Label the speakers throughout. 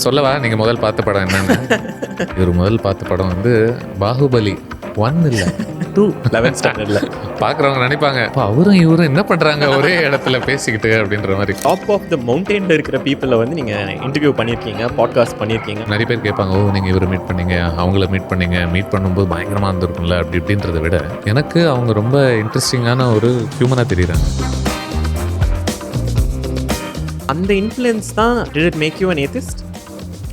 Speaker 1: சொல்லவா நீங்கள் முதல் பார்த்த படம் என்னன்னு? இவர் முதல் பார்த்த படம் வந்து பாகுபலி 1 இல்லை 2.
Speaker 2: 11th ஸ்டாண்டர்டில்
Speaker 1: பார்க்குறவங்க நினைப்பாங்க இப்போ அவரும் இவரும் என்ன பண்ணுறாங்க ஒரே இடத்துல பேசிக்கிட்டு அப்படின்ற மாதிரி.
Speaker 2: டாப் ஆஃப் த மவுண்டெயினில் இருக்கிற பீப்புளை வந்து நீங்கள் இன்டர்வியூ பண்ணியிருக்கீங்க, பாட்காஸ்ட் பண்ணியிருக்கீங்க.
Speaker 1: நிறைய பேர் கேட்பாங்க, ஓ நீங்கள் இவரை மீட் பண்ணீங்க, அவங்கள மீட் பண்ணீங்க, மீட் பண்ணும்போது பயங்கரமாக இருந்திருக்கும்ல அப்படி இப்படின்றத விட எனக்கு அவங்க ரொம்ப இன்ட்ரெஸ்டிங்கான ஒரு ஹியூமனாக தெரியுறாங்க.
Speaker 2: அந்த இன்ஃப்ளூயன்ஸ் தான் did it make you an atheist?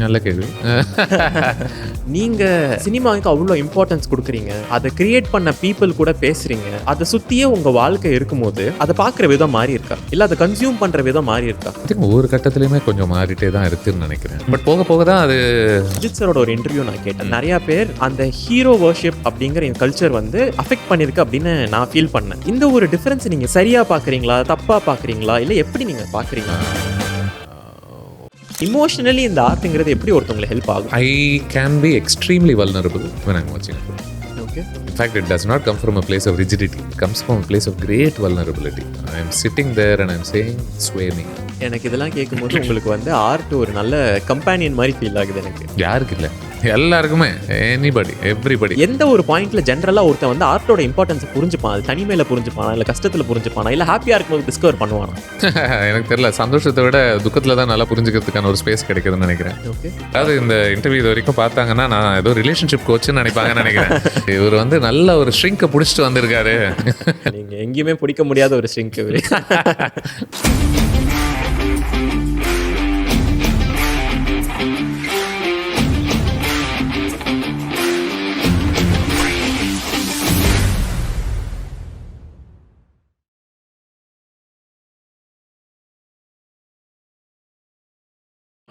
Speaker 1: நல்ல கேள்வி.
Speaker 2: நீங்கள் சினிமாவுக்கு அவ்வளோ இம்பார்ட்டன்ஸ் கொடுக்குறீங்க, அதை கிரியேட் பண்ண பீப்புள் கூட பேசுகிறீங்க, அதை சுற்றியே உங்கள் வாழ்க்கை இருக்கும்போது அதை பார்க்குற விதம் மாறி இருக்கா, இல்லை அதை கன்சியூம் பண்ணுற விதம் மாறி இருக்கா?
Speaker 1: ஒவ்வொரு கட்டத்துலையுமே கொஞ்சம் மாறிட்டே தான் இருக்குன்னு நினைக்கிறேன். பட் போக போக தான் அது.
Speaker 2: அஜித் சாரோட ஒரு இன்டர்வியூ நான் கேட்டேன். நிறையா பேர் அந்த ஹீரோ வர்ஷிப் அப்படிங்கிற என் கல்ச்சர் வந்து அஃபெக்ட் பண்ணியிருக்கு அப்படின்னு நான் ஃபீல் பண்ணேன். இந்த ஒரு டிஃப்ரென்ஸ் நீங்கள் சரியாக பார்க்குறீங்களா, தப்பாக பார்க்குறீங்களா, இல்லை எப்படி நீங்கள் பார்க்குறீங்களா? இமோஷனலி இந்த ஆர்ட்டுங்கிறது எப்படி ஒருத்தவங்களை ஹெல்ப் ஆகும்?
Speaker 1: I can be extremely vulnerable when I'm watching a film.
Speaker 2: Okay.
Speaker 1: In fact, it does not come from a place of rigidity. It comes from a place of great vulnerability. I am sitting there and I'm saying, sway me.
Speaker 2: எனக்கு இதெல்லாம் கேட்கும்போது உங்களுக்கு வந்து art ஒரு நல்ல companion மாதிரி feel ஆகுது எனக்கு.
Speaker 1: யாருக்கு இல்லை, எல்லாருக்குமே, எனிபடி, எவ்ரிபடி.
Speaker 2: எந்த ஒரு பாயிண்ட்ல ஜென்ரலாக ஒருத்தன் வந்து ஆர்ட்டோட இம்பார்ட்டன்ஸை புரிஞ்சுப்பான், அது தனிமையில் புரிஞ்சுப்பானா, இல்லை கஷ்டத்தில் புரிஞ்சுப்பானா, இல்லை ஹாப்பியாக இருக்கும்போது டிஸ்கவர் பண்ணுவானா?
Speaker 1: எனக்கு தெரியல, சந்தோஷத்தை விட துக்கத்தில் தான் நல்லா புரிஞ்சுக்கிறதுக்கான ஒரு ஸ்பேஸ் கிடைக்குதுன்னு நினைக்கிறேன்.
Speaker 2: ஓகே.
Speaker 1: அதாவது இந்த இன்டர்வியூ இது வரைக்கும் பார்த்தாங்கன்னா நான் ஏதோ ரிலேஷன்ஷிப் கோச்சுன்னு நினைப்பாங்கன்னு நினைக்கிறேன். இவர் வந்து நல்ல ஒரு ஷ்ரிங்கை பிடிச்சிட்டு வந்திருக்காரு.
Speaker 2: நீங்கள் எங்கேயுமே பிடிக்க முடியாத ஒரு ஷ்ரிங்க் இவர்.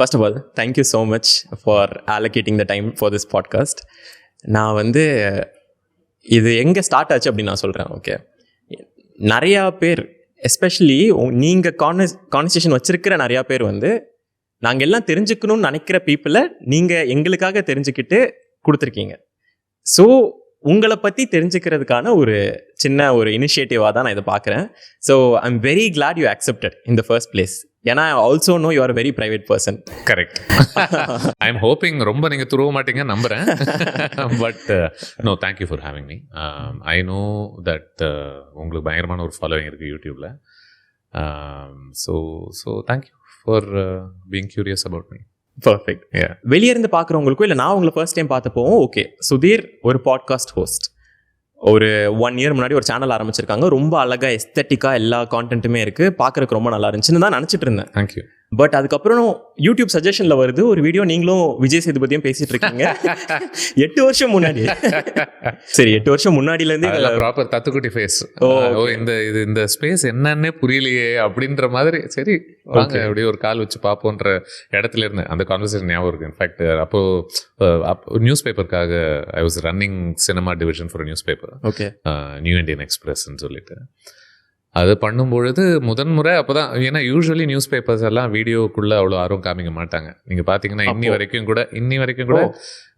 Speaker 2: First of all, thank you so much for allocating the time for this podcast. நான் வந்து இது எங்கே ஸ்டார்ட் ஆச்சு அப்படின்னு நான் சொல்கிறேன். ஓகே, நிறையா பேர் எஸ்பெஷலி நீங்கள் கான்வர்சேஷன் வச்சுருக்கிற நிறையா பேர் வந்து நாங்கள் எல்லாம் தெரிஞ்சுக்கணும்னு நினைக்கிற பீப்புளை நீங்கள் எங்களுக்காக தெரிஞ்சுக்கிட்டு கொடுத்துருக்கீங்க. ஸோ உங்களை பற்றி தெரிஞ்சுக்கிறதுக்கான ஒரு சின்ன ஒரு இனிஷியேட்டிவாக தான் நான் இதை பார்க்குறேன். So I am very glad you accepted in the first place. ஏன்னா I also know you are very private person.
Speaker 1: Correct. I am hoping ரொம்ப நீங்கள் துருவ மாட்டீங்க நம்புகிறேன். But no, thank you for having me. I know that உங்களுக்கு பயங்கரமான ஒரு following இருக்குது யூடியூப்பில். So thank you for being curious about me.
Speaker 2: Perfect. வெளியே இருந்து பார்க்குறவங்களுக்கும், இல்லை நான் உங்களை ஃபர்ஸ்ட் டைம் பார்த்தப்போ, ஓகே சுதீர் ஒரு பாட்காஸ்ட் ஹோஸ்ட், ஒரு 1 year முன்னாடி ஒரு சேனல் ஆரம்பிச்சிருக்காங்க, ரொம்ப அழகாக எஸ்தட்டிக்காக எல்லா கான்டென்ட்டுமே இருக்குது, பார்க்குறக்கு ரொம்ப நல்லா இருந்துச்சுன்னு தான் நினச்சிட்டு இருந்தேன்.
Speaker 1: தேங்க்யூ.
Speaker 2: பட் அதுக்கப்புறம் யூடியூப் சஜஷனில் வருது ஒரு வீடியோ, நீங்களும் விஜய் சேதுபதியும் பேசிகிட்டு இருக்கீங்க 8 வருஷம் முன்னாடி. சரி, 8 வருஷம் முன்னாடிலேருந்து
Speaker 1: ப்ராப்பர் தத்துக்குட்டி ஃபேஸ். இந்த ஸ்பேஸ் என்னன்னே புரியலையே அப்படின்ற மாதிரி. சரி வாங்க அப்படியே ஒரு கால் வச்சு பார்ப்போன்ற இடத்துல இருந்தேன். அந்த கான்வர்சேஷன் ஞாபகம் இருக்குது. இன்ஃபேக்ட் அப்போது நியூஸ் பேப்பருக்காக I was running cinema division for newspaper.
Speaker 2: Okay,
Speaker 1: new Indian எக்ஸ்பிரஸ்ன்னு சொல்லிட்டு அது பண்ணும்பொழுது முதன்முறை அப்போ தான். ஏன்னா யூஸ்வலி நியூஸ் பேப்பர்ஸ் எல்லாம் வீடியோக்குள்ளே அவ்வளோ ஆர்வம் காமிக்க மாட்டாங்க. நீங்கள் பார்த்தீங்கன்னா இன்னி வரைக்கும் கூட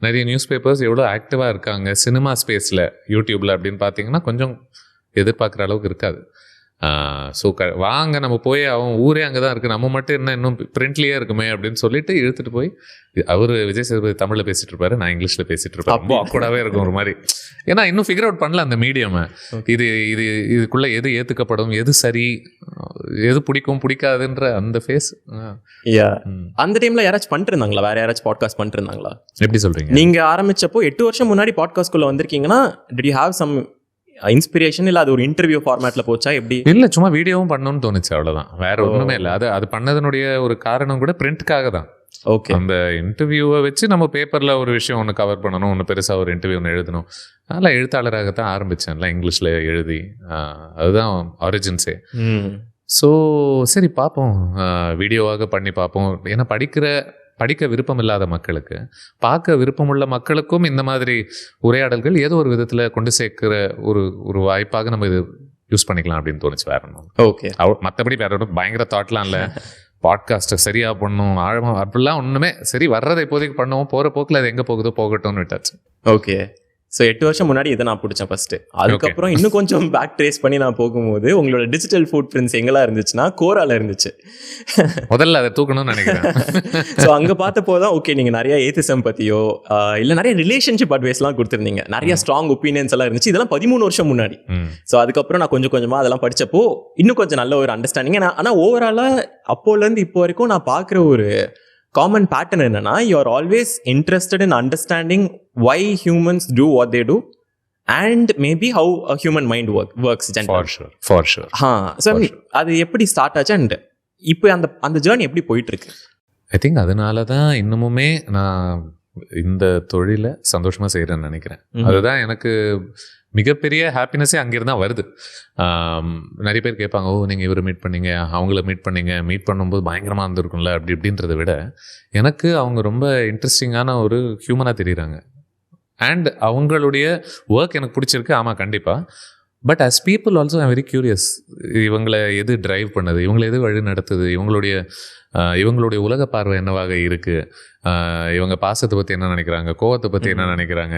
Speaker 1: நிறைய நியூஸ் பேப்பர்ஸ் எவ்வளோ ஆக்டிவாக இருக்காங்க சினிமா ஸ்பேஸில் யூடியூப்பில் அப்படின்னு பார்த்தீங்கன்னா கொஞ்சம் எதிர்பார்க்குற அளவுக்கு இருக்காது. ஸோ வாங்க நம்ம போய் அவன் ஊரே அங்கே தான் இருக்குது, நம்ம மட்டும் என்ன இன்னும் பிரிண்ட்லேயே இருக்குமே அப்படின்னு சொல்லிட்டு இழுத்துட்டு போய், அவர் விஜய் சேதுபதி தமிழில் பேசிகிட்டு இருப்பாரு, நான் இங்கிலீஷில் பேசிகிட்டு இருப்பேன். ரொம்ப ஆக்வர்டாகவே இருக்கும் ஒரு மாதிரி. ஏன்னா இன்னும் ஃபிகர் அவுட் பண்ணல அந்த மீடியம். இதுக்குள்ளே எது ஏற்றுக்கப்படும், எது சரி, எது பிடிக்கும் பிடிக்காதுன்ற அந்த ஃபேஸ்.
Speaker 2: அந்த டைமில் யாராச்சும் பண்ணிட்டு இருந்தாங்களா, வேறு யாராச்சும் பாட்காஸ்ட் பண்ணிட்டு இருந்தாங்களா?
Speaker 1: எப்படி சொல்கிறீங்க?
Speaker 2: நீங்கள் ஆரம்பித்தப்போ 8 வருஷம் முன்னாடி பாட்காஸ்ட்குள்ளே வந்திருக்கீங்கன்னா, did you have some inspiration, இல்லை அது ஒரு இன்டர்வியூ ஃபார்மேட்ல போச்சா எப்படி?
Speaker 1: இல்லை, சும்மா வீடியோவும் பண்ணணும்னு தோணுச்சு, அவ்வளோதான். வேற ஒன்றுமே இல்லை. அது பண்ணதனுடைய ஒரு காரணம் கூட பிரிண்ட்காக தான்.
Speaker 2: ஓகே,
Speaker 1: அந்த இன்டர்வியூவை வச்சு நம்ம பேப்பரில் ஒரு விஷயம் ஒன்று கவர் பண்ணணும், ஒன்று பெருசாக ஒரு இன்டர்வியூ ஒன்று எழுதணும். அதனால் எழுத்தாளராகத்தான் ஆரம்பித்தேன்ல, இங்கிலீஷில் எழுதி. அதுதான் ஆரிஜின்ஸே. ஸோ சரி பார்ப்போம், வீடியோவாக பண்ணி பார்ப்போம். ஏன்னா படிக்க விருப்பம் இல்லாத மக்களுக்கு, பார்க்க விருப்பமுள்ள மக்களுக்கும் இந்த மாதிரி உரையாடல்கள் ஏதோ ஒரு விதத்தில் கொண்டு சேர்க்கிற ஒரு வாய்ப்பாக நம்ம இது யூஸ் பண்ணிக்கலாம் அப்படின்னு தோணுச்சு. வேற ஒன்றும்.
Speaker 2: ஓகே,
Speaker 1: மற்றபடி வேற ஒன்றும் பயங்கர தாட்லாம் இல்லை. பாட்காஸ்ட்டை சரியாக பண்ணணும், ஆழமாக அப்படிலாம் ஒன்றுமே. சரி, வர்றதை இப்போதைக்கு பண்ணுவோம், போகிற போக்கில் அது எங்கே போகுதோ போகட்டும்னு விட்டாச்சு.
Speaker 2: ஓகே, ஸோ 8 வருஷம் முன்னாடி இதை நான் பிடிச்சேன் ஃபர்ஸ்ட். அதுக்கப்புறம் இன்னும் கொஞ்சம் பேக் ட்ரேஸ் பண்ணி நான் போகும்போது உங்களோட டிஜிட்டல் ஃபுட் பிரிண்ட்ஸ் எங்கெல்லாம் இருந்துச்சுன்னா கோரால இருந்துச்சு.
Speaker 1: முதல்ல அதை தூக்கணும்னு நினைக்கிறேன்.
Speaker 2: ஸோ அங்கே பார்த்தப்போ தான் ஓகே நீங்கள் நிறைய ஏத்திசம் பற்றியோ இல்லை நிறைய ரிலேஷன்ஷிப் அட்வைஸ்லாம் கொடுத்துருந்தீங்க, நிறைய ஸ்ட்ராங் ஒப்பீனியன்ஸ் எல்லாம் இருந்துச்சு. இதெல்லாம் 13 வருஷம் முன்னாடி. ஸோ அதுக்கப்புறம் நான் கொஞ்சம் கொஞ்சமாக அதெல்லாம் படித்தப்போ இன்னும் கொஞ்சம் நல்ல ஒரு அண்டர்ஸ்டாண்டிங். ஆனால் ஓவராலாக அப்போலேருந்து இப்போ வரைக்கும் நான் பார்க்குற ஒரு காமன் பேட்டர்ன் என்னன்னா, you are always interested in understanding why humans do what they do and maybe how a human mind works.
Speaker 1: For sure.
Speaker 2: அது எப்படி ஸ்டார்ட் ஆச்சு அண்ட் இப்போ அந்த ஜேர்னி எப்படி போயிட்டு இருக்கு?
Speaker 1: ஐ திங்க் அதனால தான் இன்னமுமே நான் இந்த தொழிலை சந்தோஷமாக செய்கிறேன்னு நினைக்கிறேன். அதுதான் எனக்கு மிகப்பெரிய ஹாப்பினஸ்ஸே அங்கேருந்து தான் வருது. நிறைய பேர் கேட்பாங்க, ஓ நீங்கள் இவரை மீட் பண்ணீங்க, அவங்கள மீட் பண்ணும்போது பயங்கரமாக இருந்திருக்கும்ல அப்படி இப்படின்றத விட எனக்கு அவங்க ரொம்ப இன்ட்ரெஸ்டிங்கான ஒரு ஹியூமனாக தெரியுறாங்க. அண்ட் அவங்களுடைய ஒர்க் எனக்கு பிடிச்சிருக்கு. ஆமாம், கண்டிப்பாக. But as people also I'm very curious. இவங்களை எது ட்ரைவ் பண்ணுது, இவங்களை எது வழி நடத்துது, இவங்களுடைய உலக பார்வை என்னவாக இருக்குது, இவங்க பாசத்தை பற்றி என்ன நினைக்கிறாங்க, கோவத்தை பற்றி என்ன நினைக்கிறாங்க,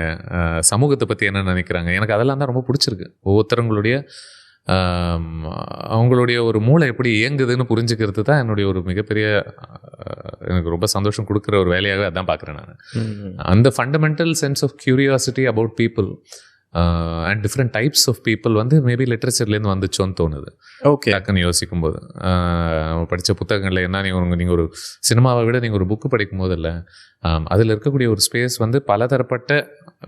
Speaker 1: சமூகத்தை பற்றி என்ன நினைக்கிறாங்க. எனக்கு அதெல்லாம் தான் ரொம்ப பிடிச்சிருக்கு. ஒவ்வொருத்தவங்களுடைய அவங்களுடைய ஒரு மூளை எப்படி இயங்குதுன்னு புரிஞ்சுக்கிறது தான் என்னுடைய ஒரு மிகப்பெரிய, எனக்கு ரொம்ப சந்தோஷம் கொடுக்குற ஒரு வேலையாகவே அதான் பார்க்குறேன் நான். அந்த fundamental sense of curiosity about people and different types of people வந்து மேபி லிட்ரேச்சர்லேருந்து வந்துச்சோன்னு தோணுது.
Speaker 2: ஓகே,
Speaker 1: டக்குன்னு யோசிக்கும்போது படித்த புத்தகங்களில் என்ன, நீங்கள் ஒரு சினிமாவை விட நீங்கள் ஒரு புக்கு படிக்கும் போது இல்லை, அதில் இருக்கக்கூடிய ஒரு ஸ்பேஸ் வந்து பலதரப்பட்ட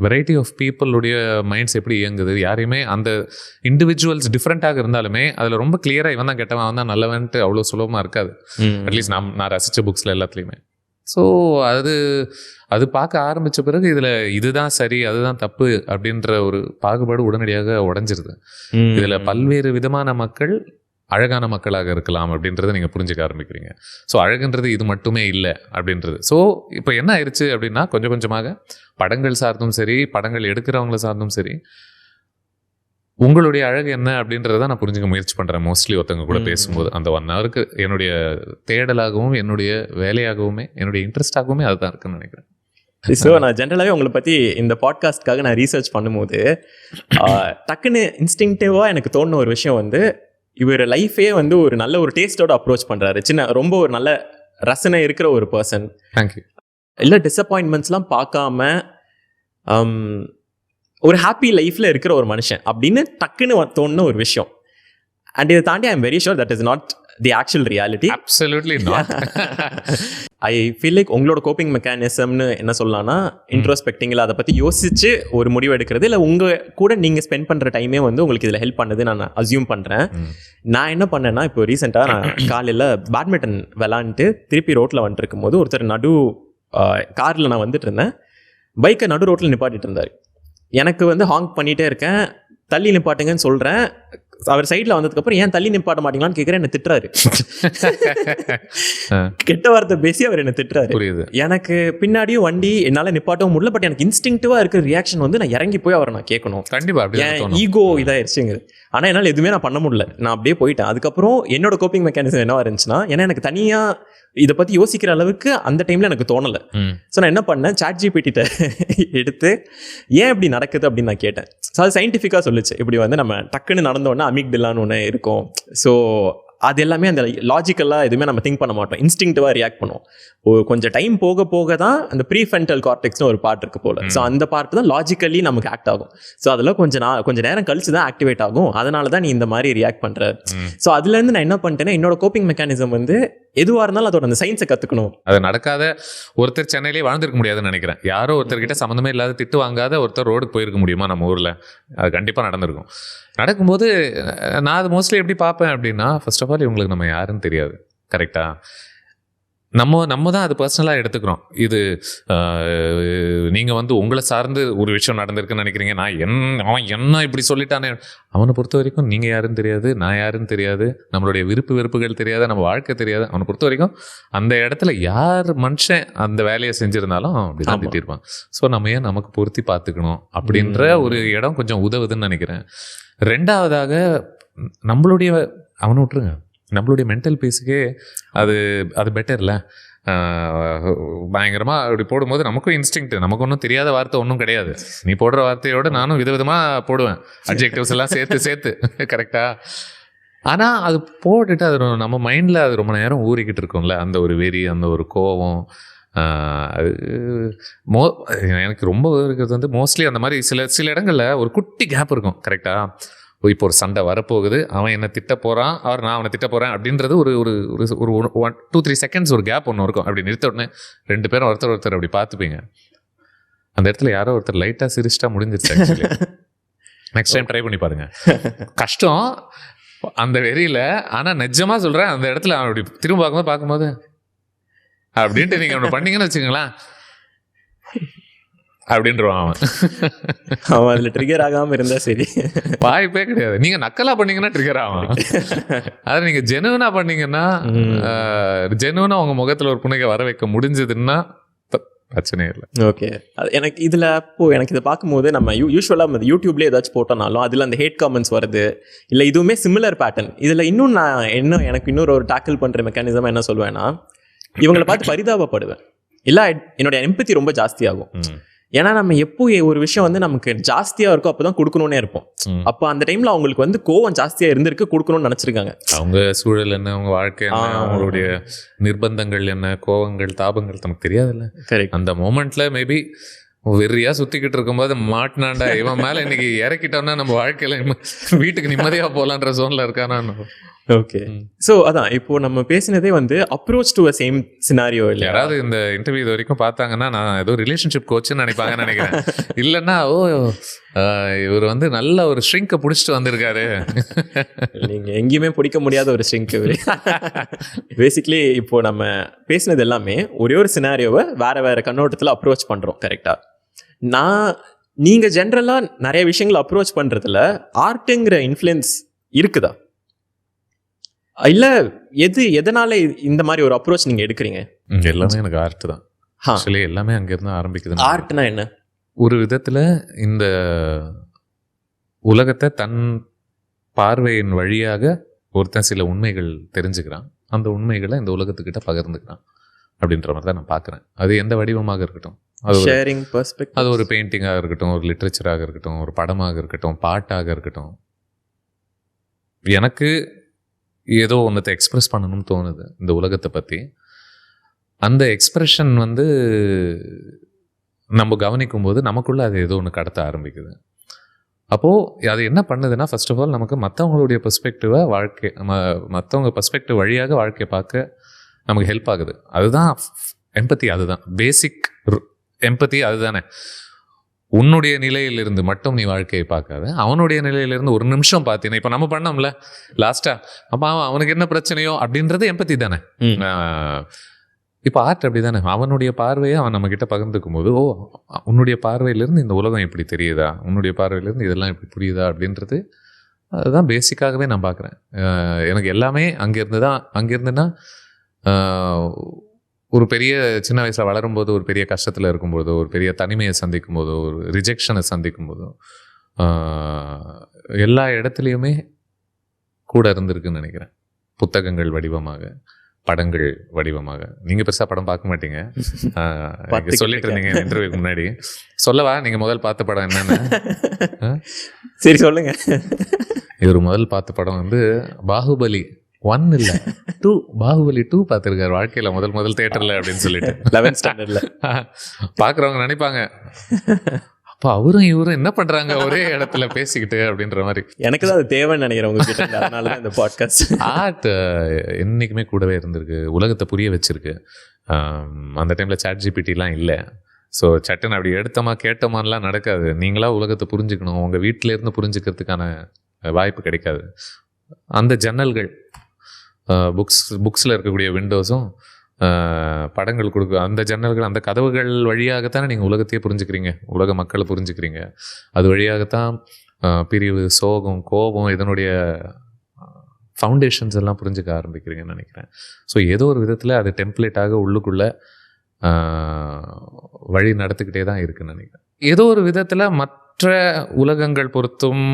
Speaker 1: வெரைட்டி ஆஃப் பீப்புளுடைய மைண்ட்ஸ் எப்படி இயங்குது, யாரையுமே அந்த இண்டிவிஜுவல்ஸ் டிஃப்ரெண்ட்டாக இருந்தாலுமே அதில் ரொம்ப கிளியராக இவன் தான் கெட்டவன், அவன் தான் நல்லவன்ட்டு அவ்வளோ சுலபமாக இருக்காது. அட்லீஸ்ட் நான் ரசித்த புக்ஸில் எல்லாத்துலேயுமே. ஸோ அது பார்க்க ஆரம்பித்த பிறகு இதில் இதுதான் சரி அதுதான் தப்பு அப்படின்ற ஒரு பாகுபாடு உடனடியாக உடஞ்சிருது. இதில் பல்வேறு விதமான மக்கள் அழகான மக்களாக இருக்கலாம் அப்படின்றத நீங்கள் புரிஞ்சுக்க ஆரம்பிக்கிறீங்க. ஸோ அழகுன்றது இது மட்டுமே இல்லை அப்படின்றது. ஸோ இப்போ என்ன ஆயிடுச்சு அப்படின்னா, கொஞ்சம் கொஞ்சமாக படங்கள் சார்ந்தும் சரி, படங்கள் எடுக்கிறவங்கள சார்ந்தும் சரி, உங்களுடைய அழகு என்ன அப்படின்றத நான் புரிஞ்சுக்க முயற்சி பண்ணுறேன். மோஸ்ட்லி ஒருத்தவங்க கூட பேசும்போது அந்த 1 ஹவருக்கு என்னுடைய தேடலாகவும் என்னுடைய வேலையாகவுமே என்னுடைய இன்ட்ரெஸ்டாகவுமே அதுதான் இருக்குன்னு நினைக்கிறேன்.
Speaker 2: ஸோ நான் ஜென்ரலாகவே உங்களை பற்றி இந்த பாட்காஸ்ட்காக நான் ரீசர்ச் பண்ணும்போது டக்குன்னு இன்ஸ்டிங்டிவாக எனக்கு தோணுன ஒரு விஷயம் வந்து, இவர் லைஃபே வந்து ஒரு நல்ல ஒரு டேஸ்டோட அப்ரோச் பண்ணுறாரு. ரொம்ப ஒரு நல்ல ரசனை இருக்கிற ஒரு பர்சன்.
Speaker 1: தேங்க்யூ.
Speaker 2: இல்லை டிஸப்பாயின்மெண்ட்ஸ்லாம் பார்க்காம ஒரு ஹாப்பி லைஃப்பில் இருக்கிற ஒரு மனுஷன் அப்படின்னு டக்குன்னு தோணுன ஒரு விஷயம். அண்ட் இதை தாண்டி ஐ am very sure that is not the actual reality.
Speaker 1: Absolutely not.
Speaker 2: I feel like உங்களோட கோப்பிங் மெக்கானிசம்னு என்ன சொல்லலாம்னா, இன்ட்ரோஸ்பெக்டிங்கில் அதை பற்றி யோசிச்சு ஒரு முடிவு எடுக்கிறது, இல்லை உங்கள் கூட நீங்கள் ஸ்பெண்ட் பண்ணுற டைமே வந்து உங்களுக்கு இதில் ஹெல்ப் பண்ணுது நான் அசியூம் பண்ணுறேன். நான் என்ன பண்ணேன்னா, இப்போ ரீசெண்டாக நான் காலையில் பேட்மிண்டன் விளாண்டுட்டு திருப்பி ரோட்டில் வந்துட்டு இருக்கும்போது ஒருத்தர் காரில் நான் வந்துட்டு இருந்தேன், பைக்கை நடு ரோட்டில் நிப்பாட்டிட்டு இருந்தார். எனக்கு வந்து ஹாங்க் பண்ணிகிட்டே இருக்கேன், தள்ளி நிப்பாட்டுங்கன்னு சொல்கிறேன். அவர் சைடில் வந்ததுக்கப்புறம் ஏன் தள்ளி நிப்பாட்ட மாட்டீங்களான்னு கேட்குறேன். என்னை திட்டுறாரு. கெட்ட வார்த்தை பேசி அவர் என்னை திட்டுறாரு. எனக்கு பின்னாடியும் வண்டி என்னால் நிப்பாட்டவும் முடியல. பட் எனக்கு இன்ஸ்டிங்டிவாக இருக்கிற ரியாக்ஷன் வந்து நான் இறங்கி போய் அவரை நான் கேட்கணும்.
Speaker 1: கண்டிப்பாக
Speaker 2: என் ஈகோ இதாகிடுச்சுங்குது. ஆனால் என்னால் எதுவுமே நான் பண்ண முடியல. நான் அப்படியே போயிட்டேன். அதுக்கப்புறம் என்னோட கோப்பிங் மெக்கானிசம் என்னவா இருந்துச்சுன்னா, ஏன்னா எனக்கு தனியாக இதை பற்றி யோசிக்கிற அளவுக்கு அந்த டைமில் எனக்கு தோணலை. ஸோ நான் என்ன பண்ணேன், ChatGPT எடுத்து ஏன் இப்படி நடக்குது அப்படின்னு நான் கேட்டேன். ஸோ அது சயின்டிஃபிக்காக சொல்லிச்சு, இப்படி வந்து நம்ம டக்குன்னு நடந்தோன்னா அமிக்டலான்னு ஒன்று இருக்கும். ஸோ அது எல்லாமே அந்த லாஜிக்கலாக எதுவுமே நம்ம திங்க் பண்ண மாட்டோம், இன்ஸ்டிங்டிவாக ரியாக்ட் பண்ணுவோம். கொஞ்சம் டைம் போக போக தான் அந்த ப்ரீஃப்ரண்டல் கார்டெக்ஸ்னு ஒரு பார்ட் இருக்குது போல். ஸோ அந்த பார்ட் தான் லாஜிக்கலி நமக்கு ஆக்ட் ஆகும். ஸோ அதில் கொஞ்சம் நேரம் கழிச்சு தான் ஆக்டிவேட் ஆகும். அதனால தான் நீ இந்த மாதிரி ரியாக்ட் பண்ணுற. ஸோ அதுலேருந்து நான் என்ன பண்ணிட்டேன்னா, என்னோட கோப்பிங் மெக்கானிசம் வந்து எதுவாக இருந்தாலும் அதோட அந்த சயின்ஸை கற்றுக்கணும்.
Speaker 1: அது நடக்காத ஒருத்தர் சென்னையிலே வாழ்ந்துருக்க முடியாதுன்னு நினைக்கிறேன். யாரோ ஒருத்தர்கிட்ட சம்மந்தமே இல்லாத திட்டு வாங்காத ஒருத்தர் ரோடுக்கு போயிருக்க முடியுமா நம்ம ஊரில்? அது கண்டிப்பாக நடந்திருக்கும். நடக்கும்போது நான் அது மோஸ்ட்லி எப்படி பார்ப்பேன் அப்படின்னா, ஃபர்ஸ்ட் ஆஃப் ஆல் இவங்களுக்கு நம்ம யாருன்னு தெரியாது. கரெக்டாக நம்ம தான் அது பர்சனலாக எடுத்துக்கிறோம். இது நீங்கள் வந்து உங்களை சார்ந்து ஒரு விஷயம் நடந்திருக்குன்னு நினைக்கிறீங்க. அவன் என்ன இப்படி சொல்லிட்டானே, அவனை பொறுத்த வரைக்கும் நீங்கள் யாருன்னு தெரியாது, நான் யாருன்னு தெரியாது, நம்மளுடைய வெறுப்புகள் தெரியாது, நம்ம வாழ்க்கை தெரியாது. அவனை பொறுத்த வரைக்கும் அந்த இடத்துல யார் மனுஷன் அந்த வேலையை செஞ்சுருந்தாலும் அப்படிதான் திட்டிருப்பான். ஸோ நம்ம ஏன் நமக்கு பொருத்தி பார்த்துக்கணும் அப்படின்ற ஒரு இடம் கொஞ்சம் உதவுதுன்னு நினைக்கிறேன். ரெண்டாவதாக அவனை விட்டுருங்க, நம்மளுடைய மென்டல் பீஸுக்கே அது பெட்டர் இல்லை. பயங்கரமாக அப்படி போடும்போது நமக்கும் இன்ஸ்டிங்க்ட், நமக்கு ஒன்றும் தெரியாத வார்த்தை ஒன்றும் கிடையாது. நீ போடுற வார்த்தையோடு நானும் விதவிதமாக போடுவேன், அட்ஜெக்டிவ்ஸ் எல்லாம் சேர்த்து கரெக்டாக. ஆனால் அது போட்டுட்டு அது நம்ம மைண்டில் அது ரொம்ப நேரம் ஊறிக்கிட்டு இருக்கும்ல, அந்த ஒரு வெறி, அந்த ஒரு கோபம். அது எனக்கு ரொம்ப இருக்கிறது வந்து மோஸ்ட்லி அந்த மாதிரி சில இடங்களில் ஒரு குட்டி கேப் இருக்கும். கரெக்டாக இப்போ ஒரு சண்டை வரப்போகுது, அவன் என்னை திட்ட போகிறான், நான் அவனை திட்ட போகிறேன் அப்படின்றது ஒரு ஒரு ஒரு 1-2-3 செகண்ட்ஸ் ஒரு கேப் ஒன்று இருக்கும். அப்படி நிறுத்த உடனே 2 பேரும் ஒருத்தர் அப்படி பார்த்துப்பீங்க. அந்த இடத்துல யாரோ ஒருத்தர் லைட்டாக சிரிச்சிட்டா முடிஞ்சிருச்சு. ஆக்சுவலி நெக்ஸ்ட் டைம் ட்ரை பண்ணி பாருங்க. கஷ்டம் அந்த வெறியில், ஆனால் நிஜமாக சொல்கிறேன், அந்த இடத்துல அவன் அப்படி திரும்ப பார்க்கும்போது அப்படின்ட்டு நீங்கள் அப்படி பண்ணீங்கன்னு வச்சுக்கோங்களேன், அப்படின்றான்
Speaker 2: அவன் அதில் ட்ரிகர் ஆகாமல் இருந்தால் சரி,
Speaker 1: வாய்ப்பே கிடையாது. நீங்கள் நக்கலாக பண்ணீங்கன்னா ட்ரிகர் ஆகும். அதை நீங்கள் ஜெனுவனாக பண்ணீங்கன்னா, ஜெனுவனாக உங்கள் முகத்தில் ஒரு புன்னகை வர வைக்க முடிஞ்சதுன்னா பிரச்சனையே இல்லை.
Speaker 2: ஓகே, எனக்கு இதில் எனக்கு இதை பார்க்கும்போது நம்ம யூஸ்வலாக யூடியூப்லேயே ஏதாச்சும் போட்டோனாலும் அதில் அந்த ஹேட் காமெண்ட்ஸ் வருது, இல்லை இதுவுமே சிமிலர் பேட்டர்ன். இதில் இன்னும் நான் எனக்கு இன்னொரு ஒரு டேக்கிள் பண்ணுற மெக்கானிசம் என்ன சொல்லுவேன்னா, இவங்களை பார்த்து பரிதாபப்படுவேன், இல்லை என்னோட எம்பத்தி ரொம்ப ஜாஸ்தியாகும். ஏன்னா நம்ம எப்போ ஒரு விஷயம் வந்து நமக்கு ஜாஸ்தியாக இருக்கும் அப்போ தான் கொடுக்கணுன்னே இருப்போம். அப்போ அந்த டைமில் அவங்களுக்கு வந்து கோவம் ஜாஸ்தியாக இருந்திருக்கு, கொடுக்கணும்னு நினச்சிருக்காங்க.
Speaker 1: அவங்க சூழல் என்ன, அவங்க வாழ்க்கை என்ன, அவங்களுடைய நிர்பந்தங்கள் என்ன, கோவங்கள், தாபங்கள் நமக்கு தெரியாதுல்ல. கரெக்ட். அந்த மோமெண்ட்ல மேபி வெறியா சுத்திக்கிட்டு இருக்கும்போது மாட்டினாண்டா இவன் மேல இன்னைக்கு இறக்கிட்டோம்னா நம்ம வாழ்க்கையில வீட்டுக்கு நிம்மதியா போலான்ற ஜோன்ல இருக்கானா.
Speaker 2: ஓகே, ஸோ அதான் இப்போ நம்ம பேசினதே வந்து approach to a same scenario. இல்லை
Speaker 1: யாராவது இந்த இன்டர்வியூ இது வரைக்கும் பார்த்தாங்கன்னா நான் ஏதோ ரிலேஷன்ஷிப் கோச்சுன்னு நினைப்பாங்கன்னு நினைக்கிறேன். இல்லைன்னா இவர் வந்து நல்ல ஒரு ஷ்ரிங்கை பிடிச்சிட்டு வந்திருக்காரு.
Speaker 2: நீங்கள் எங்கேயுமே பிடிக்க முடியாத ஒரு ஷ்ரிங்க் இவர். பேசிக்லி இப்போ நம்ம பேசினது எல்லாமே ஒரே ஒரு சினாரியோவை வேறு கண்ணோட்டத்தில் அப்ரோச் பண்ணுறோம். கரெக்டாக நீங்கள் ஜென்ரலாக நிறைய விஷயங்களை அப்ரோச் பண்ணுறதுல ஆர்ட்டுங்கிற இன்ஃப்ளூயன்ஸ் இருக்குதா, இல்லை எதனால இந்த மாதிரி ஒரு அப்ரோச் நீங்கள் எடுக்கிறீங்க?
Speaker 1: எல்லாமே எனக்கு ஆர்ட் தான். ஆக்சுவலி எல்லாமே அங்கேருந்து ஆரம்பிக்குது.
Speaker 2: ஆர்ட்னா என்ன?
Speaker 1: ஒரு விதத்தில் இந்த உலகத்தை தன் பார்வையின் வழியாக ஒருத்தன் சில உண்மைகள் தெரிஞ்சுக்கிறான், அந்த உண்மைகளை இந்த உலகத்துக்கிட்ட பகிர்ந்துக்கிறான் அப்படின்ற மாதிரி தான் நான் பார்க்குறேன். அது எந்த வடிவமாக இருக்கட்டும், அது ஒரு பெயிண்டிங்காக இருக்கட்டும், ஒரு லிட்ரேச்சராக இருக்கட்டும், ஒரு படமாக இருக்கட்டும், பாட்டாக இருக்கட்டும். எனக்கு ஏதோ ஒன்றத்தை எக்ஸ்ப்ரெஸ் பண்ணணும்னு தோணுது இந்த உலகத்தை பற்றி. அந்த எக்ஸ்ப்ரெஷன் வந்து நம்ம கவனிக்கும் போது நமக்குள்ளே அது ஏதோ ஒன்று கடத்த ஆரம்பிக்குது. அப்போது அது என்ன பண்ணுதுன்னா, ஃபர்ஸ்ட் ஆஃப் ஆல் நமக்கு மற்றவங்களுடைய பெர்ஸ்பெக்டிவை மற்றவங்க பெர்ஸ்பெக்டிவ் வழியாக வாழ்க்கையை பார்க்க நமக்கு ஹெல்ப் ஆகுது. அதுதான் எம்பத்தி, அதுதான் பேசிக் எம்பத்தி. அதுதானே, உன்னுடைய நிலையிலிருந்து மட்டும் நீ வாழ்க்கையை பார்க்காத, அவனுடைய நிலையிலிருந்து ஒரு நிமிஷம் பார்த்தீங்கன்னா, இப்போ நம்ம பண்ணோம்ல லாஸ்ட்டாக, அப்போ அவனுக்கு என்ன பிரச்சனையோ அப்படின்றது எம்பத்தி தானே. இப்போ ஆர்ட் அப்படி தானே, அவனுடைய பார்வையை அவன் நம்மக்கிட்ட பகிர்ந்துக்கும் போது, உன்னுடைய பார்வையிலேருந்து இந்த உலகம் எப்படி தெரியுதா, உன்னுடைய பார்வையிலேருந்து இதெல்லாம் எப்படி புரியுதா அப்படின்றது, அதுதான் பேசிக்காகவே நான் பார்க்குறேன். எனக்கு எல்லாமே அங்கேருந்துன்னா ஒரு பெரிய சின்ன வயசில் வளரும்போது, ஒரு பெரிய கஷ்டத்தில் இருக்கும்போதோ, ஒரு பெரிய தனிமையை சந்திக்கும் போதோ, ஒரு ரிஜெக்ஷனை சந்திக்கும் போதோ, எல்லா இடத்துலையுமே கூட இருந்திருக்குன்னு நினைக்கிறேன். புத்தகங்கள் வடிவமாக, படங்கள் வடிவமாக. நீங்கள் பெருசாக படம் பார்க்க மாட்டீங்க, சொல்லிட்டு இருந்தீங்க இன்டர்வியூக்கு முன்னாடி. சொல்லவா நீங்கள் முதல் பார்த்த படம் என்னென்னு?
Speaker 2: சரி சொல்லுங்க.
Speaker 1: இவர் முதல் பார்த்த படம் வந்து பாகுபலி 1 இல்லை 2, பாகுபலி 2 பார்த்துருக்காரு வாழ்க்கையில் முதல் தியேட்டரில் அப்படின்னு சொல்லிட்டு
Speaker 2: 11th ஸ்டாண்டர்டில்.
Speaker 1: பார்க்குறவங்க நினைப்பாங்க, அப்போ அவரும் இவரும் என்ன பண்ணுறாங்க ஒரே இடத்துல பேசிக்கிட்டு அப்படின்ற மாதிரி.
Speaker 2: எனக்கு தான் அது தேவைன்னு நினைக்கிறேன் உங்ககிட்ட, அதனால தான் இந்த பாட்காஸ்ட்.
Speaker 1: ஆர்ட் என்றைக்குமே கூடவே இருந்திருக்கு, உலகத்தை புரிய வச்சிருக்கு. அந்த டைமில் ChatGPTலாம் இல்லை. ஸோ சட்டுன்னு அப்படி எடுத்தோமா கேட்டோமான்லாம் நடக்காது. நீங்களாக உலகத்தை புரிஞ்சுக்கணும், உங்கள் வீட்டிலேருந்து புரிஞ்சுக்கிறதுக்கான வாய்ப்பு கிடைக்காது. அந்த ஜன்னல்கள், புக்ஸில் இருக்கக்கூடிய விண்டோஸும் படங்கள் கொடுக்க அந்த ஜன்னல்கள், அந்த கதவுகள் வழியாகத்தானே நீங்கள் உலகத்தையே புரிஞ்சுக்கிறீங்க, உலக மக்களை புரிஞ்சுக்கிறீங்க. அது வழியாகத்தான் பிரிவு, சோகம், கோபம், இதனுடைய ஃபவுண்டேஷன்ஸ் எல்லாம் புரிஞ்சுக்க ஆரம்பிக்கிறீங்கன்னு நினைக்கிறேன். ஸோ ஏதோ ஒரு விதத்தில் அது டெம்ப்ளேட்டாக உள்ளுக்குள்ளே வழி நடத்துக்கிட்டே தான் இருக்குன்னு நினைக்கிறேன். ஏதோ ஒரு விதத்தில் மற்ற உலகங்கள் பொறுத்தும்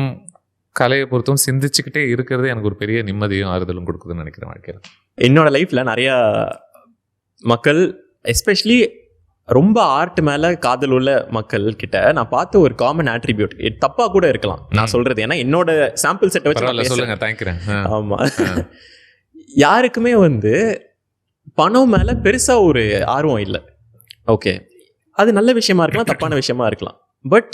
Speaker 1: கலையை பொறுத்தும் சிந்திச்சுக்கிட்டே இருக்கிறது எனக்கு ஒரு பெரிய நிம்மதியும் ஆறுதலும் கொடுக்குதுன்னு நினைக்கிறேன் வாழ்க்கையில்.
Speaker 2: என்னோட லைஃப்பில் நிறையா மக்கள் எஸ்பெஷலி ரொம்ப ஆர்ட் மேலே காதல் உள்ள மக்கள் கிட்ட நான் பார்த்த ஒரு காமன் ஆட்ரிபியூட், தப்பாக கூட இருக்கலாம் நான் சொல்கிறது, ஏன்னா என்னோட சாம்பிள் செட்டை வச்சு
Speaker 1: சொல்லுங்க. தேங்க்யூ.
Speaker 2: ஆமாம், யாருக்குமே வந்து பணம் மேலே பெருசாக ஒரு ஆர்வம் இல்லை. ஓகே, அது நல்ல விஷயமா இருக்கலாம், தப்பான விஷயமா இருக்கலாம். பட்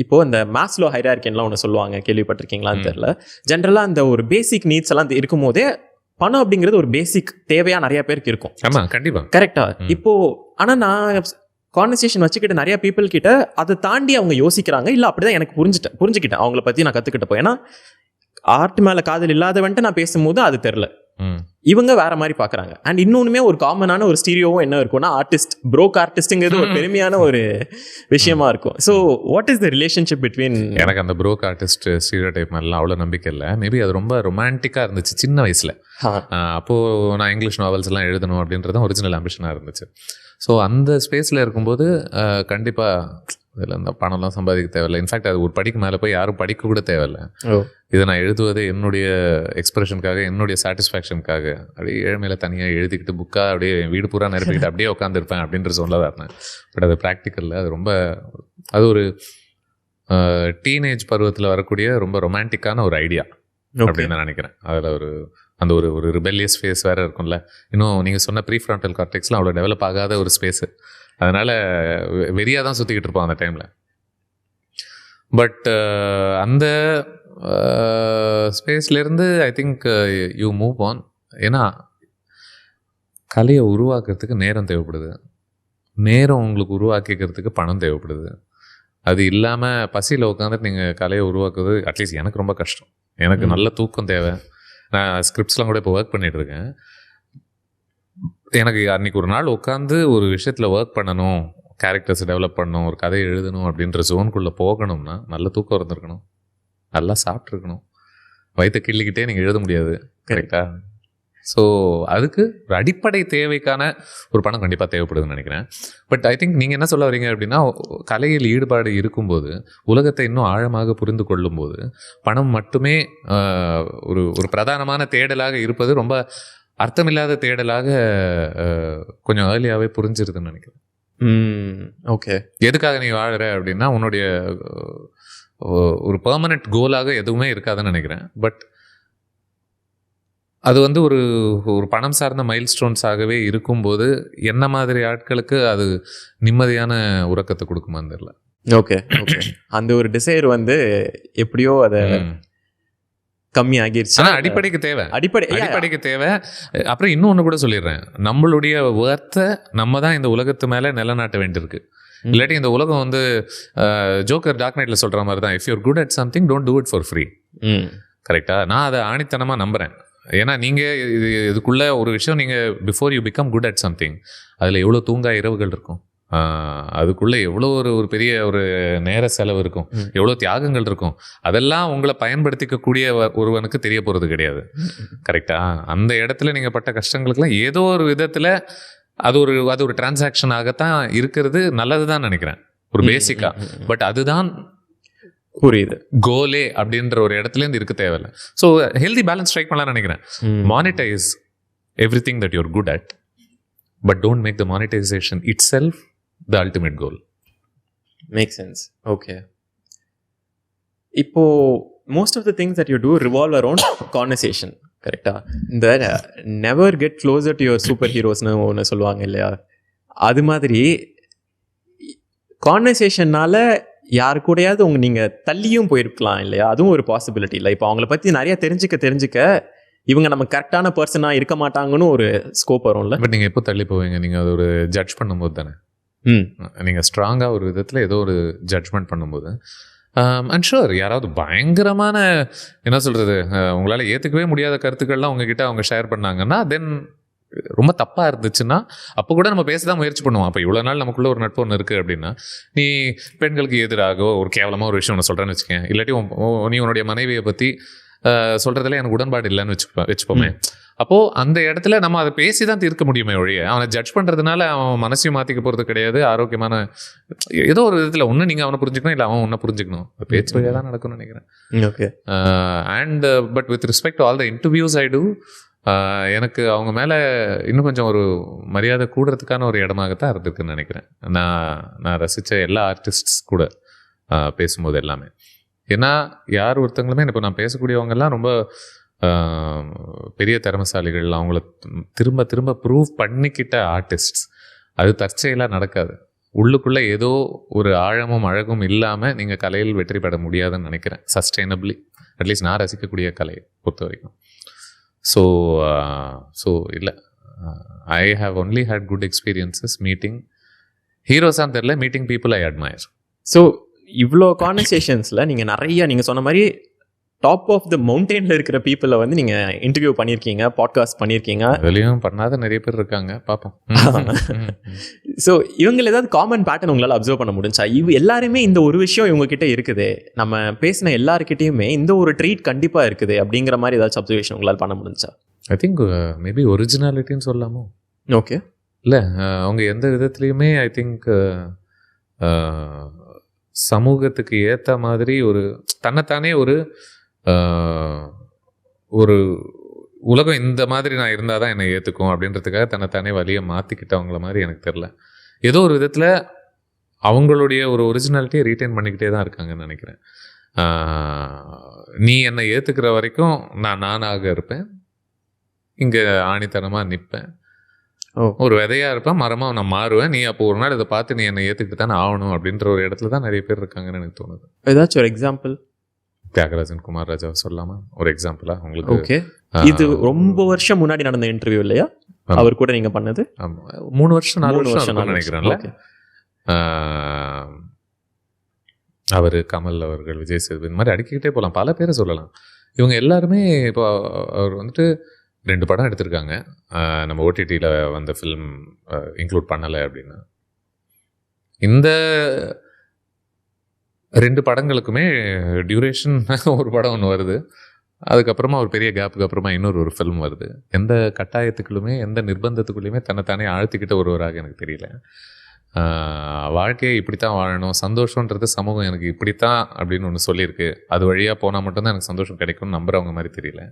Speaker 2: இப்போது இந்த மேஸ்லோ ஹைரார்க்கின்லாம் ஒன்று சொல்லுவாங்க, கேள்விப்பட்டிருக்கீங்களான்னு தெரியல. ஜென்ரலாக அந்த ஒரு பேசிக் நீட்ஸ் எல்லாம் இருக்கும் போதே பணம் அப்படிங்கிறது ஒரு பேசிக் தேவையா நிறைய பேருக்கு இருக்கும்.
Speaker 1: ஆமாம், கண்டிப்பாக.
Speaker 2: கரெக்டா? இப்போ ஆனால் நான் கான்வர்சேஷன் வச்சுக்கிட்ட நிறைய பீப்புள் கிட்ட அதை தாண்டி அவங்க யோசிக்கிறாங்க. இல்லை அப்படிதான் எனக்கு புரிஞ்சுக்கிட்டேன் அவங்கள பற்றி நான் கற்றுக்கிட்டப்போ. ஏன்னா ஆர்ட் மேலே காதல் இல்லாதவன்ட்டு நான் பேசும்போது அது தெரில, இவங்க வேற மாதிரி பார்க்குறாங்க. அண்ட் இன்னொன்றுமே ஒரு காமனான ஒரு ஸ்டீரியோவும் என்ன இருக்கும்னா, ஆர்டிஸ்ட் ப்ரோக் ஆர்டிஸ்ட்டுங்கிறது ஒரு பெருமையான ஒரு விஷயமா இருக்கும். So what is the relationship between?
Speaker 1: எனக்கு அந்த ப்ரோக் ஆர்டிஸ்ட் ஸ்டீரியோ டைப் மாதிரிலாம் அவ்வளோ நம்பிக்கை இல்லை. மேபி அது ரொம்ப ரொமான்டிக்காக இருந்துச்சு சின்ன வயசில். அப்போது நான் இங்கிலீஷ் நாவல்ஸ் எல்லாம் எழுதணும் அப்படின்றது தான் ஒரிஜினல் ஆம்பிஷனாக இருந்துச்சு. ஸோ அந்த ஸ்பேஸில் இருக்கும்போது கண்டிப்பாக இதில் இந்த பணம்லாம் சம்பாதிக்க தேவையில்லை. இன்ஃபேக்ட் அது ஒரு படிக்கு மேலே போய் யாரும் படிக்க கூட தேவையில்லை. இதை நான் எழுதுவது என்னுடைய எக்ஸ்பிரஷனுக்காக, என்னுடைய சாட்டிஸ்ஃபேக்ஷனுக்காக. அப்படியே ஏழ்மையில் தனியாக எழுதிக்கிட்டு புக்காக அப்படியே வீடு பூரா நிரப்பிக்கிட்டு அப்படியே உட்காந்துருப்பேன் அப்படின்ற சொல்ல தான் இருந்தேன். பட் அது ப்ராக்டிக்கலில் அது ரொம்ப, அது ஒரு டீனேஜ் பருவத்தில் வரக்கூடிய ரொம்ப ரொமான்டிக்கான ஒரு ஐடியா அப்படின்னு நான் நினைக்கிறேன். அதில் ஒரு அந்த ஒரு ரிபெல்லியஸ் ஃபேஸ் வேறு இருக்கும்ல. இன்னும் நீங்கள் சொன்ன ப்ரீ ஃப்ரான்டல் கார்டெக்ஸ்லாம் அவ்வளோ டெவலப் ஆகாத ஒரு ஸ்பேஸு. அதனால் வெறியாக தான் சுற்றிக்கிட்டு இருப்போம் அந்த டைமில். பட் அந்த ஸ்பேஸ்லேருந்து I think you move on. ஏன்னா கலையை உருவாக்குறதுக்கு நேரம் தேவைப்படுது, நேரம் உங்களுக்கு உருவாக்கிக்கிறதுக்கு பணம் தேவைப்படுது. அது இல்லாமல் பசியில் உட்காந்துட்டு நீங்கள் கலையை உருவாக்குறது அட்லீஸ்ட் எனக்கு ரொம்ப கஷ்டம். எனக்கு நல்ல தூக்கம் தேவை. நான் ஸ்கிரிப்ட்ஸ்லாம் கூட இப்போ ஒர்க் பண்ணிகிட்ருக்கேன். எனக்கு அன்றைக்கி ஒரு நாள் உட்காந்து ஒரு விஷயத்தில் ஒர்க் பண்ணணும், கேரக்டர்ஸை டெவலப் பண்ணணும், ஒரு கதையை எழுதணும் அப்படின்ற ஜோனுக்குள்ளே போகணும்னா நல்ல தூக்கம் இருந்திருக்கணும், நல்லா சாப்பிட்ருக்கணும். வயிற்றை கிள்ளிக்கிட்டே நீங்கள் எழுத முடியாது. கரெக்டாக? ஸோ அதுக்கு ஒரு அடிப்படை தேவைக்கான ஒரு பணம் கண்டிப்பாக தேவைப்படுதுன்னு நினைக்கிறேன். பட் ஐ திங்க் நீங்கள் என்ன சொல்ல வரீங்க அப்படின்னா, கலையில் ஈடுபாடு இருக்கும்போது, உலகத்தை இன்னும் ஆழமாக புரிந்து கொள்ளும்போது, பணம் மட்டுமே ஒரு பிரதானமான தேடலாக இருப்பது ரொம்ப அர்த்தமில்லாத தேடலாக கொஞ்சம் ஏர்லியாகவே புரிஞ்சிருதுன்னு நினைக்கிறேன்.
Speaker 2: ஓகே,
Speaker 1: எதுக்காக நீ வாழற அப்படின்னா உன்னுடைய ஒரு பெர்மனெண்ட் கோலாக எதுவுமே இருக்காதுன்னு நினைக்கிறேன். பட் அது வந்து ஒரு பணம் சார்ந்த மைல் ஸ்டோன்ஸாகவே இருக்கும்போது என்ன மாதிரி ஆட்களுக்கு அது நிம்மதியான உறக்கத்தை கொடுக்குமான்னு தெரியல.
Speaker 2: ஓகே ஓகே, அந்த ஒரு டிசைர் வந்து எப்படியோ அதை கம்மி ஆகிருச்சு.
Speaker 1: ஆனால் அடிப்படைக்கு தேவை. அப்புறம் இன்னொன்று கூட சொல்லிடுறேன், நம்மளுடைய ஒர்த்தை நம்ம தான் இந்த உலகத்து மேலே நிலநாட்ட வேண்டியிருக்கு. இல்லாட்டி இந்த உலகம் வந்து ஜோக்கர் டார்க் நைட்டில் சொல்கிற மாதிரி தான், if you're good at something don't do it for free. கரெக்டாக? நான் அதை ஆணித்தனமாக நம்புகிறேன். ஏன்னா நீங்கள் இதுக்குள்ளே ஒரு விஷயம், நீங்கள் before you become good at something, அதில் எவ்வளோ தூங்கா இரவுகள் இருக்கும், அதுக்குள்ளே எவ்வளோ ஒரு பெரிய ஒரு நேர செலவு இருக்கும், எவ்வளோ தியாகங்கள் இருக்கும். அதெல்லாம் உங்களை பயன்படுத்திக்கக்கூடிய ஒருவனுக்கு தெரிய போகிறது கிடையாது. கரெக்டாக? அந்த இடத்துல நீங்கள் பட்ட கஷ்டங்களுக்கெல்லாம் ஏதோ ஒரு விதத்தில் அது ஒரு டிரான்சாக்ஷனாகத்தான் இருக்கிறது. நல்லது தான் நினைக்கிறேன் ஒரு பேசிக்காக. பட் அதுதான்
Speaker 2: புரியுது
Speaker 1: கோலே அப்படின்ற ஒரு இடத்துலேருந்து இருக்க தேவையில்லை. ஸோ ஹெல்தி பேலன்ஸ் ஸ்ட்ரைக் பண்ணலாம்னு நினைக்கிறேன். Monetize everything that your good at, but don't make the monetization itself the ultimate goal.
Speaker 2: Make sense. Okay, இப்போ most of the things that you do revolve around conversation. கரெக்டாக? இந்த never get closer to your super ஹீரோஸ்னு ஒன்று சொல்லுவாங்க இல்லையா? அது மாதிரி கான்வர்சேஷன்னால யாரு கூடயாவது நீங்கள் தள்ளியும் போயிருக்கலாம் இல்லையா? அதுவும் ஒரு பாசிபிலிட்டி இல்லை. இப்போ அவங்கள பற்றி நிறையா தெரிஞ்சுக்க இவங்க நம்ம கரெக்டான பர்சனாக இருக்க மாட்டாங்கன்னு ஒரு ஸ்கோப் வரும்ல.
Speaker 1: பட் நீங்கள் எப்போ தள்ளி போவீங்க? நீங்கள் அது ஒரு ஜட்ஜ் பண்ணும்போது தானே. நீங்கள் ஸ்ட்ராங்காக ஒரு விதத்தில் ஏதோ ஒரு ஜட்ஜ்மெண்ட் பண்ணும்போது, அண்ட் ஷுர் யாராவது பயங்கரமான என்ன சொல்கிறது, உங்களால் ஏற்றுக்கவே முடியாத கருத்துக்கள்லாம் உங்ககிட்ட அவங்க ஷேர் பண்ணாங்கன்னா, தென் ரொம்ப தப்பாக இருந்துச்சுன்னா அப்போ கூட நம்ம பேச தான் முயற்சி பண்ணுவோம். அப்போ இவ்வளோ நாள் நமக்குள்ளே ஒரு நட்பு ஒன்று இருக்குது அப்படின்னா, நீ பெண்களுக்கு எதிராக ஒரு கேவலமாக ஒரு விஷயம் ஒன்று சொல்கிறேன்னு வச்சுக்கேன், இல்லாட்டி நீ உன்னுடைய மனைவியை பற்றி சொல்கிறதுல எனக்கு உடன்பாடு இல்லைன்னு வச்சுப்போமே. அப்போது அந்த இடத்துல நம்ம அதை பேசி தான் தீர்க்க முடியுமே ஒழிய, அவனை ஜட்ஜ் பண்ணுறதுனால அவன் மனசையும் மாற்றிக்க போகிறது கிடையாது. ஆரோக்கியமான ஏதோ ஒரு விதத்தில் ஒன்று நீங்கள் அவனை புரிஞ்சுக்கணும், இல்லை அவன் ஒன்றை புரிஞ்சுக்கணும். பேச்சு வழியாக தான் நடக்கும்னு நினைக்கிறேன்.
Speaker 2: Okay.
Speaker 1: And but with respect to all the interviews I do, எனக்கு அவங்க மேலே இன்னும் கொஞ்சம் ஒரு மரியாதை கூடுறதுக்கான ஒரு இடமாகத்தான் இருந்திருக்குன்னு நினைக்கிறேன். நான் ரசித்த எல்லா ஆர்டிஸ்ட்ஸ் கூட பேசும்போது எல்லாமே. ஏன்னா யார் ஒருத்தங்களுமே இப்போ நான் பேசக்கூடியவங்கெல்லாம் ரொம்ப பெரிய திறமைசாலிகள், அவங்கள திரும்ப திரும்ப ப்ரூவ் பண்ணிக்கிட்ட ஆர்டிஸ்ட்ஸ். அது தற்செயலாக நடக்காது. உள்ளுக்குள்ளே ஏதோ ஒரு ஆழமும் அழகும் இல்லாமல் நீங்கள் கலையில் வெற்றி பெற முடியாதுன்னு நினைக்கிறேன். சஸ்டெயினபிளி அட்லீஸ்ட் நான் ரசிக்கக்கூடிய கலையை பொறுத்த வரைக்கும். ஸோ இல்லை, I have only had good experiences meeting ஹீரோஸான்னு தெரில, meeting people I admire.
Speaker 2: So இவ்வளோ கான்வர்சேஷன்ஸில் நீங்கள் நிறைய நீங்கள் சொன்ன மாதிரி டாப் ஆஃப் த மவுண்டெயினில் இருக்கிற பீப்புளை வந்து நீங்கள் இன்டர்வியூ பண்ணியிருக்கீங்க, பாட்காஸ்ட் பண்ணியிருக்கீங்க.
Speaker 1: அதுலேயும் பண்ணாத நிறைய பேர் இருக்காங்க, பார்ப்போம்.
Speaker 2: ஸோ இவங்களை ஏதாவது காமன் பேட்டர்ன் உங்களால் அப்சர்வ் பண்ண முடிஞ்சா? எல்லாருமே இந்த ஒரு விஷயம் இவங்ககிட்ட இருக்குது, நம்ம பேசின எல்லாருக்கிட்டையுமே இந்த ஒரு ட்ரீட் கண்டிப்பாக இருக்குது அப்படிங்கிற மாதிரி ஏதாச்சும் அப்சர்வேஷன் உங்களால் பண்ண முடிஞ்சா?
Speaker 1: ஐ திங்க் மேபி ஒரிஜினாலிட்டின்னு சொல்லலாமோ.
Speaker 2: ஓகே.
Speaker 1: இல்லை, அவங்க எந்த விதத்துலேயுமே ஐ திங்க் சமூகத்துக்கு ஏற்ற மாதிரி ஒரு தன்னைத்தானே ஒரு உலகம் இந்த மாதிரி நான் இருந்தால் தான் என்னை ஏற்றுக்கும் அப்படின்றதுக்காக தன்னைத்தானே வழியை மாற்றிக்கிட்டவங்கள மாதிரி எனக்கு தெரில. ஏதோ ஒரு விதத்தில் அவங்களுடைய ஒரு ஒரிஜினாலிட்டியை ரீட்டைன் பண்ணிக்கிட்டே தான் இருக்காங்கன்னு நினைக்கிறேன். நீ என்னை ஏற்றுக்கிற வரைக்கும் நானாக இருப்பேன், இங்கே ஆணித்தனமாக நிற்பேன், ஒரு விதையாக இருப்பேன், மரமாக நான் மாறுவேன், நீ அப்போ ஒரு நாள் இதை பார்த்து நீ என்னை ஏற்றுக்கிட்டு தானே ஆகணும் அப்படின்ற ஒரு இடத்துல தான் நிறைய பேர் இருக்காங்கன்னு எனக்கு தோணுது.
Speaker 2: ஏதாச்சும் ஒரு எக்ஸாம்பிள்?
Speaker 1: தியாகராஜன் குமார் ராஜாவை சொல்லாமா ஒரு எக்ஸாம்பிளா உங்களுக்கு?
Speaker 2: ஓகே. இது ரொம்ப வருஷம் முன்னாடி நடந்த இன்டர்வியூ இல்லையா அவர் கூட நீங்க பண்ணது?
Speaker 1: 3 வருஷம் 4 வருஷம் நினைக்கிறேன்ல. அவர், கமல் அவர்கள், விஜய் சேதுபதி, இந்த மாதிரி அடிக்கிட்டே போகலாம், பல பேரை சொல்லலாம். இவங்க எல்லாருமே இப்போ அவர் வந்துட்டு 2 படம் எடுத்திருக்காங்க, நம்ம ஓடிடியில் வந்த ஃபிலிம் இன்க்ளூட் பண்ணலை அப்படின்னு. இந்த 2 படங்களுக்குமே டியூரேஷன் ஒரு படம் ஒன்று வருது, அதுக்கப்புறமா ஒரு பெரிய கேப்புக்கு அப்புறமா இன்னொரு ஃபிலிம் வருது. எந்த கட்டாயத்துக்குள்ளுமே எந்த நிர்பந்தத்துக்குள்ளேயுமே தன்னைத்தானே ஆழ்த்திக்கிட்ட ஒருவராக எனக்கு தெரியல. வாழ்க்கையை இப்படித்தான் வாழணும், சந்தோஷன்றது சமூகம் எனக்கு இப்படித்தான் அப்படின்னு ஒன்று சொல்லியிருக்கு, அது வழியாக போனால் மட்டும்தான் எனக்கு சந்தோஷம் கிடைக்கும்னு நம்புறவங்க மாதிரி தெரியல.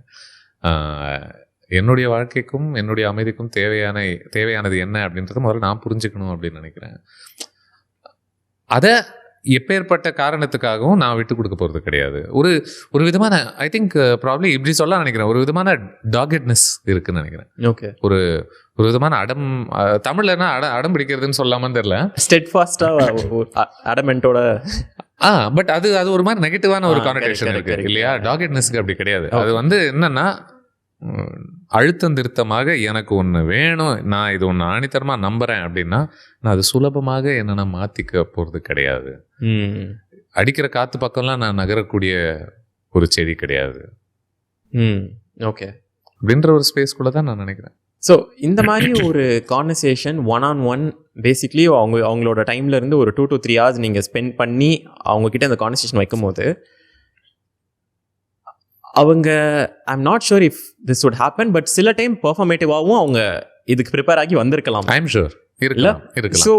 Speaker 1: என்னுடைய வாழ்க்கைக்கும் என்னுடைய அமைதிக்கும் தேவையானது என்ன அப்படின்றத முதல்ல நான் புரிஞ்சுக்கணும் அப்படின்னு நினைக்கிறேன். அதை எப்பேற்பட்ட காரணத்துக்காகவும் நான் விட்டு கொடுக்க போகிறது கிடையாது. ஒரு விதமான ஐ திங்க் ப்ராப்ளி இப்படி சொல்ல நினைக்கிறேன், ஒரு விதமான டாகெட்னஸ் இருக்குன்னு நினைக்கிறேன்.
Speaker 2: ஓகே.
Speaker 1: ஒரு விதமான அடம், தமிழ்லன்னா அடம் பிடிக்கிறதுன்னு சொல்லாமன்னு தெரியல,
Speaker 2: ஸ்டெட்ஃபாஸ்டா அடமெண்டோட.
Speaker 1: பட் அது ஒரு மாதிரி நெகட்டிவான ஒரு கான்டெக்ஷன் இருக்கு இல்லையா? டாகெட்னஸ்க்கு அப்படி கிடையாது. அது வந்து என்னன்னா அழுத்தம் திருத்தமாக எனக்கு ஒன்று வேணும், நான் இது ஒன்று ஆணித்தரமாக நம்புகிறேன் அப்படின்னா நான் அது சுலபமாக என்னென்ன மாற்றிக்க போகிறது கிடையாது. அடிக்கிற காற்று பக்கம்லாம் நான் நகரக்கூடிய ஒரு செடி கிடையாது.
Speaker 2: ஓகே.
Speaker 1: அப்படின்ற ஒரு ஸ்பேஸ்குள்ளே தான் நான் நினைக்கிறேன்.
Speaker 2: ஸோ இந்த மாதிரி ஒரு கான்வர்சேஷன் 1-on-1 பேசிக்லி அவங்களோட டைம்லேருந்து ஒரு 2 to 3 hours நீங்கள் ஸ்பெண்ட் பண்ணி அவங்கக்கிட்ட அந்த கான்வர்சேஷன் வைக்கும் போது அவங்க I'm not sure if this would happen, but சில டைம் பெர்ஃபார்மேட்டிவாகவும் அவங்க இதுக்கு ப்ரிப்பேர் ஆகி வந்திருக்கலாம்.
Speaker 1: ஐம் ஷூர் இருக்கலாம்.
Speaker 2: So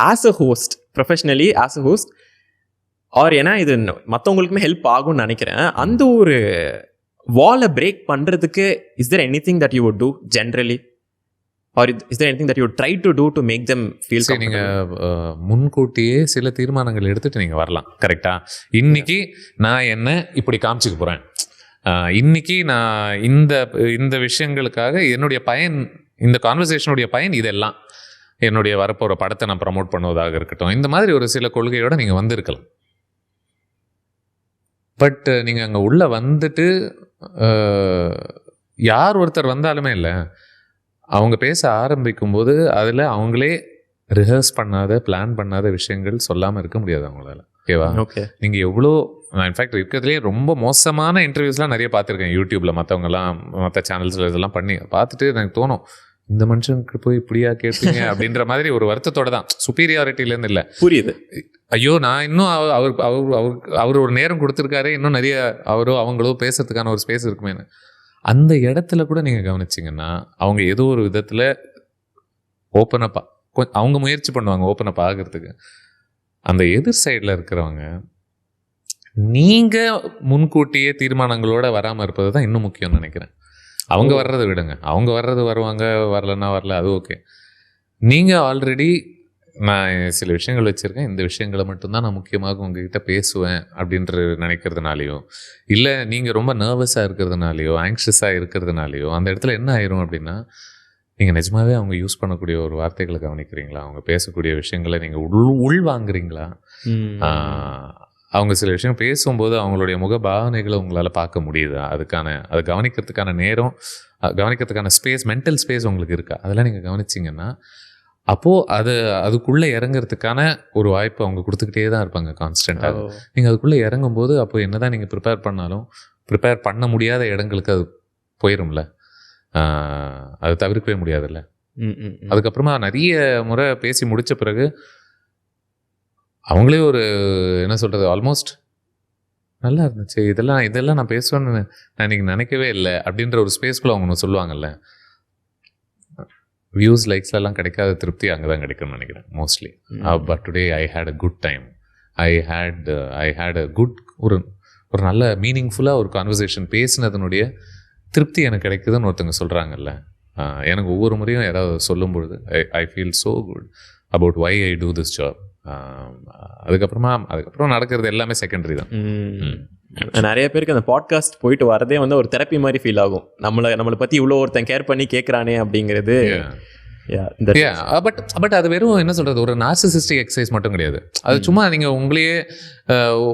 Speaker 2: as a host, professionally as a host, or ஏன்னா இது மற்றவங்களுக்குமே ஹெல்ப் ஆகும்னு நினைக்கிறேன், அந்த ஒரு வாலை பிரேக் பண்ணுறதுக்கு is there anything that you would do generally, or is there anything that you try to do to make them feel?
Speaker 1: நீங்கள் முன்கூட்டியே சில தீர்மானங்கள் எடுத்துகிட்டு நீங்கள் வரலாம். கரெக்டாக இன்னைக்கு நான் என்ன இப்படி காமிச்சிக்க போகிறேன், இன்னைக்கு நான் இந்த விஷயங்களுக்காக என்னுடைய பயன், இந்த கான்வர்சேஷனுடைய பயன் இதெல்லாம், என்னுடைய வரப்போகிற படத்தை நான் ப்ரமோட் பண்ணுவதாக இருக்கட்டும், இந்த மாதிரி ஒரு சில கொள்கையோடு நீங்கள் வந்திருக்கலாம். பட் நீங்கள் அங்கே உள்ளே வந்துட்டு யார் ஒருத்தர் வந்தாலுமே இல்லை, அவங்க பேச ஆரம்பிக்கும்போது அதில் அவங்களே ரிஹர்ஸ் பண்ணாத, பிளான் பண்ணாத விஷயங்கள் சொல்லாமல் இருக்க முடியாது அவங்களால. ஓகேவா?
Speaker 2: ஓகே.
Speaker 1: நீங்கள் எவ்வளோ, நான் இன்ஃபேக்ட் இருக்கிறதுலே ரொம்ப மோசமான இன்டர்வியூஸ்லாம் நிறைய பார்த்துருக்கேன் யூடியூப்பில், மற்றவங்கலாம் மற்ற சேனல்ஸில் இதெல்லாம் பண்ணி பார்த்துட்டு எனக்கு தோணும், இந்த மனுஷனுக்கு போய் இப்படியா கேட்பீங்க அப்படின்ற மாதிரி ஒரு வருத்தத்தோட தான், சுப்பீரியாரிட்டிலேருந்து இல்லை.
Speaker 2: புரியுது.
Speaker 1: ஐயோ நான் இன்னும் அவர் ஒரு நேரம் கொடுத்துருக்காரு, இன்னும் நிறைய அவங்களோ பேசுறதுக்கான ஒரு ஸ்பேஸ் இருக்குமேனு. அந்த இடத்துல கூட நீங்கள் கவனிச்சிங்கன்னா அவங்க ஏதோ ஒரு விதத்தில் ஓப்பனப்பாக அவங்க முயற்சி பண்ணுவாங்க ஓப்பனப் ஆகிறதுக்கு. அந்த எதிர் சைடில் இருக்கிறவங்க நீங்கள் முன்கூட்டியே தீர்மானங்களோட வராமல் இருப்பது தான் இன்னும் முக்கியம்னு நினைக்கிறேன். அவங்க வர்றதை விடுங்க, அவங்க வர்றது வருவாங்க, வரலன்னா வரல, அது ஓகே. நீங்கள் ஆல்ரெடி நான் சில விஷயங்கள் வச்சுருக்கேன், இந்த விஷயங்களை மட்டும்தான் நான் முக்கியமாக உங்ககிட்ட பேசுவேன் அப்படின்ற நினைக்கிறதுனாலையோ, இல்லை நீங்கள் ரொம்ப நர்வஸாக இருக்கிறதுனாலையோ, ஆங்ஷியஸாக இருக்கிறதுனாலையோ அந்த இடத்துல என்ன ஆயிரும் அப்படின்னா, நீங்கள் நிஜமாகவே அவங்க யூஸ் பண்ணக்கூடிய ஒரு வார்த்தைகளை கவனிக்கிறீங்களா, அவங்க பேசக்கூடிய விஷயங்களை நீங்கள் உள் வாங்குறீங்களா, அவங்க சில விஷயம் பேசும்போது அவங்களுடைய முக பாவனைகளை உங்களால் பார்க்க முடியுதா, அதை கவனிக்கிறதுக்கான நேரம், கவனிக்கிறதுக்கான ஸ்பேஸ், மென்டல் ஸ்பேஸ் உங்களுக்கு இருக்கா, அதெல்லாம் நீங்கள் கவனிச்சிங்கன்னா அப்போது அதுக்குள்ளே இறங்கிறதுக்கான ஒரு வாய்ப்பு அவங்க கொடுத்துக்கிட்டே தான் இருப்பாங்க கான்ஸ்டண்ட்டாக. நீங்கள் அதுக்குள்ளே இறங்கும்போது அப்போ என்ன தான் நீங்கள் ப்ரிப்பேர் பண்ணாலும் ப்ரிப்பேர் பண்ண முடியாத இடங்களுக்கு அது போயிடும்ல, அது தவிர்க்கவே முடியாதுல்ல. அதுக்கப்புறமா நிறைய முறை பேசி முடித்த பிறகு அவங்களே ஒரு என்ன சொல்கிறது, ஆல்மோஸ்ட் நல்லா இருந்துச்சு, இதெல்லாம் நான் பேசுவேன்னு நான் இன்றைக்கி நினைக்கவே இல்லை அப்படின்ற ஒரு ஸ்பேஸ்க்குள்ளே அவங்க ஒன்று சொல்லுவாங்கல்ல. வியூஸ் லைக்ஸ்லாம் கிடைக்காத திருப்தி அங்கே தான் கிடைக்கும்னு நினைக்கிறேன் mostly. But today I had a good time, I had a good ஒரு நல்ல மீனிங்ஃபுல்லாக ஒரு கான்வர்சேஷன் பேசினதனுடைய திருப்தி எனக்கு கிடைக்குதுன்னு ஒருத்தங்க சொல்கிறாங்கல்ல. எனக்கு ஒவ்வொரு முறையும் யாராவது சொல்லும் பொழுது I feel so good about why I do this job. அதுக்கப்புறம் நடக்கிறது எல்லாமே செகண்டரி தான்.
Speaker 2: நிறைய பேருக்கு அந்த பாட்காஸ்ட் போயிட்டு வரதே வந்து ஒரு தெரப்பி மாதிரி ஃபீல் ஆகும். நம்மளை பற்றி இவ்வளோ ஒருத்தன் கேர் பண்ணி கேட்குறானே அப்படிங்கிறது.
Speaker 1: பட் அது வெறும் என்ன சொல்கிறது, ஒரு நார்சிசிஸ்டிக் எக்ஸசைஸ் மட்டும் கிடையாது. அது சும்மா நீங்கள்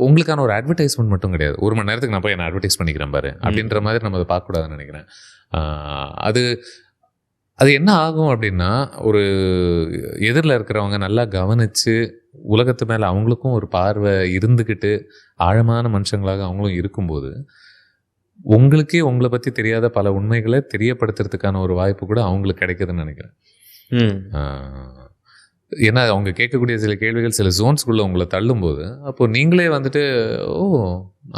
Speaker 1: உங்களுக்கான ஒரு அட்வர்டைஸ்மெண்ட் மட்டும் கிடையாது. ஒரு மணி நேரத்துக்கு நான் போய் என்ன அட்வர்டைஸ் பண்ணிக்கிறேன் பாரு அப்படின்ற மாதிரி நம்ம அதை பார்க்கக்கூடாதுன்னு நினைக்கிறேன். அது என்ன ஆகும் அப்படின்னா, ஒரு எதிரில் இருக்கிறவங்க நல்லா கவனித்து உலகத்து மேலே அவங்களுக்கும் ஒரு பார்வை இருந்துக்கிட்டு ஆழமான மனுஷங்களாக அவங்களும் இருக்கும்போது உங்களுக்கே உங்களை பற்றி தெரியாத பல உண்மைகளை தெரியப்படுத்துறதுக்கான ஒரு வாய்ப்பு கூட அவங்களுக்கு கிடைக்குதுன்னு நினைக்கிறேன். ஏன்னா அவங்க கேட்கக்கூடிய சில கேள்விகள் சில ஜோன்ஸ்குள்ளே உங்களை தள்ளும்போது அப்போது நீங்களே வந்துட்டு ஓ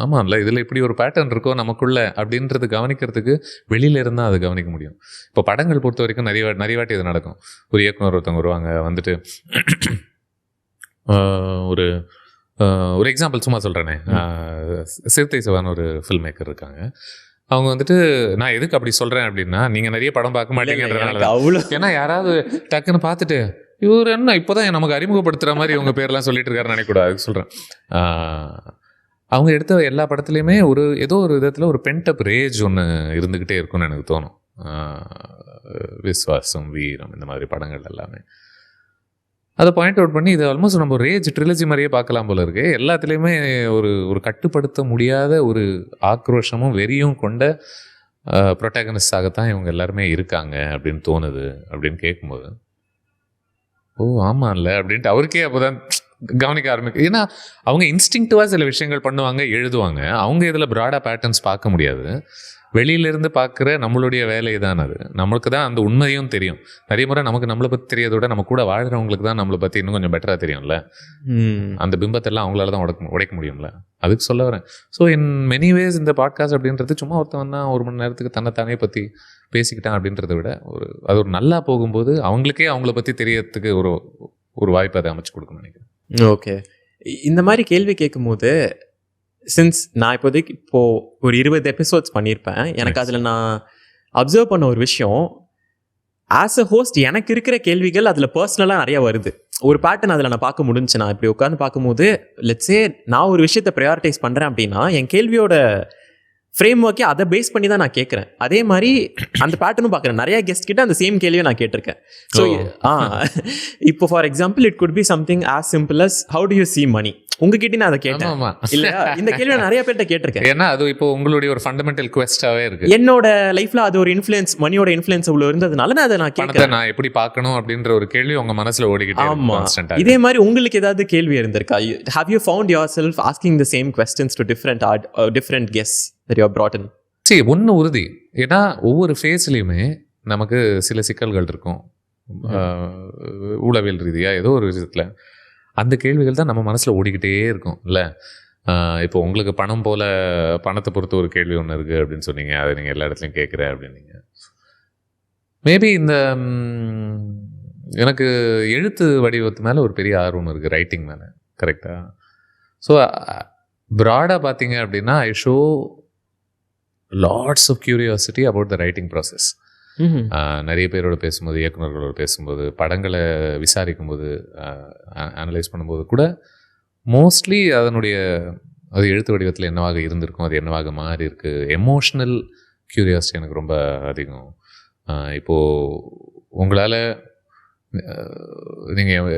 Speaker 1: ஆமாம்ல இதில் இப்படி ஒரு பேட்டர்ன் இருக்கோ நமக்குள்ள அப்படின்றது கவனிக்கிறதுக்கு வெளியில இருந்தால் அதை கவனிக்க முடியும். இப்போ படங்கள் பொறுத்த வரைக்கும் நிறைய வாட்டி இது நடக்கும். ஒரு இயக்குனர் ஒருத்தவங்க வருவாங்க, வந்துட்டு ஒரு எக்ஸாம்பிள் சும்மா சொல்கிறேனே, சிறுத்தை சிவான்னு ஒரு ஃபில்ம் மேக்கர் இருக்காங்க. அவங்க வந்துட்டு நான் எதுக்கு அப்படி சொல்கிறேன் அப்படின்னா, நீங்கள் நிறைய படம் பார்க்க மாட்டீங்கன்றதுனால அவ்வளோ. ஏன்னா யாராவது டக்குன்னு பார்த்துட்டு இவர் என்ன இப்போதான் நமக்கு அறிமுகப்படுத்துகிற மாதிரி இவங்க பேரெல்லாம் சொல்லிட்டு இருக்காருன்னு நினைக்கக்கூடாது சொல்கிறேன். அவங்க எடுத்த எல்லா படத்துலையுமே ஏதோ ஒரு விதத்தில் ஒரு பென்டப் ரேஜ் ஒன்று இருந்துக்கிட்டே இருக்கும்னு எனக்கு தோணும். விஸ்வாசம், வீரம், இந்த மாதிரி படங்கள் எல்லாமே அதை பாயிண்ட் அவுட் பண்ணி இது ஆல்மோஸ்ட் நம்ம ரேஜ் ட்ரிலஜி மாதிரியே பார்க்கலாம் போல இருக்கு. எல்லாத்துலேயுமே ஒரு கட்டுப்படுத்த முடியாத ஒரு ஆக்ரோஷமும் வெறியும் கொண்ட ப்ரொட்டாகனிஸ்டாகத்தான் இவங்க எல்லாருமே இருக்காங்க அப்படின்னு தோணுது. அப்படின்னு கேட்கும்போது ஓ ஆமாம் இல்லை அப்படின்ட்டு அவருக்கே அப்போ தான் கவனிக்க ஆரம்பிக்கும். ஏன்னா அவங்க இன்ஸ்டிங்க்டிவாக சில விஷயங்கள் பண்ணுவாங்க, எழுதுவாங்க. அவங்க இதில் ப்ராடாக பேட்டர்ன்ஸ் பார்க்க முடியாது. வெளியிலேருந்து பார்க்குற நம்மளுடைய வேலை தான் அது. நம்மளுக்கு தான் அந்த உண்மையும் தெரியும். நிறைய முறை நமக்கு நம்மளை பற்றி தெரியறத விட நம்ம கூட வாழ்கிறவங்களுக்கு தான் நம்மளை பற்றி இன்னும் கொஞ்சம் பெட்டராக தெரியும்ல. அந்த பிம்பத்தெல்லாம் அவங்களால தான் உடைக்க முடியும்ல. அதுக்கு சொல்ல வரேன். ஸோ இன் மெனி வேஸ் இந்த பாட்காஸ்ட் அப்படின்றது சும்மா ஒருத்தவன் தான் ஒரு மணி நேரத்துக்கு தன்னைத்தானே பற்றி பேசிக்கிட்டான் அப்படின்றத விட அது ஒரு நல்லா போகும்போது அவங்களுக்கே அவங்கள பற்றி தெரியறதுக்கு ஒரு வாய்ப்பை அதை அமைச்சு கொடுக்கணும்னு நினைக்கிறேன்.
Speaker 2: ஓகே, இந்த மாதிரி கேள்வி கேட்கும்போது சின்ஸ் நான் இப்போதைக்கு ஒரு 20 எபிசோட்ஸ் பண்ணியிருப்பேன், எனக்கு அதில் நான் அப்சர்வ் பண்ண ஒரு விஷயம், ஆஸ் அ ஹோஸ்ட் எனக்கு இருக்கிற கேள்விகள் அதில் பர்சனலாக நிறையா வருது. ஒரு பேட்டர்ன் அதில் நான் பார்க்க முடிஞ்சு. நான் இப்படி உட்காந்து பார்க்கும்போது லெட்ஸே நான் ஒரு விஷயத்தை ப்ரையாரிட்டைஸ் பண்ணுறேன் அப்படின்னா என் கேள்வியோட ஃப்ரேம் ஒர்க்கே அதை பேஸ் பண்ணி தான் நான் கேட்குறேன். அதே மாதிரி அந்த பேட்டர்னும் பார்க்குறேன். நிறைய கெஸ்ட் கிட்ட அந்த சேம் கேள்வியை நான் கேட்டிருக்கேன். ஸோ இப்போ for example it could be something as simple as how do you see money. உங்ககிட்ட நான் அதை கேட்டேன் இல்லையா? இந்த கேள்வி நிறைய பேர்ட்ட கேட்டிருக்கேன்.
Speaker 1: ஏன்னா அது இப்போ உங்களுடைய ஒரு ஃபண்டமெண்டல் குவெஸ்டாவே இருக்கு.
Speaker 2: என்னோட லைஃப்ல அது ஒரு இன்ஃப்ளூயன்ஸ், மணியோட இன்ஃப்ளூயன்ஸ் அவ்வளோ இருந்ததுனால நான் அதை கேட்கிறேன்.
Speaker 1: நான் எப்படி பார்க்கணும் அப்படின்ற ஒரு கேள்வி உங்க மனசுல ஓடிக்கிட்டே இருக்கு.
Speaker 2: ஆமா, இதே மாதிரி உங்களுக்கு ஏதாவது கேள்வி இருந்திருக்கா? Have you found yourself asking the same questions to different guests that you have brought in?
Speaker 1: சரி, ஒன்று உறுதி. ஏன்னா ஒவ்வொரு ஃபேஸ்லையுமே நமக்கு சில சிக்கல்கள் இருக்கும். உளவியல் ரீதியாக ஏதோ ஒரு விஷயத்தில் அந்த கேள்விகள் தான் நம்ம மனசில் ஓடிக்கிட்டே இருக்கும் இல்லை? இப்போ உங்களுக்கு பணத்தை பொறுத்த ஒரு கேள்வி ஒன்று இருக்குது அப்படின்னு சொன்னீங்க, அதை நீங்கள் எல்லா இடத்துலையும் கேட்குற அப்படின்னீங்க. மேபி இந்த எனக்கு எழுத்து வடிவத்து மேலே ஒரு பெரிய ஆர்வம் இருக்குது, ரைட்டிங் மேலே. கரெக்டாக? ஸோ ப்ராடாக பார்த்தீங்க அப்படின்னா I show lots of curiosity about the writing process. நிறைய பேரோட பேசும்போது, இயக்குநர்களோட பேசும்போது, படங்களை விசாரிக்கும்போது, அனலைஸ் பண்ணும்போது கூட மோஸ்ட்லி அதனுடைய அது எழுத்து வடிவத்தில் என்னவாக இருந்திருக்கும், அது என்னவாக மாறி இருக்குது, எமோஷ்னல் க்யூரியாசிட்டி எனக்கு ரொம்ப அதிகம். இப்போது உங்களால் நீங்கள்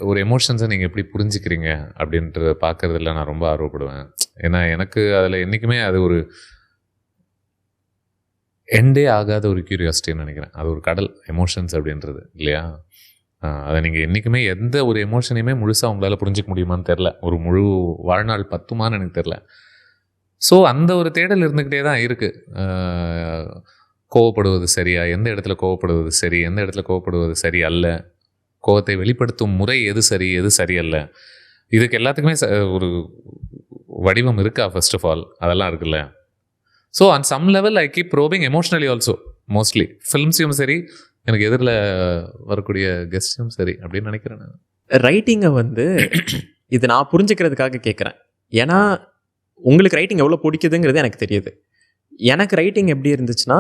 Speaker 1: ஒரு எமோஷன்ஸை நீங்கள் எப்படி புரிஞ்சுக்கிறீங்க அப்படின்றத பார்க்குறதுல நான் ரொம்ப ஆர்வப்படுவேன். ஏன்னா எனக்கு அதில் என்றைக்குமே அது ஒரு எண்டே ஆகாத ஒரு க்யூரியாசிட்டின்னு நினைக்கிறேன். அது ஒரு கடல் எமோஷன்ஸ் அப்படின்றது இல்லையா? அதை நீங்கள் என்றைக்குமே எந்த ஒரு எமோஷனையுமே முழுசாக உங்களால் புரிஞ்சிக்க முடியுமான்னு தெரில. ஒரு முழு வாழ்நாள் பத்துமான்னு எனக்கு தெரில. ஸோ அந்த ஒரு தேடல் இருந்துக்கிட்டே தான் இருக்குது. கோவப்படுவது சரியா, எந்த இடத்துல கோவப்படுவது சரி, எந்த இடத்துல கோவப்படுவது சரி அல்ல, கோவத்தை வெளிப்படுத்தும் முறை எது சரி எது சரியல்ல, இதுக்கு எல்லாத்துக்குமே ஒரு வடிவம் இருக்கா ஃபர்ஸ்ட் ஆஃப் ஆல், அதெல்லாம் இருக்குல்ல. So on some level I keep probing emotionally also. Mostly ஃபிலிம்ஸையும் சரி, எனக்கு எதிரில் வரக்கூடிய கெஸ்ட்டும் சரி அப்படின்னு நினைக்கிறேன் நான்.
Speaker 2: ரைட்டிங்கை வந்து இது நான் புரிஞ்சுக்கிறதுக்காக கேட்குறேன். ஏன்னா உங்களுக்கு ரைட்டிங் எவ்வளோ பிடிக்குதுங்கிறது எனக்கு தெரியுது. எனக்கு ரைட்டிங் எப்படி இருந்துச்சுன்னா,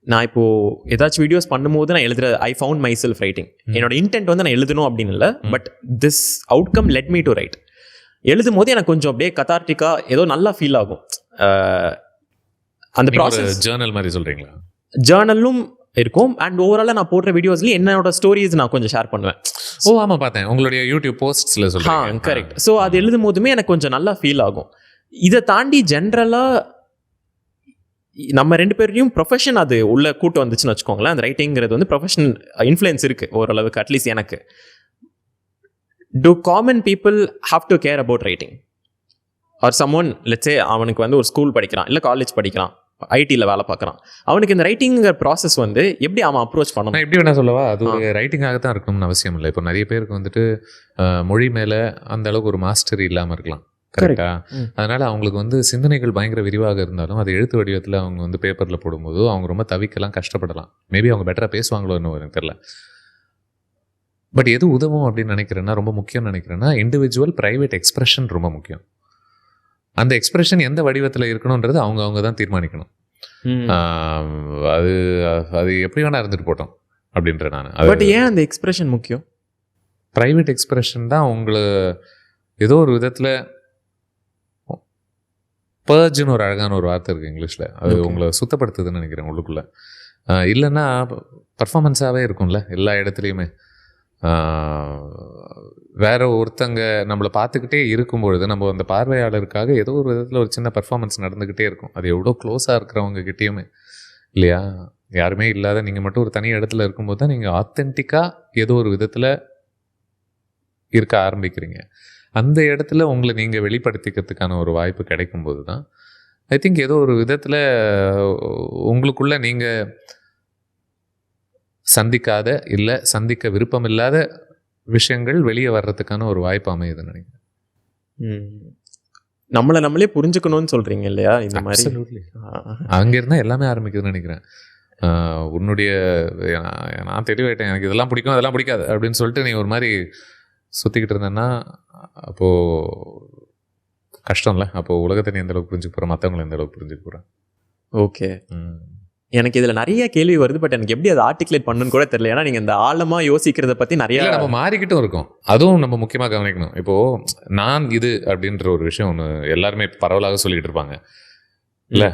Speaker 2: நான் இப்போது ஏதாச்சும் வீடியோஸ் பண்ணும்போது நான் எழுதுகிற I found my self writing. என்னோட இன்டென்ட் வந்து நான் எழுதணும் அப்படின்னு இல்லை, but this outcome let me to right. எழுதும் போது எனக்கு கொஞ்சம் அப்படியே கத்தார்டிக்காக ஏதோ நல்லா ஃபீல் ஆகும். அந்த ப்ராசஸ்
Speaker 1: ஜேர்னல் மாதிரி சொல்கிறீங்களா?
Speaker 2: ஜேர்னலும் இருக்கும். அண்ட் ஓவராலாக நான் போடுற வீடியோஸ்லேயும் என்னோட ஸ்டோரிஸ் நான் கொஞ்சம் ஷேர் பண்ணுவேன்.
Speaker 1: ஓ ஆமாம், பார்த்தேன் உங்களுடைய யூடியூப் போஸ்ட்ஸில் சொல்கிறேன்.
Speaker 2: கரெக்ட். ஸோ அது எழுதும் போதுமே எனக்கு கொஞ்சம் நல்லா ஃபீல் ஆகும். இதை தாண்டி ஜென்ரலாக நம்ம ரெண்டு பேரையும் ப்ரொஃபஷன் அது உள்ள கூட்டு வந்துச்சுன்னு வச்சுக்கோங்களேன். அந்த ரைட்டிங்கிறது வந்து ப்ரொஃபஷன் இன்ஃப்ளூயன்ஸ் இருக்குது ஓரளவுக்கு, அட்லீஸ்ட் எனக்கு. Do common people have to care about writing? Or someone let's say அவனுக்கு வந்து ஒரு ஸ்கூல் படிக்கிறான், இல்லை காலேஜ் படிக்கிறான், ஐடியில் வேலை பார்க்குறான், அவனுக்கு இந்த ரைட்டிங்கிற ப்ராசஸ் வந்து எப்படி அவன் அப்ரோச் பண்ணணும்?
Speaker 1: எப்படி வேணா சொல்லவா? அது ஒரு ரைட்டிங்காக தான் இருக்கணும்னு அவசியம் இல்லை. இப்போ நிறைய பேருக்கு வந்துட்டு மொழி மேலே அந்த அளவுக்கு ஒரு மாஸ்டரி இல்லாமல் இருக்கலாம். கரெக்டா? அதனால அவங்களுக்கு வந்து சிந்தனைகள் பயங்கர விரிவாக இருந்தாலும் அது எழுத்து வடிவத்தில் அவங்க வந்து பேப்பரில் போடும்போது அவங்க ரொம்ப தவிக்கலாம், கஷ்டப்படலாம். மேபி அவங்க பெட்டராக பேசுவாங்களோ இன்னும் எனக்கு தெரியல. பட் எது உதவும் அப்படின்னு நினைக்கிறேன்னா, ரொம்ப முக்கியம்னு நினைக்கிறேன்னா, இண்டிவிஜுவல் ப்ரைவேட் எக்ஸ்பிரஷன் ரொம்ப முக்கியம். அந்த எக்ஸ்பிரஷன் எந்த வடிவத்தில் இருக்கணுன்றது அவங்க தான் தீர்மானிக்கணும். அது அது எப்படி வேணா இருந்துட்டு போட்டோம் அப்படின்ற நான்.
Speaker 2: பட் ஏன் அந்த எக்ஸ்பிரஷன் முக்கியம்?
Speaker 1: ப்ரைவேட் எக்ஸ்பிரஷன் தான் உங்களை ஏதோ ஒரு விதத்தில் பர்ஜுன்னு ஒரு அழகான ஒரு வார்த்தை இருக்குது இங்கிலீஷில். அது உங்களை சுத்தப்படுத்துதுன்னு நினைக்கிறேன் உள்ளுக்குள்ளே. இல்லைன்னா பர்ஃபார்மன்ஸாகவே இருக்கும்ல எல்லா இடத்துலையுமே. வேற ஒருத்தங்க நம்மளை பார்த்துக்கிட்டே இருக்கும்பொழுது நம்ம அந்த பார்வையாளருக்காக ஏதோ ஒரு விதத்தில் ஒரு சின்ன பர்ஃபார்மன்ஸ் நடந்துக்கிட்டே இருக்கும். அது எவ்வளோ க்ளோஸாக இருக்கிறவங்க கிட்டேயுமே இல்லையா? யாருமே இல்லாத நீங்கள் மட்டும் ஒரு தனி இடத்துல இருக்கும்போது தான் நீங்கள் ஆத்தென்டிக்காக ஏதோ ஒரு விதத்தில் இருக்க ஆரம்பிக்கிறீங்க. அந்த இடத்துல உங்களை நீங்கள் வெளிப்படுத்திக்கிறதுக்கான ஒரு வாய்ப்பு கிடைக்கும்போது தான் ஐ திங்க் ஏதோ ஒரு விதத்தில் உங்களுக்குள்ள நீங்கள் சந்திக்காத இல்லை சந்திக்க விருப்பம் இல்லாத விஷயங்கள் வெளியே வர்றதுக்கான ஒரு வாய்ப்பு அமையுதுன்னு நினைக்கிறேன்.
Speaker 2: நம்மளே புரிஞ்சுக்கணும்னு சொல்கிறீங்க இல்லையா? இந்த மாதிரி
Speaker 1: அங்கேருந்தா எல்லாமே ஆரம்பிக்குதுன்னு நினைக்கிறேன். உன்னுடைய நான் தெளிவாயிட்டேன், எனக்கு இதெல்லாம் பிடிக்கும் அதெல்லாம் பிடிக்காது அப்படின்னு சொல்லிட்டு நீ ஒரு மாதிரி சுற்றிக்கிட்டு இருந்தேன்னா அப்போது கஷ்டம்ல. அப்போது உலகத்தை நீ எந்த அளவுக்கு புரிஞ்சுக்க போகிறேன், மற்றவங்களை எந்த அளவுக்கு புரிஞ்சுக்க போகிறேன்.
Speaker 2: ஓகே, எனக்கு இதில் நிறைய கேள்வி வருது. பட் எனக்கு எப்படி அதை ஆர்டிகுலேட் பண்ணுன்னு கூட தெரியல. ஏன்னா நீங்கள் இந்த ஆழமாக யோசிக்கிறத பற்றி நிறைய
Speaker 1: நம்ம மாறிக்கிட்டும் இருக்கோம். அதுவும் நம்ம முக்கியமாக கவனிக்கணும். இப்போது நான் இது அப்படின்ற ஒரு விஷயம் ஒன்று எல்லாருமே பரவலாக சொல்லிக்கிட்டு இருப்பாங்க இல்லை?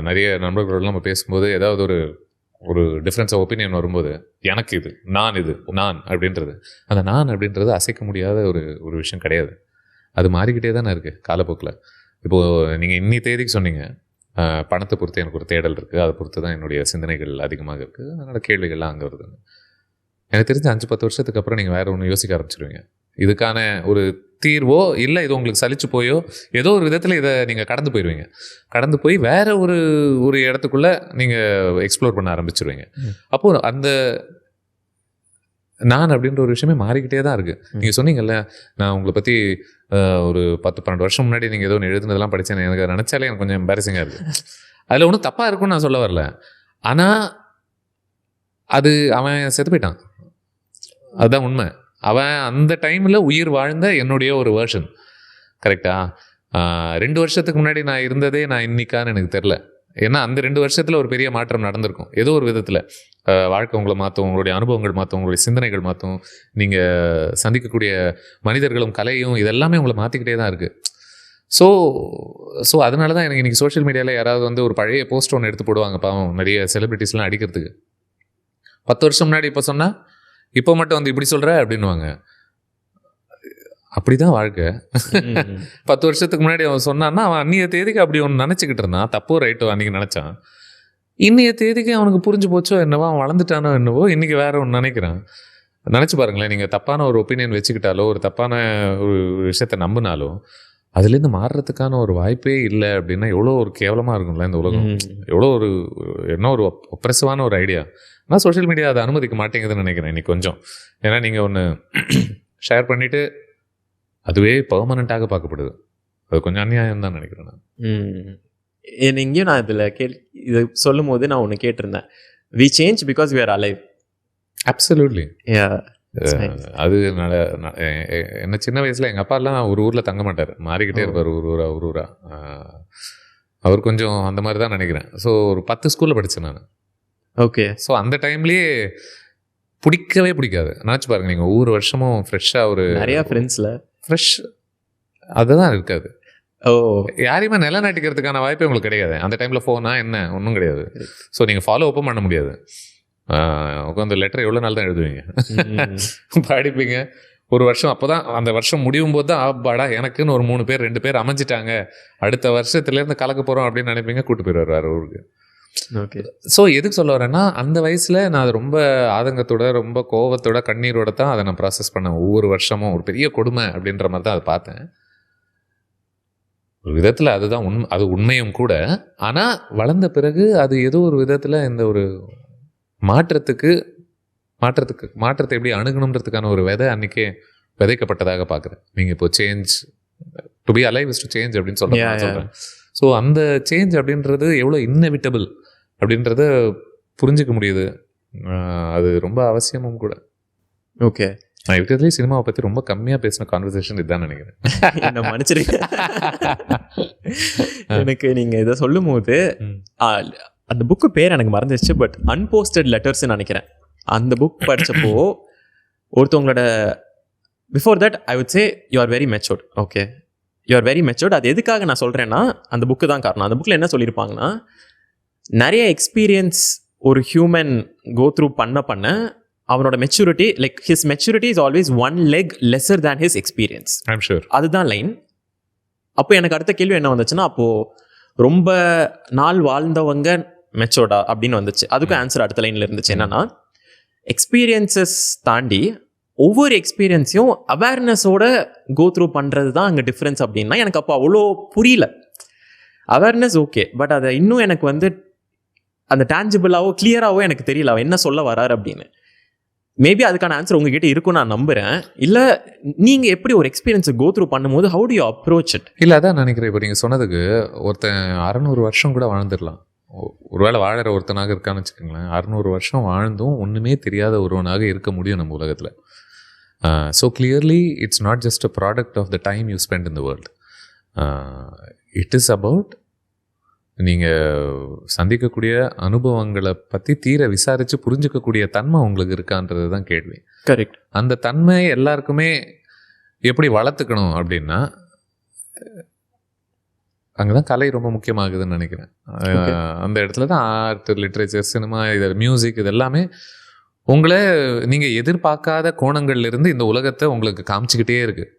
Speaker 1: நிறைய நண்பர்களோட நம்ம பேசும்போது ஏதாவது ஒரு டிஃப்ரென்ஸ் ஆஃப் ஒப்பீனியன் வரும்போது எனக்கு இது நான் அப்படின்றது, அந்த நான் அப்படின்றது அசைக்க முடியாத ஒரு விஷயம் கிடையாது. அது மாறிக்கிட்டே தானே இருக்குது காலப்போக்கில். இப்போது நீங்கள் இன்னி தேதிக்கு சொன்னீங்க பணத்தை பொறுத்து எனக்கு ஒரு தேடல் இருக்குது, அதை பொறுத்து தான் என்னுடைய சிந்தனைகள் அதிகமாக இருக்குது, அதனால் கேள்விகள்லாம் அங்கே வருதுன்னு. எனக்கு தெரிஞ்ச 5-10 வருஷத்துக்கு அப்புறம் நீங்கள் வேறு ஒன்று யோசிக்க ஆரம்பிச்சிருவீங்க. இதுக்கான ஒரு தீர்வோ இல்லை இது உங்களுக்கு சலிச்சு போயோ ஏதோ ஒரு விதத்தில் இதை நீங்கள் கடந்து போயிடுவீங்க. கடந்து போய் வேறு ஒரு இடத்துக்குள்ளே நீங்கள் எக்ஸ்ப்ளோர் பண்ண ஆரம்பிச்சிருவீங்க. அப்போது அந்த நான் அப்படின்ற ஒரு விஷயமே மாறிக்கிட்டே தான் இருக்குது. நீங்கள் சொன்னீங்கல்ல, நான் உங்களை பற்றி ஒரு 10-12 வருஷம் முன்னாடி நீங்கள் ஏதோ ஒன்று எழுதுனதெல்லாம் படித்தேன், எனக்கு நினச்சாலே எனக்கு கொஞ்சம் எம்பாரசிங்காக இருக்குது. அதில் ஒன்றும் தப்பாக இருக்குன்னு நான் சொல்ல வரல. ஆனால் அது அவன் செத்து போயிட்டான், அதுதான் உண்மை. அவன் அந்த டைமில் உயிர் வாழ்ந்த என்னுடைய ஒரு வேர்ஷன். கரெக்டா? 2 வருஷத்துக்கு முன்னாடி நான் இருந்ததே நான் இன்னைக்கான்னு எனக்கு தெரில. ஏன்னா அந்த 2 வருஷத்தில் ஒரு பெரிய மாற்றம் நடந்திருக்கும் ஏதோ ஒரு விதத்தில். வாழ்க்கை உங்களை மாற்றும், உங்களுடைய அனுபவங்கள் மாற்றும், உங்களுடைய சிந்தனைகள் மாற்றும், நீங்கள் சந்திக்கக்கூடிய மனிதர்களும் கலையும் இதெல்லாமே உங்களை மாற்றிக்கிட்டே தான் இருக்குது. ஸோ அதனால தான் எனக்கு இன்றைக்கி சோஷியல் மீடியாவில் யாராவது வந்து ஒரு பழைய போஸ்ட் ஒன்று எடுத்து போடுவாங்க, பாவம் நிறைய செலிபிரிட்டிஸ்லாம் அடிக்கிறதுக்கு. 10 வருஷம் முன்னாடி இப்போ சொன்னால் இப்போ மட்டும் வந்து இப்படி சொல்கிற அப்படின்வாங்க. அப்படி தான் வாழ்க்கை. 10 வருஷத்துக்கு முன்னாடி அவன் சொன்னான்னா அவன் அன்றைய தேதிக்கு அப்படி ஒன்று நினச்சிக்கிட்டு இருந்தான், தப்போ ரைட்டோ அன்றைக்கி நினச்சான். இன்னைய தேதிக்கு அவனுக்கு புரிஞ்சு போச்சோ என்னவோ, அவன் வளர்ந்துட்டானோ என்னவோ, இன்றைக்கி வேற ஒன்று நினைக்கிறான். நினச்சி பாருங்களேன், நீங்கள் தப்பான ஒரு ஒப்பீனியன் வச்சுக்கிட்டாலோ, ஒரு தப்பான ஒரு விஷயத்தை நம்பினாலோ, அதுலேருந்து மாறுறதுக்கான ஒரு வாய்ப்பே இல்லை அப்படின்னா எவ்வளோ ஒரு கேவலமாக இருக்கும்ல இந்த உலகம். எவ்வளோ ஒரு என்ன ஒரு ஒப்ரெசிவான ஒரு ஐடியா. ஆனால் சோஷியல் மீடியா அதை அனுமதிக்க மாட்டேங்குதுன்னு நினைக்கிறேன் இன்னைக்கு கொஞ்சம். ஏன்னா நீங்கள் ஒன்று ஷேர் பண்ணிவிட்டு அதுவே பெர்மனண்ட்டாக பார்க்கப்படுது. அது கொஞ்சம் அநியாயம் தான் நினைக்கிறேன் நான்.
Speaker 2: எங்கேயும் நான் இதில் இதை சொல்லும் போது நான் ஒன்று கேட்டிருந்தேன், we change because we are alive.
Speaker 1: Absolutely. அது என்ன சின்ன வயசில் எங்கள் அப்பாலாம் ஒரு ஊரில் தங்க மாட்டார், மாறிக்கிட்டே இருப்பார் ஒரு ஊரா. அவர் கொஞ்சம் அந்த மாதிரி தான் நினைக்கிறேன். ஸோ ஒரு 10 ஸ்கூலில் படித்தேன் நான்.
Speaker 2: ஓகே.
Speaker 1: ஸோ அந்த டைம்லேயே பிடிக்கவே பிடிக்காது. நினச்சி பாருங்க, நீங்கள் ஒவ்வொரு வருஷமும் ஃப்ரெஷ்ஷாக ஒரு
Speaker 2: நிறையா ஃப்ரெண்ட்ஸில்
Speaker 1: ஃப்ரெஷ் அதுதான் இருக்காது.
Speaker 2: ஓ,
Speaker 1: யாரையுமே நிலநாட்டிக்கிறதுக்கான வாய்ப்பே உங்களுக்கு கிடையாது. அந்த டைமில் ஃபோனா என்ன ஒன்றும் கிடையாது. ஸோ நீங்கள் ஃபாலோ அப்பும் பண்ண முடியாது. உட்காந்து லெட்டர் எவ்வளோ நாள் தான் எழுதுவீங்க, படிப்பீங்க ஒரு வருஷம். அப்போ தான் அந்த வருஷம் முடியும் போது தான் ஆப்பாடா எனக்குன்னு ஒரு 3 பேர் 2 பேர் அமைஞ்சிட்டாங்க, அடுத்த வருஷத்துலேருந்து கலக்க போகிறோம் அப்படின்னு நினைப்பீங்க. கூட்டு போயிடுவார் வேறு ஊருக்கு.
Speaker 2: ஓகே.
Speaker 1: ஸோ எதுக்கு சொல்ல வரேன்னா, அந்த வயசில் நான் அது ரொம்ப ஆதங்கத்தோட, ரொம்ப கோவத்தோட, கண்ணீரோட தான் அதை நான் ப்ராசஸ் பண்ணேன். ஒவ்வொரு வருஷமும் ஒரு பெரிய கொடுமை அப்படின்ற மாதிரி தான் அதை பார்த்தேன். ஒரு விதத்தில் அதுதான் அது உண்மையும் கூட. ஆனால் வளர்ந்த பிறகு அது ஏதோ ஒரு விதத்தில் இந்த ஒரு மாற்றத்தை எப்படி அணுகணுன்றதுக்கான ஒரு விதை அன்றைக்கே விதைக்கப்பட்டதாக பார்க்குறேன். நீங்கள் இப்போ change to be alive is to change அப்படின்னு சொல்கிறேன். ஸோ அந்த சேஞ்ச் அப்படின்றது எவ்வளோ இன்னெவிட்டபிள் அப்படின்றத புரிஞ்சிக்க முடியுது. அது ரொம்ப அவசியமும் கூட.
Speaker 2: ஓகே.
Speaker 1: நான் இருக்கிறதுலேயே சினிமாவை பற்றி ரொம்ப கம்மியாக பேசின கான்வர்சேஷன் இதுதான் நினைக்கிறேன்.
Speaker 2: என்ன மன்னிச்சிருக்கேன். எனக்கு நீங்கள் இதை சொல்லும் போது அந்த புக்கு பேர் எனக்கு மறந்துச்சு, பட் அன்போஸ்டட் லெட்டர்ஸ்ன்னு நினைக்கிறேன். அந்த புக் படித்தப்போ ஒருத்தவங்களோட before that I would say you are very matured. Okay, you are very matured. அது எதுக்காக நான் சொல்கிறேன்னா, அந்த புக்கு தான் காரணம். அந்த புக்கில் என்ன சொல்லியிருப்பாங்கன்னா, நிறைய எக்ஸ்பீரியன்ஸ் ஒரு ஹியூமன் கோ த்ரூ பண்ண அவனோட maturity, like his maturity is always 1 leg lesser than his experience.
Speaker 1: I'm sure.
Speaker 2: அதுதான் லைன். அப்போ எனக்கு அடுத்த கேள்வி என்ன வந்துச்சுன்னா, அப்போது ரொம்ப நாள் வாழ்ந்தவங்க மெச்சோர்டா அப்படின்னு வந்துச்சு. அதுக்கும் ஆன்சர் அடுத்த லைனில் இருந்துச்சு. என்னன்னா, எக்ஸ்பீரியன்ஸஸ் தாண்டி ஒவ்வொரு எக்ஸ்பீரியன்ஸையும் அவேர்னஸோட கோ த்ரூ பண்ணுறது தான் அங்கே டிஃப்ரென்ஸ் அப்படின்னா எனக்கு அப்போ அவ்வளோ புரியல. அவேர்னஸ் ஓகே, பட் அதை இன்னும் எனக்கு வந்து அந்த டேஞ்சிபிளாவோ கிளியராகவோ எனக்கு தெரியல அவன் என்ன சொல்ல வராரு அப்படின்னு. மேபி அதுக்கான ஆன்சர் உங்ககிட்ட இருக்கும் நான் நம்புகிறேன். இல்லை நீங்கள் எப்படி ஒரு எக்ஸ்பீரியன்ஸை கோ த்ரூ பண்ணும்போது how do you approach it?
Speaker 1: இல்லை, அதான் நினைக்கிறேன். இப்போ நீங்கள் சொன்னதுக்கு ஒருத்தன் 600 வருஷம் கூட வாழ்ந்துடலாம். ஒருவேளை வாழற ஒருத்தனாக இருக்கான்னு வச்சுக்கோங்களேன். 600 வருஷம் வாழ்ந்தும் ஒன்றுமே தெரியாத ஒருவனாக இருக்க முடியும் நம்ம உலகத்தில். So clearly it's not just a product of the time you spend in the world. It is about நீங்கள் சந்திக்கக்கூடிய அனுபவங்களை பற்றி தீர விசாரித்து புரிஞ்சிக்கக்கூடிய தன்மை உங்களுக்கு இருக்கான்றது தான் கேள்வி.
Speaker 2: கரெக்ட். அந்த
Speaker 1: தன்மை எல்லாருக்குமே எப்படி வளர்த்துக்கணும் அப்படின்னா, அங்கே தான் கலை ரொம்ப முக்கியமாகுதுன்னு நினைக்கிறேன். அந்த இடத்துல தான் ஆர்ட், லிட்ரேச்சர், சினிமா, இது மியூசிக், இது எல்லாமே உங்களை நீங்கள் எதிர்பார்க்காத கோணங்கள்லேருந்து இந்த உலகத்தை உங்களுக்கு காமிச்சிக்கிட்டே இருக்குது.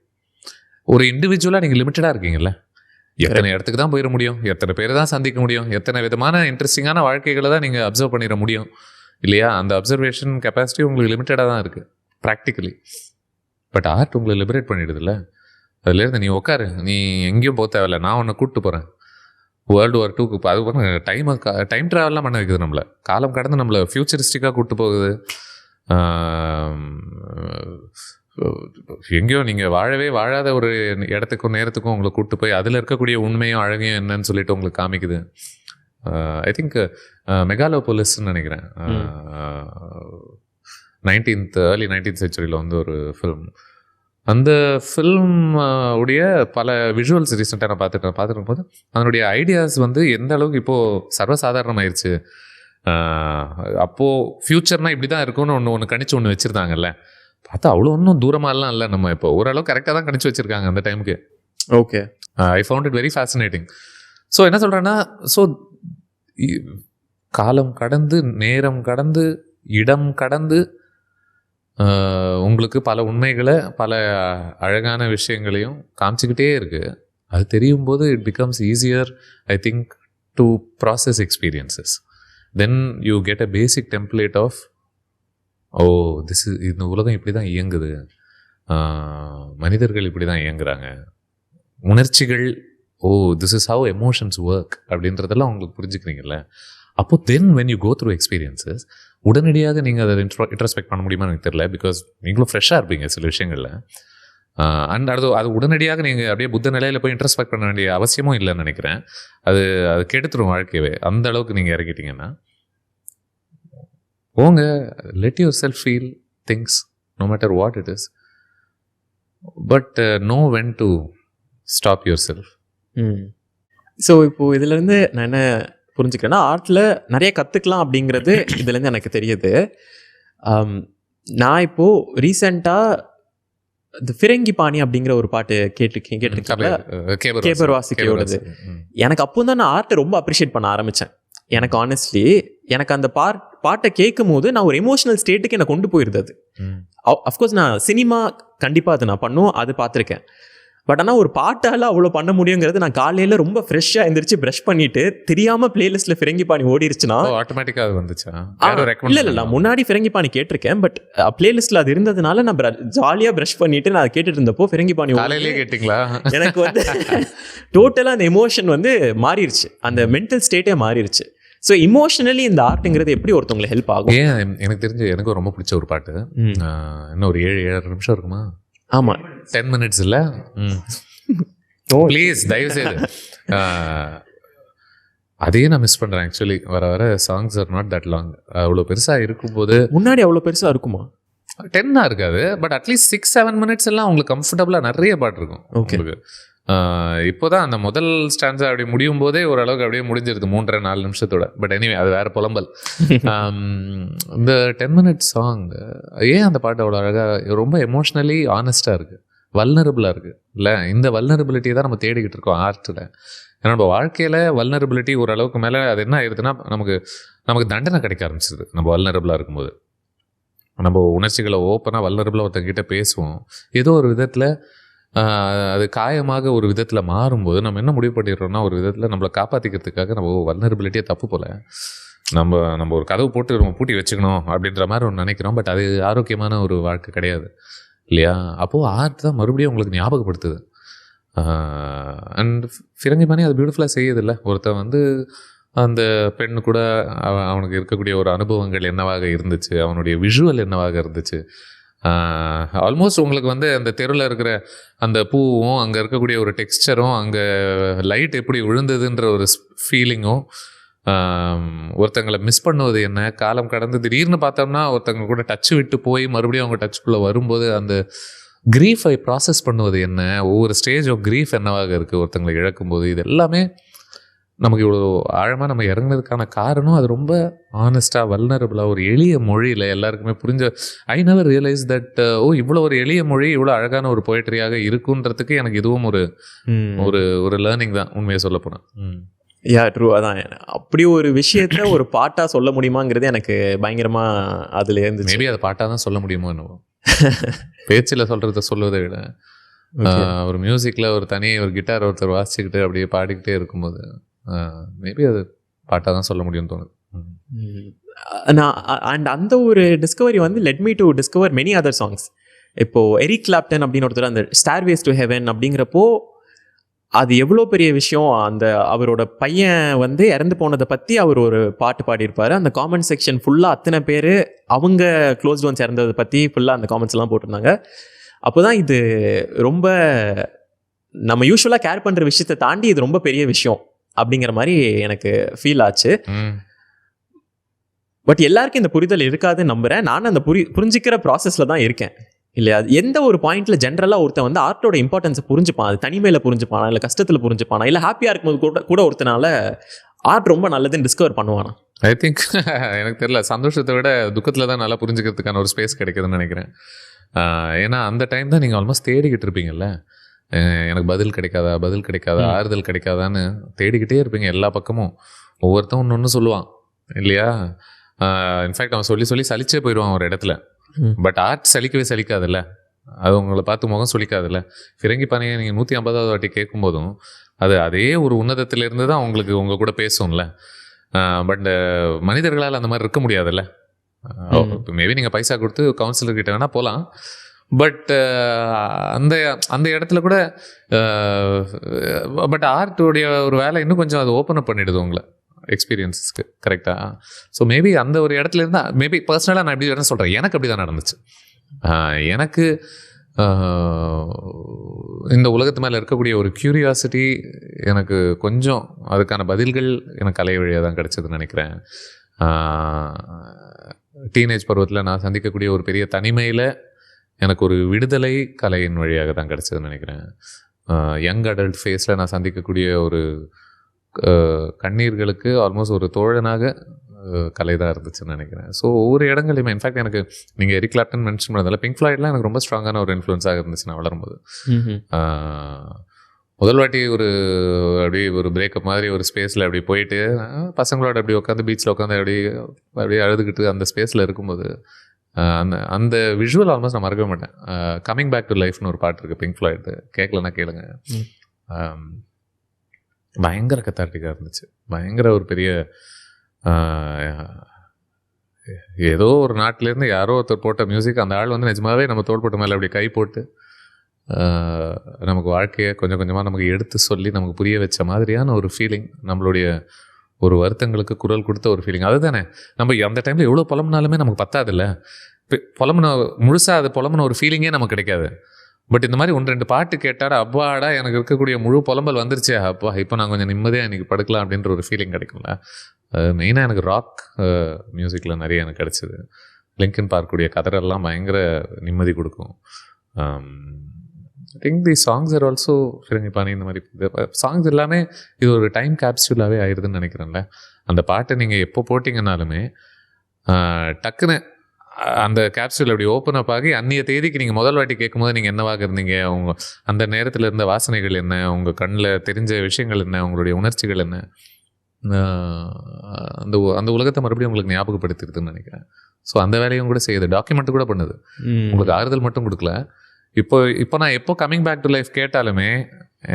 Speaker 1: ஒரு இண்டிவிஜுவலாக நீங்கள் லிமிட்டடாக இருக்கீங்கல்ல, எத்தனை இடத்துக்கு தான் போயிட முடியும், எத்தனை பேரை தான் சந்திக்க முடியும், எத்தனை விதமான இன்ட்ரெஸ்டிங்கான வாழ்க்கைகளை தான் நீங்கள் அப்சர்வ் பண்ணிட முடியும் இல்லையா? அந்த அப்சர்வேஷன் கெப்பாசிட்டி உங்களுக்கு லிமிட்டடாக தான் இருக்குது ப்ராக்டிக்கலி. பட் ஆர்ட் உங்களை லிபரேட் பண்ணிடுதுல்ல. அதுலேருந்து நீ உட்காரு, நீ எங்கேயும் போக தேவையில்ல, நான் உன்னை கூப்பிட்டு போகிறேன். World War II அது பண்ண டைம் ட்ராவல்லாம் பண்ண வைக்குது நம்மளை. காலம் கடந்து நம்மளை ஃபியூச்சரிஸ்டிக்காக கூப்பிட்டு போகுது. எங்கேயோ நீங்கள் வாழாத ஒரு இடத்துக்கும் நேரத்துக்கும் உங்களை கூப்பிட்டு போய் அதில் இருக்கக்கூடிய உண்மையும் அழகையும் என்னன்னு சொல்லிட்டு உங்களுக்கு காமிக்குது. ஐ திங்க் மெகாலோபோலிஸ்ன்னு நினைக்கிறேன், ஏர்லி 19th century வந்து ஒரு ஃபிலிம். அந்த ஃபில்ம் உடைய பல விஷுவல்ஸ் ரீசெண்டாக நான் பார்த்துட்டு போது அதனுடைய ஐடியாஸ் வந்து எந்த அளவுக்கு இப்போது சர்வசாதாரணமாயிருச்சு. அப்போது ஃப்யூச்சர்னால் இப்படி தான் இருக்கும்னு ஒன்று கணிச்சு ஒன்று வச்சுருந்தாங்கல்ல, பார்த்தா அவ்வளோ ஒன்றும் தூரமாலாம் இல்லை. நம்ம இப்போ ஓரளவுக்கு கரெக்டாக தான் கணிச்சு வச்சுருக்காங்க அந்த டைமுக்கு.
Speaker 2: Okay,
Speaker 1: I found it very fascinating. So என்ன சொல்கிறேன்னா, ஸோ காலம் கடந்து, நேரம் கடந்து, இடம் கடந்து உங்களுக்கு பல உண்மைகளை, பல அழகான விஷயங்களையும் காமிச்சிக்கிட்டே இருக்குது. அது தெரியும் போது it becomes easier, I think, to process experiences. Then you get a basic template of இந்த உலகம் இப்படி தான் இயங்குது, மனிதர்கள் இப்படி தான் இயங்குறாங்க, உணர்ச்சிகள், this is how emotions work அப்படின்றதெல்லாம் உங்களுக்கு புரிஞ்சுக்கிறீங்கல்ல. அப்போது then when you go through experiences உடனடியாக நீங்கள் அதை இன்ட்ரோஸ்பெக்ட் பண்ண முடியுமா எனக்கு தெரியல. பிகாஸ் நீங்களும் ஃப்ரெஷ்ஷாக இருப்பீங்க சில விஷயங்களில். அண்ட் அது உடனடியாக நீங்கள் அப்படியே புத்த நிலையில் போய் இன்ட்ரோஸ்பெக்ட் பண்ண வேண்டிய அவசியமும் இல்லைன்னு நினைக்கிறேன். அது கெடுத்துரும் வாழ்க்கையவே. அந்த அளவுக்கு நீங்கள் இறக்கிட்டீங்கன்னா போங்க, let yourself feel things no matter what it is, but know when to stop yourself.
Speaker 2: So இப்போது இதுலேருந்து நான் என்ன புரிஞ்சுக்கிறேன்னா, ஆர்ட்டில் நிறைய கற்றுக்கலாம் அப்படிங்கிறது இதுலேருந்து எனக்கு தெரியுது. நான் இப்போது ரீசெண்டாக இந்த ஃபிரங்கி பாணி அப்படிங்கிற ஒரு பாட்டு கேட்டிருக்கேன், கேபர் வாசிக்கையோடது. எனக்கு அப்போ தான் நான் ஆர்ட்டை ரொம்ப அப்ரிஷியேட் பண்ண ஆரம்பித்தேன். எனக்கு ஆனஸ்ட்லி எனக்கு அந்த பாட்டை கேட்கும் போது நான் ஒரு எமோஷனல் ஸ்டேட்டுக்கு என்னை கொண்டு போயிருந்தது. அஃப்கோர்ஸ் நான் சினிமா கண்டிப்பாக அது நான் பண்ணுவோம், அது பார்த்துருக்கேன். பட் ஆனால் ஒரு பாட்டால் அவ்வளோ பண்ண முடியுங்கிறது, நான் காலையில் ரொம்ப ஃப்ரெஷ்ஷாக எழுந்திரிச்சு ப்ரஷ் பண்ணிட்டு தெரியாமல் பிளேலிஸ்ட்டில் ஃபிரங்கி பாணி ஓடிருச்சுன்னா
Speaker 1: ஆட்டோமேட்டிக்காக வந்துச்சா?
Speaker 2: இல்லை, நான் முன்னாடி ஃபிரங்கி பாணி கேட்டிருக்கேன். பட் பிளேலிஸ்ட்டில் அது இருந்ததுனால நான் ஜாலியாக ப்ரஷ் பண்ணிட்டு நான் கேட்டுட்டு இருந்தப்போ ஃபிரங்கி பாணி
Speaker 1: காலையிலே கேட்டிங்களா?
Speaker 2: எனக்கு வந்து டோட்டலாக அந்த எமோஷன் வந்து மாறிடுச்சு, அந்த மென்டல் ஸ்டேட்டே மாறிடுச்சு. ஸோ இமோஷனலி இந்த ஆர்ட்டுங்கிறது எப்படி ஒருத்தவங்களை ஹெல்ப் ஆகும்?
Speaker 1: ஏன் எனக்கு தெரிஞ்சு எனக்கு ரொம்ப பிடிச்ச ஒரு பாட்டு, இன்னும் ஒரு 7-7 நிமிஷம் இருக்குமா?
Speaker 2: ஆமாம்,
Speaker 1: 10 minutes இல்லை, ப்ளீஸ் தயவு செய்து. அதையே நான் மிஸ் பண்ணுறேன் ஆக்சுவலி. வர songs are not that long. அவ்வளோ பெருசாக இருக்கும்போது
Speaker 2: முன்னாடி அவ்வளோ பெருசாக இருக்குமா?
Speaker 1: 10 இருக்காது, பட் அட்லீஸ்ட் 6-7 minutes எல்லாம் உங்களுக்கு கம்ஃபர்டபுளாக நிறைய பாட்டு இருக்கும் உங்களுக்கு. இப்போதான் அந்த முதல் ஸ்டான்ஸா அப்படி முடியும் போதே ஓரளவுக்கு அப்படியே முடிஞ்சிருது 3-4 நிமிஷத்தோட. பட் எனிவே அது வேற புலம்பல். இந்த 10 minute சாங் ஏன் அந்த பாட்டு அவ்வளோ அழகாக, ரொம்ப எமோஷ்னலி ஆனஸ்டாக இருக்குது, வல்னரபிளாக இருக்குது இல்லை? இந்த வல்னரபிலிட்டியை தான் நம்ம தேடிக்கிட்டு இருக்கோம் ஆர்ட்டில். ஏன்னா நம்ம வாழ்க்கையில் வல்னரபிலிட்டி ஓரளவுக்கு மேலே அது என்ன ஆயிடுதுன்னா நமக்கு தண்டனை கிடைக்க ஆரம்பிச்சிது. நம்ம வல்னரபிளாக இருக்கும்போது நம்ம உணர்ச்சிகளை ஓப்பனாக வல்னரபிளாக ஒருத்தங்கிட்ட பேசுவோம், ஏதோ ஒரு விதத்தில் அது காயமாக ஒரு விதத்தில் மாறும்போது நம்ம என்ன முடிவு பண்ணிடுறோம்னா, ஒரு விதத்தில் நம்மளை காப்பாற்றிக்கிறதுக்காக நம்ம வல்னரபிலிட்டியே தப்பு போல் நம்ம ஒரு கதவு போட்டு நம்ம பூட்டி வச்சுக்கணும் அப்படின்ற மாதிரி ஒன்று நினைக்கிறோம். பட் அது ஆரோக்கியமான ஒரு வாழ்க்கை கிடையாது இல்லையா? அப்போது ஆர்ட் தான் மறுபடியும் உங்களுக்கு ஞாபகப்படுத்துது. அண்ட் ஃபிரங்கி பாணி அது பியூட்டிஃபுல்லாக செய்யுதில்ல. ஒருத்தன் வந்து அந்த பெண்ணு கூட அவனுக்கு இருக்கக்கூடிய ஒரு அனுபவங்கள் என்னவாக இருந்துச்சு, அவனுடைய விஷுவல் என்னவாக இருந்துச்சு. ஆல்மோஸ்ட் உங்களுக்கு வந்து அந்த தெருவில் இருக்கிற அந்த பூவும், அங்கே இருக்கக்கூடிய ஒரு டெக்ஸ்சரும், அங்கே லைட் எப்படி விழுந்ததுன்ற ஒரு ஃபீலிங்கும், ஒருத்தங்களை மிஸ் பண்ணுவது என்ன, காலம் கடந்து திடீர்னு பார்த்தோம்னா ஒருத்தங்க கூட டச் விட்டு போய் மறுபடியும் அவங்க டச்சுக்குள்ளே வரும்போது அந்த க்ரீஃபை ப்ராசஸ் பண்ணுவது என்ன, ஒவ்வொரு ஸ்டேஜ் ஆஃப் க்ரீஃப் என்னவாக இருக்குது ஒருத்தங்களை இழக்கும்போது, இது எல்லாமே நமக்கு இவ்வளோ ஆழமாக நம்ம இறங்குனதுக்கான காரணம் அது ரொம்ப ஆனஸ்டாக வல்னரபிளாக ஒரு எளிய மொழியில் எல்லாருக்குமே புரிஞ்ச. ஐ நெவர் ரியலைஸ் தட் இவ்வளோ ஒரு எளிய மொழி இவ்வளோ அழகான ஒரு போய்ட்ரியாக இருக்குன்றதுக்கு எனக்கு இதுவும் ஒரு லேர்னிங் தான் உண்மையை சொல்ல போனேன்.
Speaker 2: யா ட்ரூ. அதான் அப்படி ஒரு விஷயத்த ஒரு பாட்டாக சொல்ல முடியுமாங்கிறது எனக்கு பயங்கரமாக அதில் இருந்து.
Speaker 1: மேபி அதை பாட்டாக தான் சொல்ல முடியுமோ என்னவோ. பேச்சில் சொல்வதை விட ஒரு மியூசிக்கில் ஒரு கிட்டார் ஒருத்தர் வாசிச்சுக்கிட்டு அப்படியே பாடிக்கிட்டே இருக்கும்போது மேபி அது பாட்டாக தான் சொல்ல முடியும்னு தோணுது.
Speaker 2: நான் அண்ட் அந்த ஒரு டிஸ்கவரி வந்து let me to discover many other songs. இப்போது எரிக் கிளாப்டன் அப்படின்னு ஒருத்தர் அந்த ஸ்டார்வேஸ் டு ஹெவன் அப்படிங்கிறப்போ அது எவ்வளோ பெரிய விஷயம். அந்த அவரோட பையன் வந்து இறந்து போனதை பற்றி அவர் ஒரு பாட்டு பாடியிருப்பார். அந்த காமெண்ட் செக்ஷன் ஃபுல்லாக அத்தனை பேர் அவங்க க்ளோஸ் ஒன்ஸ் இறந்ததை பற்றி ஃபுல்லாக அந்த காமெண்ட்ஸ்லாம் போட்டிருந்தாங்க. அப்போ தான் இது ரொம்ப நம்ம யூஸ்வலாக கேர் பண்ணுற விஷயத்தை தாண்டி இது ரொம்ப பெரிய விஷயம் அப்படிங்கிற மாதிரி எனக்கு ஃபீல் ஆச்சு. பட் எல்லாருக்கும் இந்த புரிதல் இருக்காதுன்னு நம்புகிறேன். நானும் அந்த புரிஞ்சிக்கிற ப்ராசஸில் தான் இருக்கேன். இல்லையா? எந்த ஒரு பாயிண்ட்ல ஜென்ரலாக ஒருத்தன் வந்து ஆர்ட்டோட இம்பார்ட்டன்ஸை புரிஞ்சுப்பான், அது தனிமையில் புரிஞ்சுப்பானா, இல்லை கஷ்டத்தில் புரிஞ்சுப்பானா, இல்லை ஹாப்பியாக இருக்கும்போது கூட ஒருத்தனால ஆர்ட் ரொம்ப நல்லதுன்னு டிஸ்கவர் பண்ணுவானா?
Speaker 1: ஐ திங்க் எனக்கு தெரியல, சந்தோஷத்தை விட துக்கத்தில் தான் நல்லா புரிஞ்சுக்கிறதுக்கான ஒரு ஸ்பேஸ் கிடைக்குதுன்னு நினைக்கிறேன். ஏன்னா அந்த டைம் தான் நீங்கள் ஆல்மோஸ்ட் தேடிக்கிட்டு இருப்பீங்கல்ல, எனக்கு பதில் கிடைக்காதா ஆறுதல் கிடைக்காதான்னு தேடிக்கிட்டே இருப்பீங்க எல்லா பக்கமும். ஒவ்வொருத்தன் ஒன்று ஒன்று சொல்லுவான் இல்லையா? இன்ஃபேக்ட் அவன் சொல்லி சலிச்சே போயிடுவான் ஒரு இடத்துல. பட் ஆர்ட் சலிக்காதுல்ல, அது உங்களை பார்த்து முகம் சொல்லிக்காதுல்ல. ஃபிரங்கி பானையை நீங்கள் 150வது வாட்டி கேட்கும்போதும் அது அதே ஒரு உன்னதத்திலிருந்து தான் உங்களுக்கு உங்கள் கூட பேசும்ல. பட் மனிதர்களால் அந்த மாதிரி இருக்க முடியாதுல்ல. மேபி நீங்கள் பைசா கொடுத்து கவுன்சிலர்கிட்ட வேணால் போகலாம், பட் அந்த அந்த இடத்துல கூட பட் ஆர்ட்டுடைய ஒரு வேலை இன்னும் கொஞ்சம் அது ஓப்பன் அப் பண்ணிடுது உங்களை எக்ஸ்பீரியன்ஸஸ்க்கு. கரெக்டாக? ஸோ மேபி அந்த ஒரு இடத்துல இருந்தால், மேபி பர்சனலாக நான் எப்படி வேணும் சொல்கிறேன், எனக்கு அப்படி தான் நடந்துச்சு. எனக்கு இந்த உலகத்து மேலே இருக்கக்கூடிய ஒரு க்யூரியாசிட்டி, எனக்கு கொஞ்சம் அதுக்கான பதில்கள் எனக்கு கலை வழியாக தான் கிடச்சதுன்னு நினைக்கிறேன். டீனேஜ் பருவத்தில் நான் சந்திக்கக்கூடிய ஒரு பெரிய தனிமையில் எனக்கு ஒரு விடுதலை கலையின் வழியாக தான் கிடச்சதுன்னு நினைக்கிறேன். யங் அடல்ட் ஃபேஸில் நான் சந்திக்கக்கூடிய ஒரு கண்ணீர்களுக்கு ஆல்மோஸ்ட் ஒரு தோழனாக கலை தான் இருந்துச்சுன்னு நினைக்கிறேன். ஸோ ஒவ்வொரு இடங்களையுமே, இன்ஃபேக்ட் எனக்கு நீங்கள் எரிக் கிளாப்டன் மென்ஷன் பண்ணதில்ல, பிங்க் ஃப்ளாய்ட்லாம் எனக்கு ரொம்ப ஸ்ட்ராங்கான ஒரு இன்ஃப்ளூயன்ஸாக இருந்துச்சு நான் வளரும்போது. முதல் வாட்டி அப்படியே ஒரு பிரேக்கப் மாதிரி ஒரு ஸ்பேஸில் அப்படி போயிட்டு பசங்களோட அப்படி உட்காந்து பீச்சில் உட்காந்து அப்படியே அழுதுகிட்டு அந்த ஸ்பேஸில் இருக்கும்போது அந்த விஷுவல் ஆல்மோஸ்ட் நான் மறக்கவே மாட்டேன். கம்மிங் பேக் டு லைஃப்னு ஒரு பாட்டு இருக்குது பிங்க் ஃப்ளாய்டு, கேட்கலன்னா கேளுங்க. பயங்கர கத்தார்டிக்காக இருந்துச்சு. பயங்கர ஒரு பெரிய ஏதோ ஒரு நாட்டிலேருந்து யாரோ ஒருத்தர் போட்ட மியூசிக், அந்த ஆள் வந்து நிஜமாவே நம்ம தோள்பட்ட மேலே அப்படி கை போட்டு நமக்கு வாழ்க்கையை கொஞ்சம் கொஞ்சமாக நமக்கு எடுத்து சொல்லி நமக்கு புரிய வச்ச மாதிரியான ஒரு ஃபீலிங், நம்மளுடைய ஒரு வருத்தங்களுக்கு குரல் கொடுத்த ஒரு ஃபீலிங். அதுதானே நம்ம அந்த டைமில் எவ்வளோ புலம்புனாலுமே நமக்கு பத்தாதில்ல. முழுசாக அது புலம்புன ஒரு ஃபீலிங்கே நமக்கு கிடைக்காது. பட் இந்த மாதிரி 1-2 பாட்டு கேட்டால் அப்பாடா எனக்கு இருக்கக்கூடிய முழு புலம்பல் வந்துருச்சே, அப்பா இப்போ நான் கொஞ்சம் நிம்மதியாக இன்றைக்கி படுக்கலாம் அப்படின்ற ஒரு ஃபீலிங் கிடைக்கும்ல. மெயினாக எனக்கு ராக் மியூசிக்கில் நிறைய எனக்கு கிடச்சிது. லிங்கன் பார்க்கக்கூடிய கதரெல்லாம் பயங்கர நிம்மதி கொடுக்கும். I think the songs are also ஃபிரங்கி பாணி. இந்த மாதிரி சாங்ஸ் எல்லாமே இது ஒரு டைம் கேப்சூலாகவே ஆயிடுதுன்னு நினைக்கிறேன்ல. அந்த பாட்டை நீங்கள் எப்போ போட்டிங்கனாலுமே டக்குன்னு அந்த கேப்சூல் அப்படி ஓப்பன் அப் ஆகி அன்றைய தேதிக்கு நீங்கள் முதல் வாட்டி கேட்கும்போது நீங்கள் என்னவாக இருந்தீங்க, உங்கள் அந்த நேரத்தில் இருந்த வாசனைகள் என்ன, உங்கள் கண்ணில் தெரிஞ்ச விஷயங்கள் என்ன, உங்களுடைய உணர்ச்சிகள் என்ன, அந்த அந்த உலகத்தை மறுபடியும் உங்களுக்கு ஞாபகப்படுத்திடுதுன்னு நினைக்கிறேன். ஸோ அந்த வேலையும் கூட செய்யுது, டாக்குமெண்ட் கூட பண்ணுது. உங்களுக்கு ஆறுதல் மட்டும் கொடுக்கல. இப்போ நான் எப்போ கம்மிங் பேக் டு லைஃப் கேட்டாலுமே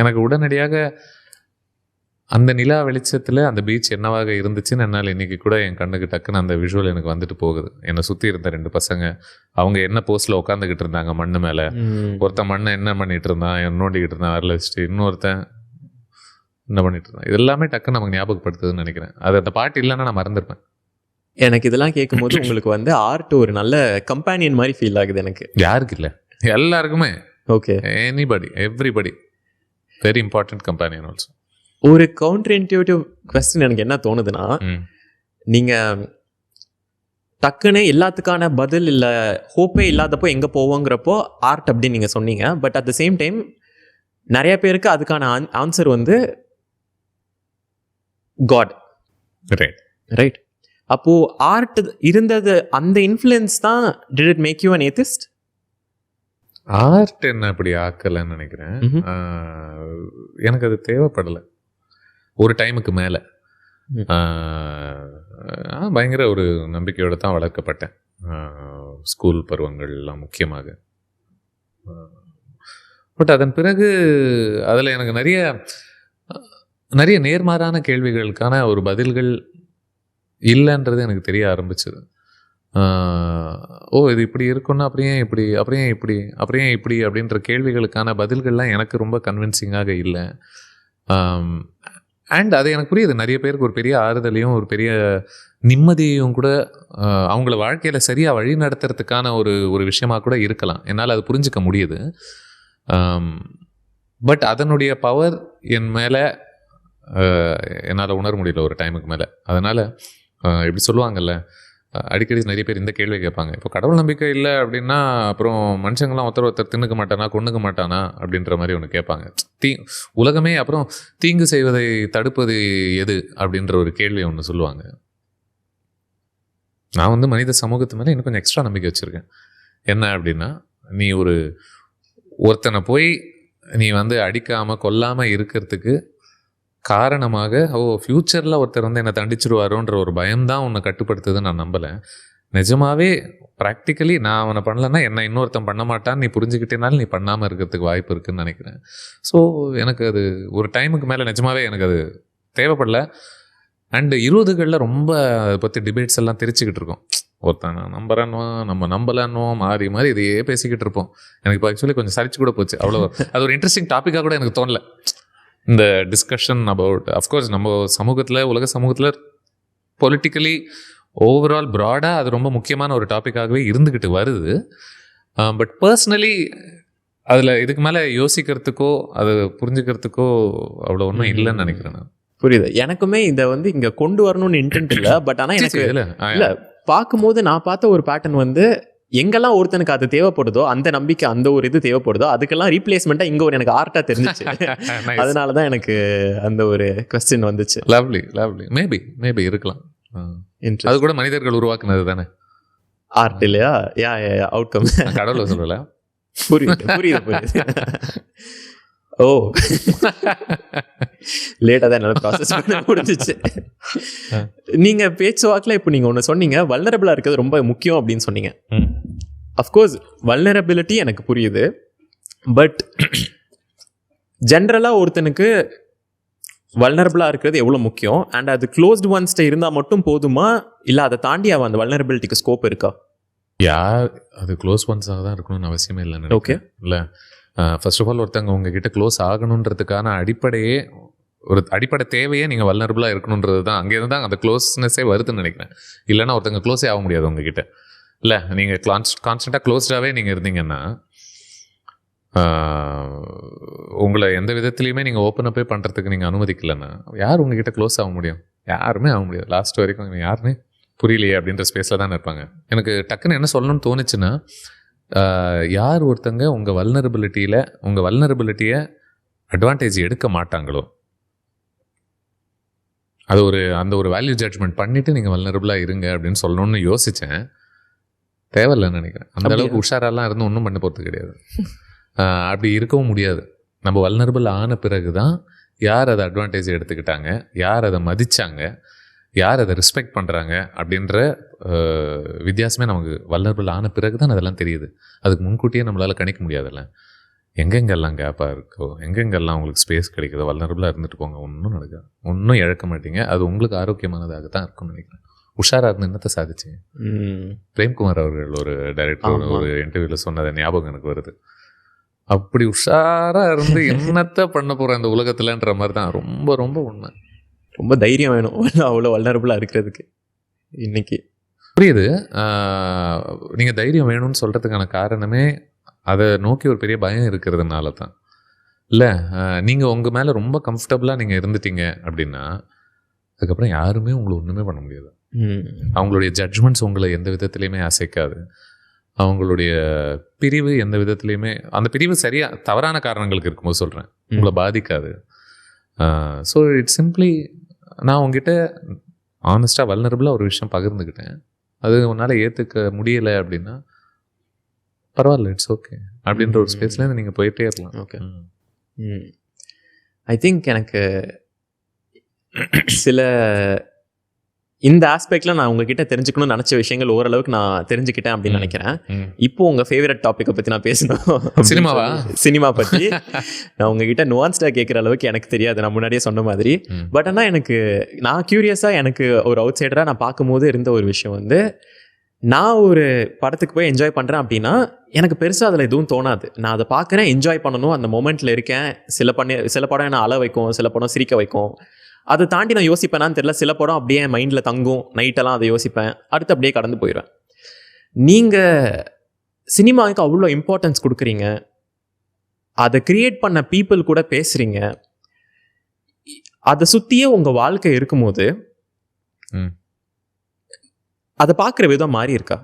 Speaker 1: எனக்கு உடனடியாக அந்த நிலா வெளிச்சத்தில் அந்த பீச் என்னவாக இருந்துச்சுன்னு என்னால் இன்றைக்கி கூட என் கண்ணுக்கு டக்குன்னு அந்த விஷுவல் எனக்கு வந்துட்டு போகுது. என்னை சுற்றி இருந்த 2 பசங்க, அவங்க என்ன போஸ்டில் உட்காந்துக்கிட்டு இருந்தாங்க மண்ணு மேலே. ஒருத்தன் மண்ணை என்ன பண்ணிகிட்டு இருந்தான், நோண்டிக்கிட்டு இருந்தான் வரல வச்சுட்டு, இன்னொருத்தன் என்ன பண்ணிட்டு இருந்தான். இது எல்லாமே டக்குன்னு நமக்கு ஞாபகப்படுத்துதுன்னு நினைக்கிறேன். அது அந்த பாட்டு இல்லைன்னா நான் மறந்துருப்பேன்.
Speaker 2: எனக்கு இதெல்லாம் கேட்கும்போது உங்களுக்கு வந்து ஆர்ட் ஒரு நல்ல கம்பேனியன் மாதிரி ஃபீல் ஆகுது எனக்கு.
Speaker 1: யாருக்கு இல்லை, எல்லாருக்குமே.
Speaker 2: Okay,
Speaker 1: anybody, everybody, very important companion also.
Speaker 2: ஒரு கவுண்டர் இன்ட்யூட்டிவ் கொஸ்டின் எனக்கு என்ன தோணுதுன்னா, நீங்கள் டக்குன்னு எல்லாத்துக்கான பதில் இல்லை ஹோப்பே இல்லாதப்போ எங்கே போவோங்கிறப்போ ஆர்ட் அப்படின்னு நீங்கள் சொன்னீங்க. But at the same time நிறைய பேருக்கு அதுக்கான ஆன்சர் வந்து காட். ரைட். அப்போது ஆர்ட் இருந்தது, அந்த இன்ஃப்ளூயன்ஸ் தான் did it make you an atheist?
Speaker 1: ஆர்ட் என்ன அப்படி ஆக்கலைன்னு நினைக்கிறேன். எனக்கு அது தேவைப்படலை ஒரு டைமுக்கு மேலே. பயங்கர ஒரு நம்பிக்கையோடு தான் வளர்க்கப்பட்டேன் ஸ்கூல் பருவங்கள்லாம் முக்கியமாக. பட் அதன் பிறகு அதில் எனக்கு நிறைய நேர்மாறான கேள்விகளுக்கான ஒரு பதில்கள் இல்லைன்றது எனக்கு தெரிய ஆரம்பிச்சது. இது இப்படி இருக்குன்னா அப்படியே இப்படி அப்படின்ற கேள்விகளுக்கான பதில்கள்லாம் எனக்கு ரொம்ப கன்வின்சிங்காக இல்லை. அண்ட் அது எனக்கு புரியுது, நிறைய பேருக்கு ஒரு பெரிய ஆறுதலையும் ஒரு பெரிய நிம்மதியையும் கூட அவங்கள வாழ்க்கையில் சரியாக வழி நடத்துறதுக்கான ஒரு விஷயமாக கூட இருக்கலாம். என்னால் அது புரிஞ்சிக்க முடியுது. பட் அதனுடைய பவர் என் மேலே என்னால் உணர முடியல ஒரு டைமுக்கு மேலே. அதனால் இப்படி சொல்லுவாங்கல்ல, அடிக்கடி நிறைய பேர் இந்த கேள்வி கேட்பாங்க. இப்போ கடவுள் நம்பிக்கை இல்லை அப்படின்னா அப்புறம் மனுஷங்களாம் ஒருத்தர் தின்னுக்க மாட்டானா கொண்டுக்க மாட்டானா அப்படின்ற மாதிரி ஒன்று கேட்பாங்க. உலகமே அப்புறம் தீங்கு செய்வதை தடுப்பது எது அப்படின்ற ஒரு கேள்வி ஒன்று சொல்லுவாங்க. நான் வந்து மனித சமூகத்து மேலே இன்னும் கொஞ்சம் எக்ஸ்ட்ரா நம்பிக்கை வச்சுருக்கேன். என்ன அப்படின்னா, நீ ஒருத்தனை போய் நீ வந்து அடிக்காமல் கொல்லாமல் இருக்கிறதுக்கு காரணமாக ஃப்யூச்சரில் ஒருத்தர் வந்து என்னை தண்டிச்சிருவாரோன்ற ஒரு பயம்தான் உன்னை கட்டுப்படுத்துதுன்னு நான் நம்பலை. நிஜமாவே ப்ராக்டிக்கலி நான் அவனை பண்ணலன்னா என்னை இன்னொருத்தன் பண்ண மாட்டான்னு நீ புரிஞ்சுக்கிட்டேனாலும் நீ பண்ணாமல் இருக்கிறதுக்கு வாய்ப்பு இருக்குதுன்னு நினைக்கிறேன். ஸோ எனக்கு அது ஒரு டைமுக்கு மேலே நிஜமாவே எனக்கு அது தேவைப்படல. அண்டு 20களில் ரொம்ப அதை பற்றி டிபேட்ஸ் எல்லாம் தெரிச்சுக்கிட்டு இருக்கோம். ஒருத்தன் நான் நம்புறேன்னுவான், நம்ம நம்பலன்னுவோம், மாறி மாறி இதையே பேசிக்கிட்டு இருப்போம். எனக்கு இப்போ ஆக்சுவலி கொஞ்சம் சரிச்சு கூட போச்சு. அவ்வளோ அது ஒரு இன்ட்ரெஸ்டிங் டாப்பிக்காக கூட எனக்கு தோணல. இந்த டிஸ்கஷன் அபவுட் அஃப்கோர்ஸ் நம்ம சமூகத்தில் உலக சமூகத்தில் பொலிட்டிக்கலி ஓவரால் ப்ராடாக அது ரொம்ப முக்கியமான ஒரு டாப்பிக்காகவே இருந்துக்கிட்டு வருது. பட் பர்சனலி அதில் இதுக்கு மேலே யோசிக்கிறதுக்கோ அதை புரிஞ்சுக்கிறதுக்கோ அவ்வளோ ஒன்றும் இல்லைன்னு நினைக்கிறேன் நான்.
Speaker 2: புரியுது. எனக்குமே இதை வந்து இங்கே கொண்டு வரணும்னு இன்டென்ட் இல்லை. பட் ஆனால் எனக்கு இல்லை பார்க்கும்போது நான் பார்த்த ஒரு பேட்டர்ன் வந்து எங்கெல்லாம் ஒருத்தனுக்கு அது தேவைப்படுதோ, அந்த நம்பிக்கை அந்த ஒரு இது தேவைப்படுதோ, அதுக்கெல்லாம் ரீப்ளேஸ்மெண்ட்டாக இங்கே ஒரு எனக்கு ஆர்ட்டாக தெரிஞ்சிச்சு. அதனால தான் எனக்கு அந்த ஒரு கொஸ்டின் வந்துச்சு.
Speaker 1: Lovely lovely. மேபி இருக்கலாம். அது கூட மனிதர்கள் உருவாக்குனது தானே
Speaker 2: ஆர்ட் இல்லையா? அவுட்கம்
Speaker 1: கடவுளை சொல்லல.
Speaker 2: புரியுது. ஓ லேட்டாக தான் என்னால் ப்ராசஸ் பண்ண முடிஞ்சிச்சு. நீங்கள் பேச்சுவாக்கில் இப்போ நீங்கள் ஒன்று சொன்னீங்க, வல்னரபிளாக இருக்கிறது ரொம்ப முக்கியம் அப்படின்னு சொன்னீங்க. அஃப்கோர்ஸ் வல்னரபிலிட்டி எனக்கு புரியுது. பட் ஜென்ரலாக ஒருத்தனுக்கு வல்னரபிளாக இருக்கிறது எவ்வளோ முக்கியம், அண்ட் அது க்ளோஸ்டு ஒன்ஸ்ட்ட இருந்தால் மட்டும் போதுமா, இல்லை அதை தாண்டி அவன் அந்த வல்னரபிலிட்டிக்கு ஸ்கோப் இருக்கா?
Speaker 1: அது க்ளோஸ் ஒன்ஸாக தான் இருக்கணும்னு அவசியமே இல்லைன்னு.
Speaker 2: ஓகே.
Speaker 1: இல்லை, ஃபர்ஸ்ட் ஆஃப் ஆல் ஒருத்தங்க உங்ககிட்ட க்ளோஸ் ஆகணுன்றதுக்கான அடிப்படை தேவையே நீங்கள் வல்னரபிளாக இருக்கணுன்றது தான். அங்கேருந்து தான் அந்த க்ளோஸ்னஸே வருதுன்னு நினைக்கிறேன். இல்லைன்னா ஒருத்தங்க க்ளோஸே ஆக முடியாது உங்ககிட்ட. இல்லை, நீங்கள் கான்ஸ்டண்ட்டாக க்ளோஸ்டாகவே நீங்கள் இருந்தீங்கன்னா உங்களை எந்த விதத்துலையுமே நீங்கள் ஓப்பன் அப்பே பண்ணுறதுக்கு நீங்கள் அனுமதிக்கலைன்னா யார் உங்ககிட்ட க்ளோஸ் ஆக முடியும்? யாருமே ஆக முடியாது. லாஸ்ட் வரைக்கும் யாருமே புரியலையே அப்படின்ற ஸ்பேஸில் தான் இருப்பாங்க. எனக்கு டக்குன்னு என்ன சொல்லணும்னு தோணுச்சுன்னா, யார் ஒருத்தங்க உங்கள் வல்னரபிலிட்டியை அட்வான்டேஜ் எடுக்க மாட்டாங்களோ, அது அந்த ஒரு வேல்யூ ஜட்ஜ்மெண்ட் பண்ணிவிட்டு நீங்கள் வல்னரபிளாக இருங்க அப்படின்னு சொல்லணும்னு யோசித்தேன். தேவையில்லைன்னு நினைக்கிறேன். அந்த அளவுக்கு உஷாரெல்லாம் இருந்து ஒன்றும் பண்ண போகிறது கிடையாது. அப்படி இருக்கவும் முடியாது. நம்ம வல்னரபிள் ஆன பிறகு தான் யார் அதை அட்வான்டேஜ் எடுத்துக்கிட்டாங்க, யார் அதை மதித்தாங்க, யார் அதை ரெஸ்பெக்ட் பண்ணுறாங்க அப்படின்ற வித்தியாசமே நமக்கு வல்னரபிள் ஆன பிறகு தான் அதெல்லாம் தெரியுது. அதுக்கு முன்கூட்டியே நம்மளால் கணிக்க முடியாதுல்ல. எங்கெங்கெல்லாம் கேப்பாக இருக்கோ, எங்கெங்கெல்லாம் உங்களுக்கு ஸ்பேஸ் கிடைக்குதோ வல்னரபிளாக இருந்துட்டு போங்க. ஒன்றும் நடக்காது, ஒன்றும் இழக்க மாட்டீங்க. அது உங்களுக்கு ஆரோக்கியமானதாக தான் இருக்கும்னு நினைக்கிறேன். உஷாராக இருந்து என்னத்தை சாதிச்சிங்க? பிரேம்குமார் அவர்கள் ஒரு டைரக்டர் ஒரு இன்டர்வியூவில் சொன்னதை ஞாபகம் எனக்கு வருது. அப்படி உஷாராக இருந்து என்னத்தை பண்ண போகிறேன் இந்த உலகத்தில்ன்ற மாதிரி தான். ரொம்ப ரொம்ப உண்மை.
Speaker 2: ரொம்ப தைரியம் வேணும் அவ்வளோ வல்னரபிளாக இருக்கிறதுக்கு இன்னைக்கு.
Speaker 1: புரியுது. நீங்கள் தைரியம் வேணும்னு சொல்கிறதுக்கான காரணமே அதை நோக்கி ஒரு பெரிய பயம் இருக்கிறதுனால தான். இல்லை, நீங்கள் உங்கள் மேலே ரொம்ப கம்ஃபர்டபுளாக நீங்கள் இருந்துட்டீங்க அப்படின்னா அதுக்கப்புறம் யாருமே உங்களை ஒன்றுமே பண்ண முடியாது. அவங்களுடைய ஜட்ஜ்மெண்ட்ஸ் உங்களை எந்த விதத்துலையுமே அசைக்காது. அவங்களுடைய பிரிவு எந்த விதத்துலையுமே, அந்த பிரிவு சரியாக தவறான காரணங்களுக்கு இருக்கும்போது சொல்கிறேன், உங்களை பாதிக்காது. ஸோ இட்ஸ் சிம்ப்ளி நான் உங்ககிட்ட ஆனஸ்ட்டாக வல்னரபிளாக ஒரு விஷயம் பகிர்ந்துக்கிட்டேன். அது உன்னால் ஏற்றுக்க முடியலை அப்படின்னா பரவாயில்ல, இட்ஸ் ஓகே அப்படின்ற ஒரு ஸ்பேஸ்லேருந்து நீங்கள் போயிட்டே இருக்கலாம்.
Speaker 2: ஓகே. ஐ திங்க் எனக்கு சில இந்த ஆஸ்பெக்டில் நான் உங்ககிட்ட தெரிஞ்சுக்கணும்னு நினச்ச விஷயங்கள் ஓரளவுக்கு நான் தெரிஞ்சுக்கிட்டேன் அப்படின்னு நினைக்கிறேன். இப்போ உங்கள் ஃபேவரட் டாப்பிக்கை பற்றி நான் பேசணும். சினிமா பற்றி நான் உங்ககிட்ட நுவான்ஸ்டாக கேட்குற அளவுக்கு எனக்கு தெரியாது, நான் முன்னாடியே சொன்ன மாதிரி. பட் ஆனால் நான் க்யூரியஸாக எனக்கு ஒரு அவுட் சைடராக நான் பார்க்கும்போது இருந்த ஒரு விஷயம் வந்து, நான் ஒரு படத்துக்கு போய் என்ஜாய் பண்ணுறேன் அப்படின்னா எனக்கு பெருசாக அதில் எதுவும் தோணாது. நான் அதை பார்க்குறேன், என்ஜாய் பண்ணணும், அந்த மொமெண்ட்டில் இருக்கேன். சில படம் என்ன அழ வைக்கும், சில படம் சிரிக்க வைக்கும். அதை தாண்டி நான் யோசிப்பேனான்னு தெரியல. சில படம் அப்படியே என் மைண்டில் தங்கும், நைட்டெல்லாம் அதை யோசிப்பேன், அடுத்து அப்படியே கடந்து போயிடுவேன். நீங்கள் சினிமாவுக்கு அவ்வளோ இம்பார்ட்டன்ஸ் கொடுக்குறீங்க, அதை கிரியேட் பண்ண பீப்புள் கூட பேசுகிறீங்க, அதை சுற்றியே உங்கள் வாழ்க்கை இருக்கும்போது அதை பார்க்குற விதம் மாறி இருக்கா,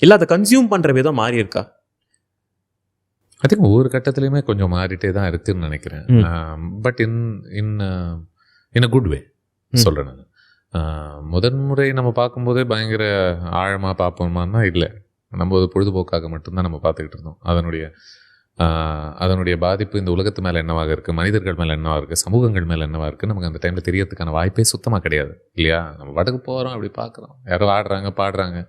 Speaker 2: இல்லை அதை கன்சியூம் பண்ணுற விதம் மாறி இருக்கா?
Speaker 1: ஐ திங்க் ஒவ்வொரு கட்டத்துலையுமே கொஞ்சம் மாறிட்டே தான் இருக்குன்னு நினைக்கிறேன். But in a good way சொல்கிறேன் நான். முதன்முறை நம்ம பார்க்கும்போதே பயங்கர ஆழமாக பார்ப்போமான்னா இல்லை, நம்ம ஒரு பொழுதுபோக்காக மட்டும்தான் நம்ம பார்த்துக்கிட்டு இருந்தோம். அதனுடைய பாதிப்பு இந்த உலகத்து மேலே என்னவாக இருக்குது, மனிதர்கள் மேலே என்னவாக இருக்குது, சமூகங்கள் மேலே என்னவாக இருக்குது, நமக்கு அந்த டைமில் தெரியறதுக்கான வாய்ப்பே சுத்தமாக கிடையாது இல்லையா? நம்ம வடக்கு போகிறோம், அப்படி பார்க்குறோம், யாரோ ஆடுறாங்க பாடுறாங்க,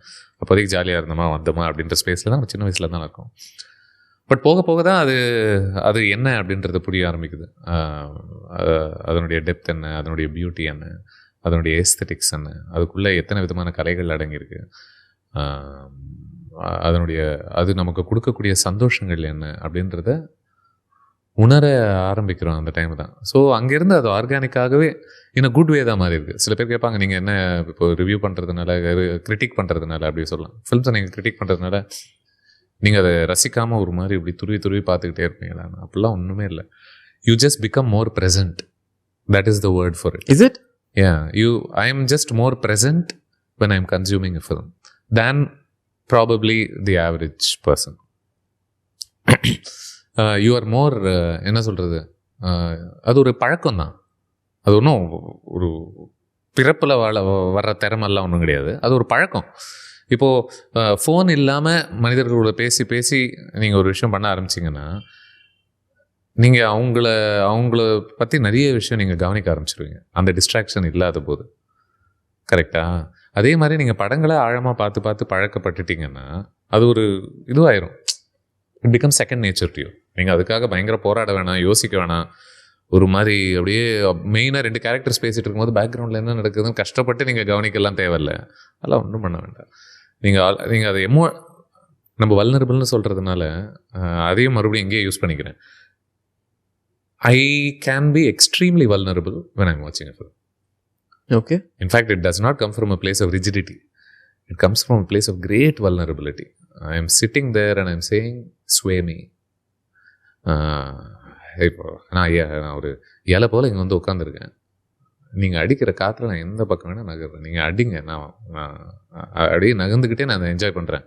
Speaker 1: அப்போதைக்கு ஜாலியாக இருந்தோமா வந்தோமா அப்படின்ற ஸ்பேஸில் தான் நம்ம சின்ன வயசில் தான் இருக்கும். பட் போக போக தான் அது என்ன அப்படின்றது புரிய ஆரம்பிக்குது. அதனுடைய டெப்த் என்ன, அதனுடைய பியூட்டி என்ன, அதனுடைய எஸ்தெட்டிக்ஸ் என்ன, அதுக்குள்ளே எத்தனை விதமான கலைகள் அடங்கியிருக்கு, அது நமக்கு கொடுக்கக்கூடிய சந்தோஷங்கள் என்ன அப்படின்றத உணர ஆரம்பிக்கிறோம் அந்த டைம் தான். ஸோ அங்கேருந்து அது ஆர்கானிக்காகவே இன்னும் குட் வே தான் மாதிரி இருக்குது. சில பேர் கேட்பாங்க, நீங்கள் என்ன இப்போ ரிவ்யூ பண்ணுறதுனால, கிரிட்டிக் பண்ணுறதுனால அப்படி சொல்லலாம், ஃபிலிம்ஸை நீங்கள் கிரிட்டிக் பண்ணுறதுனால நீங்கள் அதை ரசிக்காமல் ஒரு மாதிரி இப்படி துருவி துருவி பார்த்துக்கிட்டே இருப்பீங்களா? அப்படிலாம் ஒன்றுமே இல்லை. You just become more present. That is the word for it.
Speaker 2: Is it?
Speaker 1: I am just more present when I am consuming a film than probably the average person. You are more என்ன சொல்கிறது, அது ஒரு பழக்கம் தான். அது ஒன்றும் ஒரு பிறப்பில் வர்ற திறமெல்லாம் ஒன்றும் கிடையாது, அது ஒரு பழக்கம். இப்போது ஃபோன் இல்லாமல் மனிதர்களோட பேசி பேசி நீங்கள் ஒரு விஷயம் பண்ண ஆரம்பிச்சிங்கன்னா, நீங்கள் அவங்கள பற்றி நிறைய விஷயம் நீங்கள் கவனிக்க ஆரம்பிச்சிருவீங்க, அந்த டிஸ்ட்ராக்ஷன் இல்லாத போது. கரெக்டாக? அதே மாதிரி நீங்கள் படங்களை ஆழமாக பார்த்து பார்த்து பழக்கப்பட்டுட்டிங்கன்னா அது ஒரு இதுவாயிரும். It become second nature to you. நீங்கள் அதுக்காக பயங்கர போராட வேணாம், யோசிக்க வேணாம். ஒரு மாதிரி அப்படியே மெயினாக 2 கேரக்டர்ஸ் பேசிகிட்டு இருக்கும்போது பேக்ரவுண்டில் என்ன நடக்குதுன்னு கஷ்டப்பட்டு நீங்கள் கவனிக்கலாம் தேவையில்லை. அதெல்லாம் ஒன்றும் பண்ண வேண்டாம். நீங்கள் அதை நம்ம வல்னரபிள்னு சொல்கிறதுனால அதையும் மறுபடியும் எங்கேயே யூஸ் பண்ணிக்கிறேன். I can be extremely vulnerable when I'm watching a film.
Speaker 2: Okay.
Speaker 1: In fact, it does not come from a place of rigidity. It comes from a place of great vulnerability. I am sitting there and I'm saying, sway me. இப்போ நான் ஒரு இலை போல் இங்கே வந்து உட்காந்துருக்கேன். நீங்கள் அடிக்கிற காற்றுல நான் எந்த பக்கம் வேணால் நகர்றேன், நீங்கள் அடிங்க, நான் அப்படியே நகர்ந்துக்கிட்டே நான் அதை என்ஜாய் பண்ணுறேன்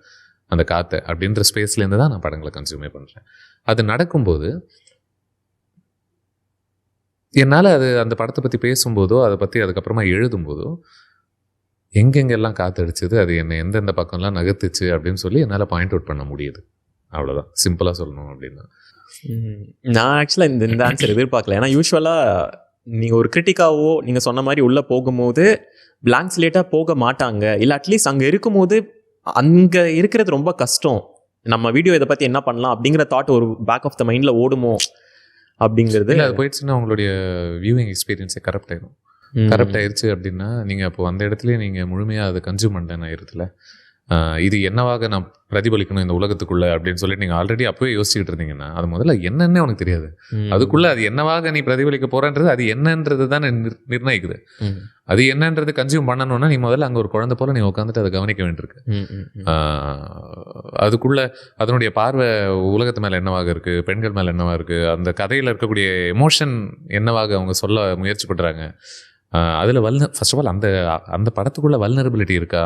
Speaker 1: அந்த காற்றை அப்படின்ற ஸ்பேஸ்லேருந்து தான் நான் படங்களை கன்சியூமே பண்ணுறேன். அது நடக்கும்போது என்னால் அந்த படத்தை பற்றி பேசும்போதோ அதை பற்றி அதுக்கப்புறமா எழுதும்போதோ எங்கெங்கெல்லாம் காற்றடிச்சது, அது என்னை எந்தெந்த பக்கம்லாம் நகர்த்துச்சு அப்படின்னு சொல்லி என்னால் பாயிண்ட் அவுட் பண்ண முடியுது. அவ்வளோதான், சிம்பிளாக சொல்லணும் அப்படின்னா.
Speaker 2: நான் ஆக்சுவலாக இந்த ஆன்சர் எதிர்பார்க்கல. ஏன்னா யூஸ்வலாக நீங்கள் ஒரு கிரிட்டிக்காவோ நீங்கள் சொன்ன மாதிரி உள்ளே போகும்போது பிளாங்க் ஸ்லேட்டாக போக மாட்டாங்க, இல்லை அட்லீஸ்ட் அங்கே இருக்கும்போது அங்கே இருக்கிறது ரொம்ப கஷ்டம், நம்ம வீடியோ இதை பற்றி என்ன பண்ணலாம் அப்படிங்கிற தாட் ஒரு பேக் ஆஃப் த மைண்டில் ஓடுமோ அப்படிங்கிறது.
Speaker 1: அது போயிடுச்சுன்னா உங்களுடைய வியூவிங் எக்ஸ்பீரியன்ஸே கரெக்ட் ஆயிடும். கரெக்ட் ஆயிடுச்சு அப்படின்னா நீங்கள் அப்போ அந்த இடத்துல நீங்கள் முழுமையாக அதை கன்சியூம் பண்ணிட்டேன் ஆயிரத்தில். இது என்னவாக நான் பிரதிபலிக்கணும் இந்த உலகத்துக்குள்ளே அப்படின்னு சொல்லிட்டு நீங்கள் ஆல்ரெடி அப்போவே யோசிச்சுக்கிட்டு இருந்தீங்கன்னா அது முதல்ல என்னன்னே உனக்கு தெரியாது. அதுக்குள்ளே அது என்னவாக நீ பிரதிபலிக்க போகிறன்றது அது என்னன்றது தான் நிர்ணயிக்குது. அது என்னன்றது கன்சியூம் பண்ணணும்னா நீ முதல்ல அங்கே ஒரு குழந்தை போல் நீ உட்காந்துட்டு அதை கவனிக்க வேண்டியிருக்கு. அதுக்குள்ளே அதனுடைய பார்வை உலகத்து மேலே என்னவாக இருக்குது, பெண்கள் மேலே என்னவாக இருக்குது, அந்த கதையில் இருக்கக்கூடிய எமோஷன் என்னவாக அவங்க சொல்ல முயற்சி பண்ணுறாங்க, அதில் ஃபர்ஸ்ட் ஆஃப் ஆல் அந்த படத்துக்குள்ளே வல்னரபிலிட்டி இருக்கா,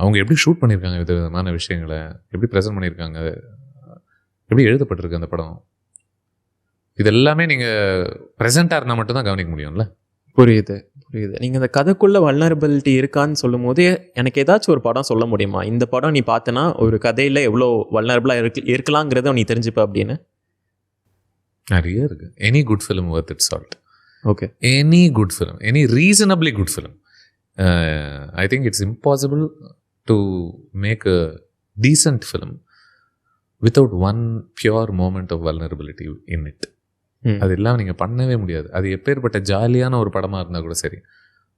Speaker 1: அவங்க எப்படி ஷூட் பண்ணியிருக்காங்க, விதமான விஷயங்களை எப்படி ப்ரெசென்ட் பண்ணியிருக்காங்க, எப்படி எழுதப்பட்டிருக்கு அந்த படம், இது எல்லாமே நீங்கள் ப்ரெசென்ட்டாக இருந்தால் மட்டும்தான் கவனிக்க முடியும்ல.
Speaker 2: புரியுது. நீங்கள் இந்த கதைக்குள்ளே வல்னரபிலிட்டி இருக்கான்னு சொல்லும் போது எனக்கு ஏதாச்சும் ஒரு படம் சொல்ல முடியுமா, இந்த படம் நீ பார்த்தனா ஒரு கதையில் எவ்வளோ வல்னரபிளாக இருக்கலாங்கிறத நீ தெரிஞ்சுப்ப அப்படின்னு?
Speaker 1: நிறைய இருக்குது. Any good film worth it's salt.
Speaker 2: Okay.
Speaker 1: Any good film, any reasonably good film. I think it's impossible to make a decent film without one pure moment of vulnerability in it. அது இல்லாமல் நீங்கள் பண்ணவே முடியாது. அது எப்பேற்பட்ட ஜாலியான ஒரு படமாக இருந்தால் கூட சரி,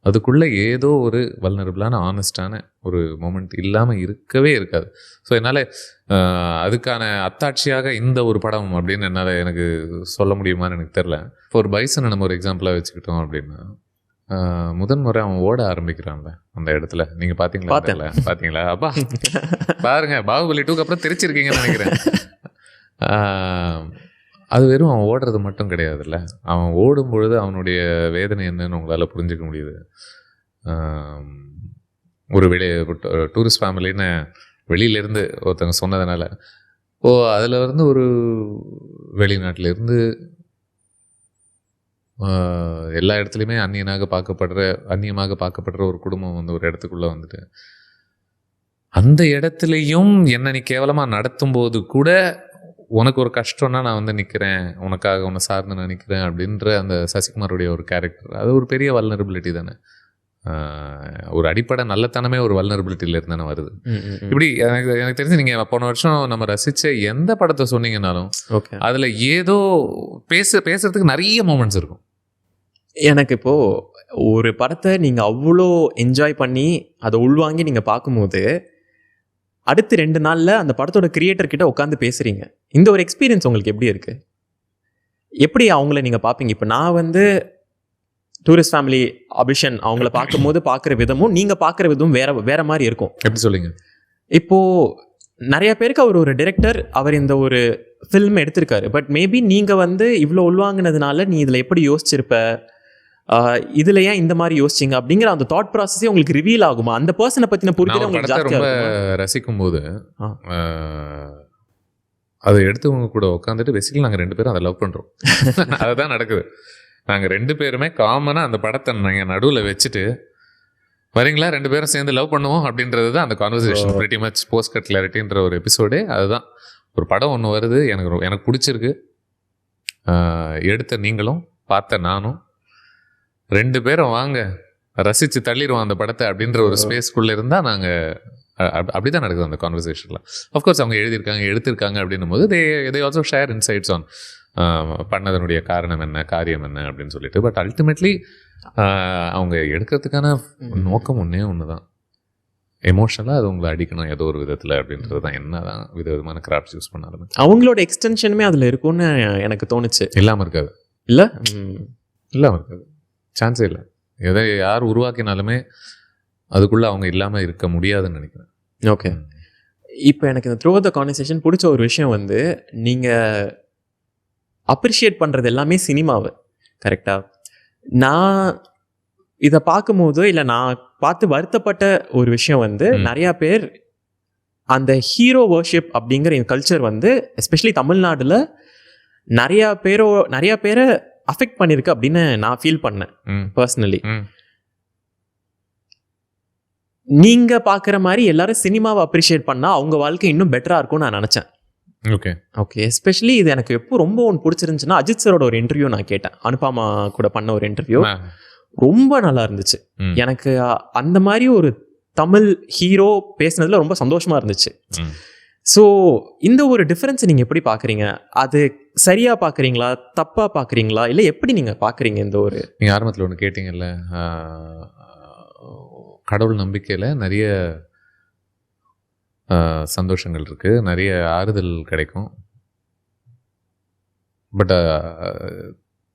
Speaker 1: அதுக்குள்ளே ஏதோ ஒரு வல்னரபிளான ஆனஸ்டான ஒரு மோமெண்ட் இல்லாமல் இருக்கவே இருக்காது. ஸோ என்னால் அதுக்கான அத்தாட்சியாக இந்த ஒரு படம் அப்படின்னு எனக்கு சொல்ல முடியுமான்னு எனக்கு தெரில. இப்போ ஒரு பைசனை நம்ம ஒரு எக்ஸாம்பிளாக வச்சுக்கிட்டோம் அப்படின்னா, முதன்முறை அவன் ஓட ஆரம்பிக்கிறான்ல அந்த இடத்துல, நீங்கள் பார்த்தீங்களா? அப்பா பாருங்க, பாகுபலி 2க்கு அப்புறம் தெரிச்சிருக்கீங்கன்னு நினைக்கிறேன். அது வெறும் அவன் ஓடுறது மட்டும் கிடையாதுல்ல, அவன் ஓடும் பொழுது அவனுடைய வேதனை என்னன்னு உங்களால் புரிஞ்சிக்க முடியுது. ஒரு டூரிஸ்ட் ஃபேமிலின்னு வெளியிலேருந்து ஒருத்தவங்க சொன்னதுனால அதில் வந்து ஒரு வெளிநாட்டிலேருந்து எல்லா இடத்துலையுமே அந்நியமாக பார்க்கப்படுற ஒரு குடும்பம் வந்து ஒரு இடத்துக்குள்ளே வந்துட்டு அந்த இடத்துலையும் என்ன நீ கேவலமாக நடத்தும் போது கூட உனக்கு ஒரு கஷ்டம்னா நான் வந்து நிற்கிறேன், உனக்காக உன்னை சார்ந்து நான் நிற்கிறேன் அப்படின்ற அந்த சசிகுமாருடைய ஒரு கேரக்டர், அது ஒரு பெரிய வல்னரபிலிட்டி தானே. ஒரு அடிப்படை நல்லத்தனமே ஒரு வல்னரபிலிட்டியில இருந்தானே வருது. இப்படி எனக்கு தெரிஞ்சு நீங்கள் போன வருஷம் நம்ம ரசித்த எந்த படத்தை சொன்னீங்கன்னாலும் அதில் ஏதோ பேசுறதுக்கு நிறைய மூமெண்ட்ஸ் இருக்கும்.
Speaker 2: எனக்கு இப்போது ஒரு படத்தை நீங்கள் அவ்வளோ என்ஜாய் பண்ணி அதை உள்வாங்கி நீங்கள் பார்க்கும்போது அடுத்து 2 நாளில் அந்த படத்தோட கிரியேட்டர்கிட்ட உட்காந்து பேசுகிறீங்க. இந்த ஒரு எக்ஸ்பீரியன்ஸ் உங்களுக்கு எப்படி இருக்குது? எப்படி அவங்கள நீங்கள் பார்ப்பீங்க? இப்போ நான் வந்து டூரிஸ்ட் ஃபேமிலி அபிஷன் அவங்கள பார்க்கும்போது பார்க்குற விதமும் நீங்கள் பார்க்குற விதமும் வேற மாதிரி இருக்கும்.
Speaker 1: எப்படி சொல்லுங்க?
Speaker 2: இப்போது நிறைய பேருக்கு அவர் ஒரு டைரக்டர், அவர் இந்த ஒரு ஃபில்ம் எடுத்திருக்காரு. பட் மேபி நீங்கள் வந்து இவ்வளோ உள்வாங்கினதுனால நீ இதில் எப்படி யோசிச்சிருப்ப, இதில் ஏன் இந்த மாதிரி யோசிச்சிங்க அப்படிங்கிற அந்த தாட் ப்ராசஸே உங்களுக்கு ரிவீல் ஆகுமா? அந்த பர்சனை பற்றின புரிதல் உங்களுக்கு ஜாஸ்தியாக
Speaker 1: ரொம்ப ரசிக்கும் போது அதை எடுத்தவங்க கூட உட்காந்துட்டு பேசிக்கலி நாங்கள் 2 பேரும் அதை லவ் பண்ணுறோம். அதுதான் நடக்குது. நாங்கள் 2 பேருமே காமனாக அந்த படத்தை நாங்கள் நடுவில் வச்சுட்டு வரீங்களா 2 பேரும் சேர்ந்து லவ் பண்ணுவோம் அப்படின்றது தான் அந்த கான்வர்சேஷன். பிரிட்டி மச் போஸ்ட் கட் கிளாரிட்டின்ற ஒரு எபிசோடே அதுதான். ஒரு படம் ஒன்று வருது, எனக்கு பிடிச்சிருக்கு, எடுத்த நீங்களும் பார்த்த நானும் 2 பேரும் வாங்க ரசித்து தள்ளிடுவோம் அந்த படத்தை அப்படின்ற ஒரு ஸ்பேஸ்க்குள்ளே இருந்தால் நாங்கள் அப்படி தான் நடக்குது அந்த கான்வர்சேஷனில். அஃப்கோர்ஸ் அவங்க எடுத்திருக்காங்க அப்படின்னும் போது they also share insights on பண்ணதனுடைய காரணம் என்ன, காரியம் என்ன அப்படின்னு சொல்லிட்டு. பட் அல்டிமேட்லி அவங்க எடுக்கிறதுக்கான நோக்கம் ஒன்று தான், எமோஷனலாக அது உங்களை அடிக்கணும் ஏதோ ஒரு விதத்தில் அப்படின்றது தான். என்ன தான் விதவிதமான கிராஃப்ட்ஸ் யூஸ் பண்ணாலுமே
Speaker 2: அவங்களோட எக்ஸ்டென்ஷனுமே அதில் இருக்கும்னு எனக்கு தோணுச்சு.
Speaker 1: இல்லாமல் இருக்காது. இல்லாமல் இருக்காது, சான்ஸே இல்லை. எதை யார் உருவாக்கினாலுமே அதுக்குள்ளே அவங்க இல்லாமல் இருக்க முடியாதுன்னு நினைக்கிறேன்.
Speaker 2: ஓகே, இப்போ எனக்கு இந்த த்ரூ த கான்வர்சேஷன் பிடிச்ச ஒரு விஷயம் வந்து நீங்கள் அப்ரிஷியேட் பண்ணுறது எல்லாமே சினிமாவை. கரெக்டாக நான் இதை பார்க்கும்போது இல்லை நான் பார்த்து வருத்தப்பட்ட ஒரு விஷயம் வந்து நிறையா பேர் அந்த ஹீரோ வர்ஷிப் அப்படிங்கிற இந்த கல்ச்சர் வந்து எஸ்பெஷலி தமிழ்நாட்டில் நிறையா பேரை அஃபெக்ட் பண்ணியிருக்கு அப்படின்னு நான் ஃபீல் பண்ணேன் பர்சனலி. நீங்கள் பார்க்குற மாதிரி எல்லாரும் சினிமாவை அப்ரிஷியேட் பண்ணால் அவங்க வாழ்க்கை இன்னும் பெட்டராக இருக்கும்னு நான் நினச்சேன். ஓகே எஸ்பெஷலி இது எனக்கு எப்போ ரொம்ப ஒன்று பிடிச்சிருந்துச்சுன்னா அஜித் சரோட ஒரு இன்டர்வியூ நான் கேட்டேன். அனுபமா கூட பண்ண ஒரு இன்டர்வியூ ரொம்ப நல்லா இருந்துச்சு. எனக்கு அந்த மாதிரி ஒரு தமிழ் ஹீரோ பேசுனதுல ரொம்ப சந்தோஷமாக இருந்துச்சு. ஸோ இந்த ஒரு டிஃப்ரென்ஸை நீங்கள் எப்படி பார்க்குறீங்க? அது சரியாக பார்க்குறீங்களா, தப்பாக பார்க்குறீங்களா, இல்லை எப்படி நீங்கள் பார்க்குறீங்க இந்த ஒரு?
Speaker 1: நீங்கள் ஆரம்பத்தில் ஒன்று கேட்டிங்கல்ல, கடவுள் நம்பிக்கையில் நிறைய சந்தோஷங்கள் இருக்குது, நிறைய ஆறுதல் கிடைக்கும். பட்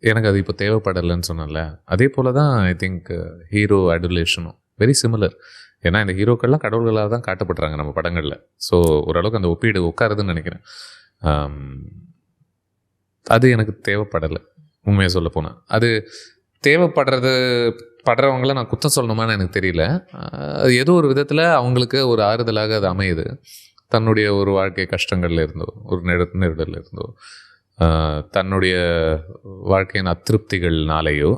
Speaker 1: எனக்கு அது இப்போ தேவைப்படலைன்னு சொன்னேன்ல, அதே போல் தான் ஐ திங்க் ஹீரோ அடுலேஷனும் வெரி சிமிலர். ஏன்னா இந்த ஹீரோக்கள்லாம் கடவுள்களாக தான் காட்டப்படுறாங்க நம்ம படங்களில். ஸோ ஓரளவுக்கு அந்த ஒப்பீடு உட்காருதுன்னு நினைக்கிறேன். அது எனக்கு தேவைப்படலை உண்மையாக சொல்ல போனால். அது படுறவங்கள நான் குத்தம் சொல்லணுமான்னு எனக்கு தெரியல. அது ஏதோ ஒரு விதத்தில் அவங்களுக்கு ஒரு ஆறுதலாக அது அமையுது. தன்னுடைய ஒரு வாழ்க்கை கஷ்டங்கள்ல இருந்தோ, ஒரு நெருடல்ல இருந்தோ, தன்னுடைய வாழ்க்கையின் அதிருப்திகள்னாலேயோ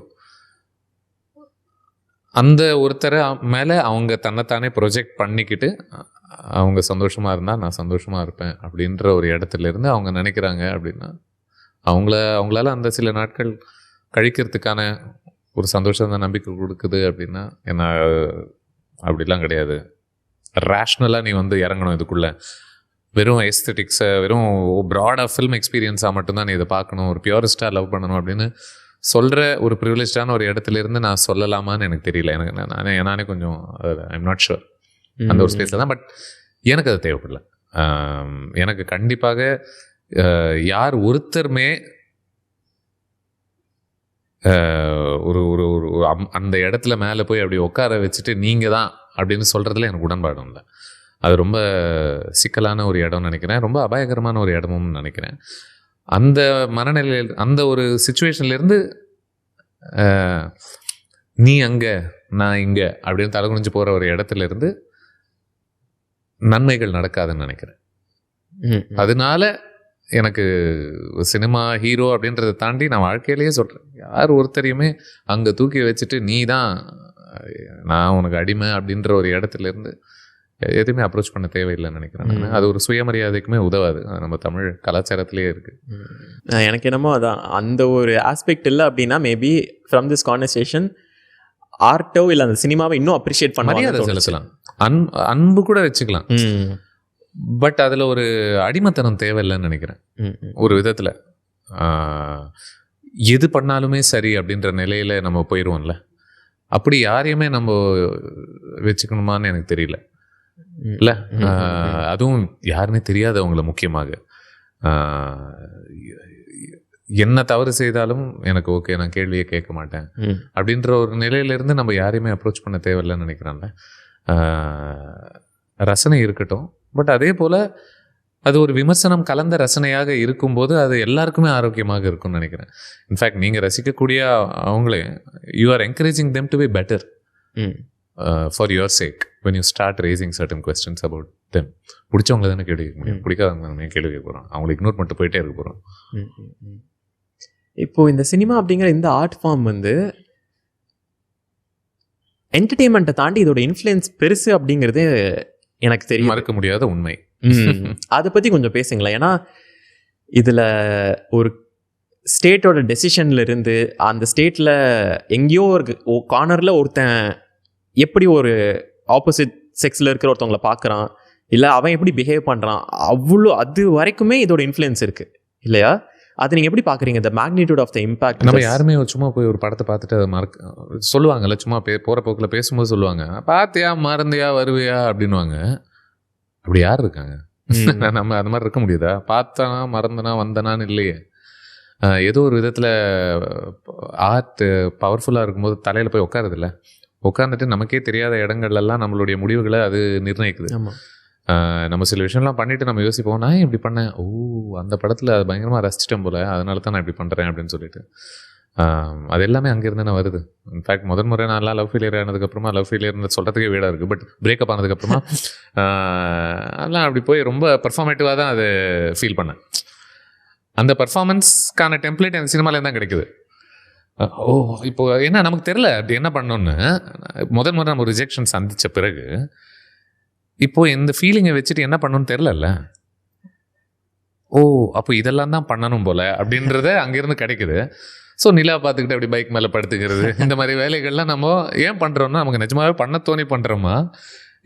Speaker 1: அந்த ஒருத்தரை மேலே அவங்க தன்னைத்தானே ப்ரொஜெக்ட் பண்ணிக்கிட்டு அவங்க சந்தோஷமாக இருந்தால் நான் சந்தோஷமாக இருப்பேன் அப்படின்ற ஒரு இடத்துல இருந்து அவங்க நினைக்கிறாங்க அப்படின்னா அவங்களால அந்த சில நாட்கள் கழிக்கிறதுக்கான ஒரு சந்தோஷம் தான் நம்பிக்கை கொடுக்குது அப்படின்னா என்ன, அப்படிலாம் கிடையாது. ரேஷ்னலாக நீ வந்து இறங்கணும் இதுக்குள்ளே. வெறும் எஸ்தெட்டிக்ஸை, வெறும் ப்ராடாக ஃபில்ம் எக்ஸ்பீரியன்ஸாக மட்டும்தான் நீ இதை பார்க்கணும், ஒரு பியூரிஸ்டாக லவ் பண்ணணும் அப்படின்னு சொல்கிற ஒரு ப்ரிவிலேஜான ஒரு இடத்துலேருந்து நான் சொல்லலாமான்னு எனக்கு தெரியல. எனக்கு நானே கொஞ்சம் ஐம் நாட் ஷுர் அந்த ஒரு ஸ்பேஸில் தான். பட் எனக்கு அது தேவைப்படல. எனக்கு கண்டிப்பாக யார் ஒருத்தருமே ஒரு ஒரு ஒரு அந்த இடத்துல மேலே போய் அப்படி உட்கார வச்சுட்டு நீங்கள் தான் அப்படின்னு சொல்கிறதுல எனக்கு உடன்பாடும் இல்லை. அது ரொம்ப சிக்கலான ஒரு இடம்னு நினைக்கிறேன், ரொம்ப அபாயகரமான ஒரு இடமும் நினைக்கிறேன். அந்த மனநிலையில், அந்த ஒரு சிச்சுவேஷன்லேருந்து நீ அங்கே நான் இங்கே அப்படின்னு தலை குனிஞ்சு போகிற ஒரு இடத்துல இருந்து நன்மைகள் நடக்காதுன்னு நினைக்கிறேன். அதனால எனக்கு சினிமா ஹீரோ அப்படின்றத தாண்டி நான் வாழ்க்கையிலேயே சொல்கிறேன், யார் ஒருத்தரையுமே அங்கே தூக்கி வச்சுட்டு நீ தான் நான் உனக்கு அடிமை அப்படின்ற ஒரு இடத்துல இருந்து எதுவுமே அப்ரோச் பண்ண தேவையில்லைன்னு நினைக்கிறேன். அது ஒரு சுயமரியாதைக்குமே உதவாது. நம்ம தமிழ் கலாச்சாரத்திலே இருக்குது.
Speaker 2: எனக்கு என்னமோ அதான் அந்த ஒரு ஆஸ்பெக்ட் இல்லை அப்படின்னா மேபி ஃப்ரம் திஸ் கான்வர்சேஷன் ஆர்ட்டோ இல்லை அந்த சினிமாவை இன்னும் அப்ரிஷியேட் பண்ண
Speaker 1: மரியாதை செலுத்தலாம், அன்பு கூட வச்சுக்கலாம். பட் அதில் ஒரு அடிமைத்தனம் தேவையில்லைன்னு நினைக்கிறேன். ஒரு விதத்தில் எது பண்ணாலுமே சரி அப்படின்ற நிலையில் நம்ம போயிடுவோம்ல. அப்படி யாரையுமே நம்ம வச்சுக்கணுமான்னு எனக்கு தெரியல. இல்லை, அதுவும் யாருன்னே தெரியாதவங்கள முக்கியமாக. என்ன தவறு செய்தாலும் எனக்கு ஓகே, நான் கேள்வியே கேட்க மாட்டேன் அப்படின்ற ஒரு நிலையிலேருந்து நம்ம யாரையுமே அப்ரோச் பண்ண தேவையில்லைன்னு நினைக்கிறாங்க. ரசனை இருக்கட்டும், பட் அதே போல் அது ஒரு விமர்சனம் கலந்த ரசனையாக இருக்கும்போது அது எல்லாருக்குமே ஆரோக்கியமாக இருக்கும்னு நினைக்கிறேன். இன்ஃபேக்ட் நீங்கள் ரசிக்கக்கூடிய அவங்களே you are encouraging them to be better for your sake when you start raising certain questions about them. பிடிச்சவங்கள தானே கேள்வி கேட்க முடியும், பிடிக்காதவங்க தானே கேள்வி கேட்க போகிறோம். அவங்களை இக்னோர் பண்ணிட்டு போயிட்டே இருக்க போகிறோம்.
Speaker 2: இப்போது இந்த சினிமா அப்படிங்கிற இந்த ஆர்ட் ஃபார்ம் வந்து என்டர்டெயின்மெண்ட்டை தாண்டி இதோட இன்ஃப்ளூயன்ஸ் பெருசு அப்படிங்கிறது எனக்கு தெரியும்,
Speaker 1: மறக்க முடியாத உண்மை.
Speaker 2: அதை பற்றி கொஞ்சம் பேசுங்களேன். ஏன்னா இதில் ஒரு ஸ்டேட்டோட டெசிஷன்ல இருந்து அந்த ஸ்டேட்டில் எங்கேயோ ஒரு கார்னரில் ஒருத்தன் எப்படி ஒரு ஆப்போசிட் செக்ஸில் இருக்கிற ஒருத்தவங்களை பார்க்குறான், இல்லை அவன் எப்படி பிஹேவ் பண்ணுறான், அவ்வளோ அது வரைக்குமே இதோட இன்ஃப்ளூயன்ஸ் இருக்குது இல்லையா? அது நீங்கள் எப்படி பார்க்குறீங்க, the magnitude of the impact?
Speaker 1: நம்ம யாருமே சும்மா போய் ஒரு படத்தை பார்த்துட்டு அதை சொல்லுவாங்கல்ல, சும்மா போகிற போக்கில் பேசும்போது சொல்லுவாங்க, பார்த்தியா மறந்தியா வருவியா அப்படின்வாங்க. அப்படி யார் இருக்காங்க? நம்ம அது மாதிரி இருக்க முடியுதா? பார்த்தனா மறந்தனா வந்தனான்னு இல்லையே. ஏதோ ஒரு விதத்தில் ஆர்ட் பவர்ஃபுல்லாக இருக்கும்போது தலையில் போய் உட்காருதில்ல, உட்காந்துட்டு நமக்கே தெரியாத இடங்கள்லாம் நம்மளுடைய முடிவுகளை அது நிர்ணயிக்குது. நம்ம சில விஷயம்லாம் பண்ணிவிட்டு நம்ம யோசிப்போம், நான் இப்படி பண்ணேன், ஓ அந்த படத்தில் அது பயங்கரமாக ரசிச்சிட்டேன் போல், அதனால தான் நான் இப்படி பண்ணுறேன் அப்படின்னு சொல்லிட்டு அது எல்லாமே அங்கேருந்து நான் வருது. இன்ஃபேக்ட் முதல் முறை நான்லாம் லவ் ஃபெயிலியர் ஆனதுக்கப்புறமா, லவ் ஃபெயிலியர் சொல்கிறதுக்கே வீடாக இருக்குது, பட் பிரேக்கப் ஆனதுக்கப்புறமா அதெல்லாம் அப்படி போய் ரொம்ப பர்ஃபார்மேட்டிவாக தான் அது ஃபீல் பண்ணேன். அந்த பர்ஃபார்மன்ஸ்க்கான டெம்ப்ளேட் எனக்கு சினிமாலேருந்து தான் கிடைக்குது. ஓ இப்போ என்ன நமக்கு தெரில அப்படி என்ன பண்ணோன்னு. முதல் முறை நம்ம ரிஜெக்ஷன் சந்தித்த பிறகு இப்போது இந்த ஃபீலிங்கை வச்சுட்டு என்ன பண்ணணும்னு தெரிலல்ல. ஓ அப்போ இதெல்லாம் தான் பண்ணணும் போல் அப்படின்றத அங்கேருந்து கிடைக்குது. ஸோ நிலா பார்த்துக்கிட்டு அப்படி பைக் மேலே படுத்துக்கிறது, இந்த மாதிரி வேலைகள்லாம் நம்ம ஏன் பண்ணுறோன்னா நமக்கு நிஜமாவே பண்ண தோணி பண்ணுறோமா,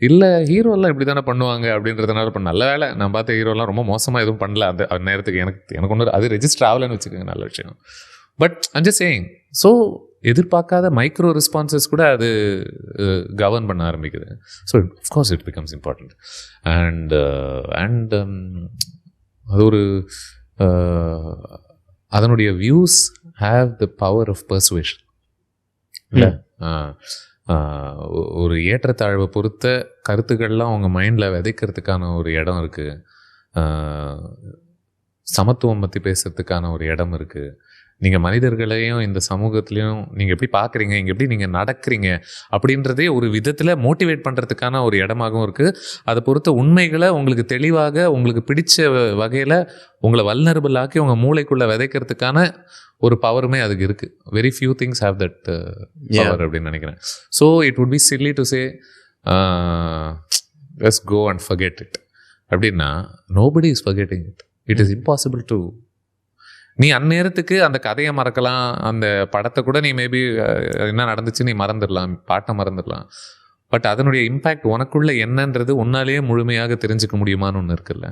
Speaker 1: இல்லை ஹீரோலாம் இப்படி தானே பண்ணுவாங்க அப்படின்றதுனால பண்ண. நல்ல வேலை நான் பார்த்த ஹீரோலாம் ரொம்ப மோசமாக எதுவும் பண்ணல அந்த நேரத்துக்கு. எனக்கு ஒன்று அது ரெஜிஸ்டர் ஆகலைன்னு வச்சுக்கோங்க, நல்ல விஷயம். But I'm just saying, so எதிர்பார்க்காத மைக்ரோ ரெஸ்பான்சஸ் கூட அது கவர்ன் பண்ண ஆரம்பிக்குது. So of course it becomes important. And அது ஒரு அதனுடைய views have the power of persuasion. இல்லை, ஒரு ஏற்றத்தாழ்வை பொறுத்த கருத்துக்கள்லாம் அவங்க மைண்டில் விதைக்கிறதுக்கான ஒரு இடம் இருக்குது, சமத்துவம் பற்றி பேசுறதுக்கான ஒரு இடம் இருக்குது. நீங்கள் மனிதர்களையும் இந்த சமூகத்துலேயும் நீங்கள் எப்படி பார்க்குறீங்க, இங்கே எப்படி நீங்கள் நடக்கிறீங்க அப்படின்றதே ஒரு விதத்தில் மோட்டிவேட் பண்ணுறதுக்கான ஒரு இடமாகவும் இருக்குது. அதை பொறுத்த உண்மைகளை உங்களுக்கு தெளிவாக உங்களுக்கு பிடிச்ச வகையில் உங்களை வல்னரபிள் ஆக்கி உங்கள் மூளைக்குள்ளே விதைக்கிறதுக்கான ஒரு பவருமே அதுக்கு இருக்குது. Very few things have that power அப்படின்னு நினைக்கிறேன். So it would be silly to say let's go and forget it அப்படின்னா nobody is forgetting it. It is impossible to. நீ அந்நேரத்துக்கு அந்த கதையை மறக்கலாம், அந்த படத்தை கூட நீ மேபி என்ன நடந்துச்சு நீ மறந்துடலாம், பாட்டை மறந்துடலாம். பட் அதனுடைய இம்பேக்ட் உனக்குள்ள என்னன்றது உன்னாலேயே முழுமையாக தெரிஞ்சுக்க முடியுமான்னு ஒன்று இருக்குல்ல.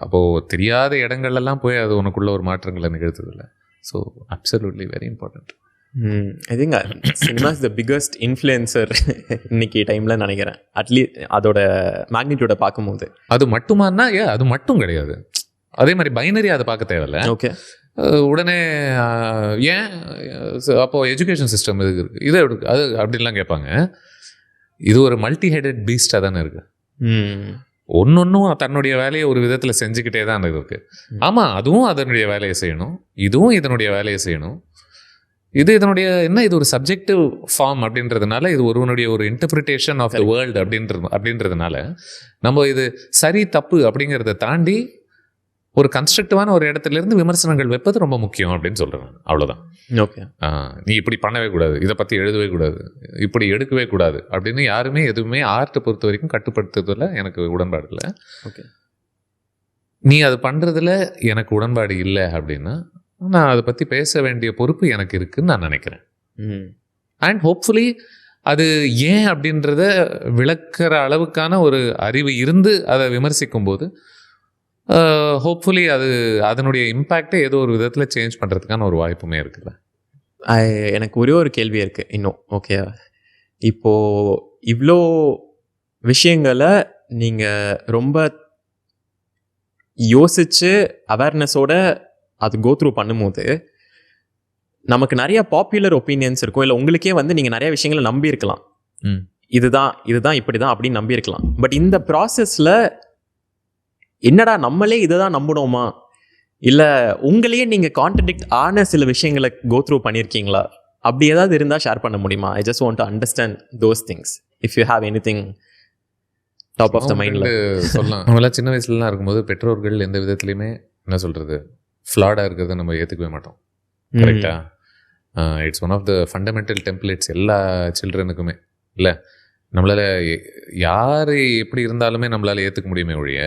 Speaker 1: அப்போது தெரியாத இடங்கள்லாம் போய் அது உனக்குள்ள ஒரு மாற்றங்களை நிகழ்த்துதில்ல. So absolutely very important.
Speaker 2: I think cinema is the biggest influencer இன்னைக்கு டைமில் நினைக்கிறேன். அட்லீஸ்ட் அதோட மேக்னிடியூட பார்க்கும்போது. அது
Speaker 1: மட்டுமானா அது மட்டும் கிடையாது. அதே மாதிரி பைனரி அதை பார்க்க தேவையில்ல.
Speaker 2: ஓகே,
Speaker 1: உடனே ஏன் அப்போது எஜுகேஷன் சிஸ்டம் இது இருக்குது, இதை அது அப்படின்லாம் கேட்பாங்க. இது ஒரு மல்டி ஹெடட் பீஸ்டாக தானே இருக்குது. ஒன்னொன்னும் தன்னுடைய வேலையை ஒரு விதத்தில் செஞ்சுக்கிட்டே தான் இருக்குது. ஆமாம், அதுவும் அதனுடைய வேலையை செய்யணும், இதுவும் இதனுடைய வேலையை செய்யணும். இதனுடைய என்ன, இது ஒரு சப்ஜெக்டிவ் ஃபார்ம் அப்படின்றதுனால, இது ஒருவனுடைய ஒரு இன்டர்பிரிட்டேஷன் ஆஃப் த வேர்ல்டு அப்படின்றதுனால நம்ம இது சரி தப்பு அப்படிங்கிறத தாண்டி ஒரு கன்ஸ்ட்ரக்டிவான ஒரு இடத்துல இருந்து விமர்சனங்கள் வைப்பது ரொம்ப முக்கியம் அப்படின்னு சொல்கிறேன். அவ்வளோதான்.
Speaker 2: ஓகே,
Speaker 1: நீ இப்படி பண்ணவே கூடாது, இதை பற்றி எழுதவே கூடாது, இப்படி எடுக்கவே கூடாது அப்படின்னு யாருமே எதுவுமே ஆர்ட்டை பொறுத்த வரைக்கும் கட்டுப்படுத்துறதுல எனக்கு உடன்பாடு இல்லை.
Speaker 2: ஓகே,
Speaker 1: நீ அது பண்ணுறதுல எனக்கு உடன்பாடு இல்லை அப்படின்னா நான் அதை பற்றி பேச வேண்டிய பொறுப்பு எனக்கு இருக்குன்னு நான் நினைக்கிறேன். அண்ட் ஹோப்ஃபுல்லி அது ஏன் அப்படின்றத விளக்குற அளவுக்கான ஒரு அறிவு இருந்து அதை விமர்சிக்கும் போது ஹோப்ஃபுல்லி அது அதனுடைய இம்பேக்டை ஏதோ ஒரு விதத்தில் சேஞ்ச் பண்ணுறதுக்கான ஒரு வாய்ப்புமே இருக்குல்ல.
Speaker 2: எனக்கு ஒரே ஒரு கேள்வி இருக்குது இன்னும். ஓகே, இப்போது இவ்வளோ விஷயங்களை நீங்கள் ரொம்ப யோசித்து அவேர்னஸோட அது கோ த்ரூ பண்ணும்போது நமக்கு நிறைய பாப்புலர் ஒப்பீனியன்ஸ் இருக்கும். இல்லை உங்களுக்கே வந்து நீங்கள் நிறைய விஷயங்களை நம்பியிருக்கலாம், இதுதான் இப்படி தான் அப்படின்னு நம்பியிருக்கலாம். பட் இந்த ப்ராசஸில் என்னடா நம்மளே இதை தான் நம்பணுமா, இல்லை உங்களையே நீங்கள் கான்ட்ரடிக்ட் ஆன சில விஷயங்களை கோ த்ரூ பண்ணியிருக்கீங்களா? அப்படி ஏதாவது இருந்தால் ஷேர் பண்ண முடியுமா? I just want to understand those things if you have anything top of the மைண்டில்
Speaker 1: சொல்லலாம். நம்மளாம் சின்ன வயசுலலாம் இருக்கும்போது பெற்றோர்கள் எந்த விதத்துலையுமே என்ன சொல்கிறது ஃப்ளாடாக இருக்கிறத நம்ம ஏற்றுக்கவே மாட்டோம். கரெக்டா? It's one of the fundamental templates எல்லா சில்ட்ரனுக்குமே. இல்லை, நம்மளால் யார் எப்படி இருந்தாலுமே நம்மளால் ஏற்றுக்க முடியுமே ஒழிய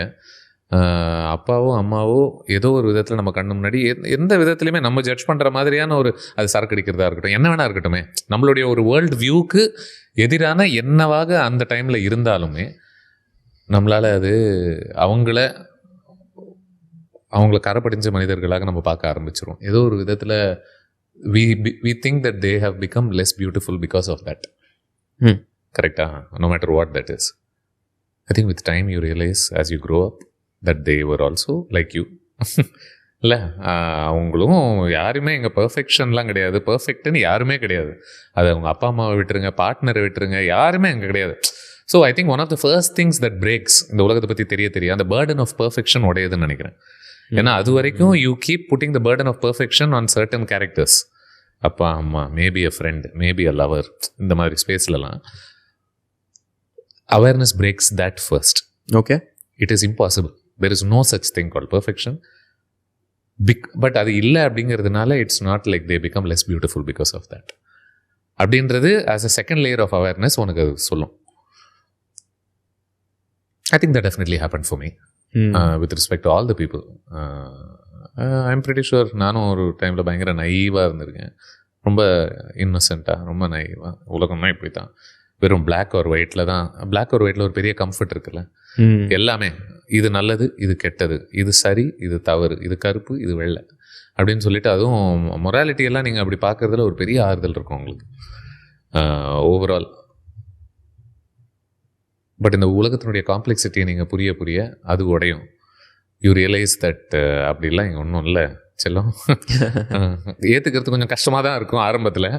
Speaker 1: அப்பாவோ அம்மாவோ ஏதோ ஒரு விதத்தில் நம்ம கண்ணு முன்னாடி எந்த விதத்துலையுமே நம்ம ஜட்ஜ் பண்ணுற மாதிரியான ஒரு அது சரக்கு அடிக்கிறதா இருக்கட்டும், என்ன வேணா இருக்கட்டுமே, நம்மளுடைய ஒரு வேர்ல்டு வியூக்கு எதிரான என்னவாக அந்த டைமில் இருந்தாலுமே நம்மளால் அது அவங்கள கரைப்படிஞ்ச மனிதர்களாக நம்ம பார்க்க ஆரம்பிச்சிரும். ஏதோ ஒரு விதத்தில் we think that they have become less beautiful because of that. கரெக்டா? no matter what that is. I think with time you realize as you grow up that they were also like you. இல்லை, அவங்களும் யாருமே இங்கே பர்ஃபெக்ஷன்லாம் கிடையாது, பர்ஃபெக்ட்னு யாருமே கிடையாது. அது அவங்க அப்பா அம்மாவை விட்டுருங்க, பார்ட்னரை விட்டுருங்க, யாருமே அங்கே கிடையாது. So I think one of the first things that breaks இந்த உலகத்தை பற்றி தெரிய அந்த பேர்டன் ஆஃப் பர்ஃபெக்ஷன் உடையதுன்னு நினைக்கிறேன். ஏன்னா அது வரைக்கும் you keep putting the burden of perfection on certain characters, அப்பா அம்மா, maybe a friend, maybe a lover, இந்த மாதிரி ஸ்பேஸ்லலாம் awareness breaks that first.
Speaker 2: Okay,
Speaker 1: it is impossible, there is no such thing call perfection. But அது இல்லை அப்படிங்கிறதுனால it's not like they become less beautiful because of that அப்படின்றது as a second layer of awareness உனக்கு அது சொல்லும். I think that definitely happened for me with respect to all the people. I'm pretty sure நானும் ஒரு டைமில் பயங்கர நைவாக இருந்திருக்கேன், ரொம்ப இன்னசென்ட்டாக, ரொம்ப நைவாக. உலகம்னா இப்படி தான், வெறும் பிளாக் ஆர் ஒயிட்டில் தான். பிளாக் ஆர் ஒயிட்டில் ஒரு பெரிய கம்ஃபர்ட் இருக்குல்ல, எல்லாமே இது நல்லது, இது கெட்டது, இது சரி, இது தவறு, இது கருப்பு, இது வெள்ளை அப்படின்னு சொல்லிட்டு, அதுவும் மொராலிட்டி எல்லாம் நீங்கள் அப்படி பார்க்குறதுல ஒரு பெரிய ஆறுதல் இருக்கும் உங்களுக்கு ஓவரால். பட் இந்த உலகத்தினுடைய காம்ப்ளெக்சிட்டியை நீங்கள் புரிய அது உடையும். யூ ரியலைஸ் தட் அப்படிலாம் இங்கே ஒன்றும் இல்லை செல்லம். ஏற்றுக்கிறது கொஞ்சம் கஷ்டமாக தான் இருக்கும் ஆரம்பத்தில்,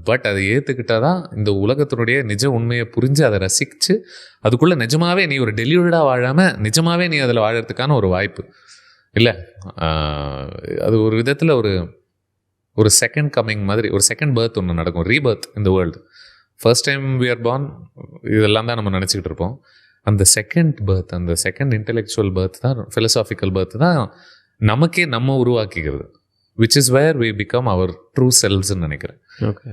Speaker 1: பட் அதை ஏற்றுக்கிட்டால் தான் இந்த உலகத்தினுடைய நிஜ உண்மையை புரிஞ்சு அதை ரசித்து அதுக்குள்ளே நிஜமாகவே நீ ஒரு டெலியூர்டாக வாழாமல் நிஜமாகவே நீ அதில் வாழறதுக்கான ஒரு வாய்ப்பு இல்லை. அது ஒரு விதத்தில் ஒரு செகண்ட் கம்மிங் மாதிரி, ஒரு செகண்ட் பர்த் ஒன்று நடக்கும், ரீபர்த் இந்த world. First time we are born, இதெல்லாம் தான் நம்ம நினச்சிக்கிட்டு இருப்போம். அந்த செகண்ட் பர்த், அந்த செகண்ட் இன்டெலெக்சுவல் பர்த் தான், ஃபிலசாபிக்கல் பர்த் தான் நமக்கே நம்ம உருவாக்கிக்கிறது, which is where we become our true செல்வ்ஸ்ன்னு நினைக்கிறேன்.
Speaker 2: ஓகே,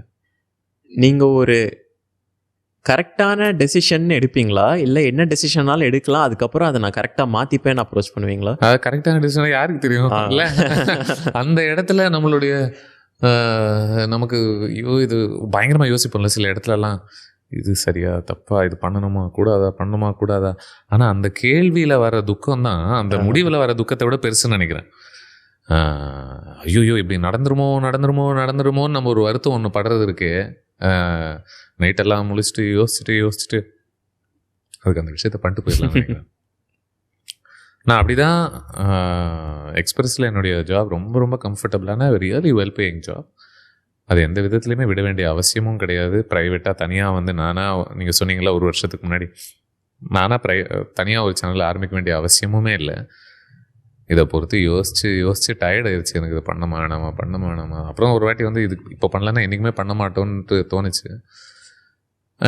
Speaker 2: நீங்கள் ஒரு கரெக்டான டெசிஷன் எடுப்பீங்களா, இல்லை என்ன டெசிஷனாலும் எடுக்கலாம், அதுக்கப்புறம் அதை நான் கரெக்டாக மாற்றிப்பேன் அப்ரோச் பண்ணுவீங்களா?
Speaker 1: அது கரெக்டான டெசிஷனாக யாருக்கு தெரியும் இல்லை? அந்த இடத்துல நம்மளுடைய நமக்கு ஐயோ இது பயங்கரமாக யோசிப்போம்ல சில இடத்துலலாம், இது சரியா தப்பா, இது பண்ணணுமா கூடாதா, பண்ணணுமா கூடாதா. ஆனால் அந்த கேள்வியில் வர துக்கம் தான் அந்த முடிவில் வர துக்கத்தை விட பெருசுன்னு நினைக்கிறேன். ஐயோ இப்படி நடந்துருமோன்னு நம்ம ஒரு வருத்தம் ஒன்று படுறது இருக்கு. நைட்டெல்லாம் முழிச்சிட்டு யோசிச்சுட்டு அதுக்கு அந்த விஷயத்தை பண்ணிட்டு போயிடலாம் நினைக்கிறேன். நான் அப்படி தான் எக்ஸ்பிரஸில் என்னுடைய ஜாப் ரொம்ப கம்ஃபர்டபுளான ரியலி வெல் பேயிங் ஜாப். அது எந்த விதத்துலையுமே விட வேண்டிய அவசியமும் கிடையாது. ப்ரைவேட்டாக தனியாக வந்து நீங்கள் சொன்னீங்களா ஒரு வருஷத்துக்கு முன்னாடி, தனியாக ஒரு சேனல் ஆரம்பிக்க வேண்டிய அவசியமுமே இல்லை. இதை பொறுத்து யோசிச்சு டயர்ட் ஆயிடுச்சு எனக்கு. இது பண்ண வேணாமா. அப்புறம் ஒரு வாட்டி வந்து இது இப்போ பண்ணலன்னா என்றைக்குமே பண்ண மாட்டோன்ட்டு தோணுச்சு.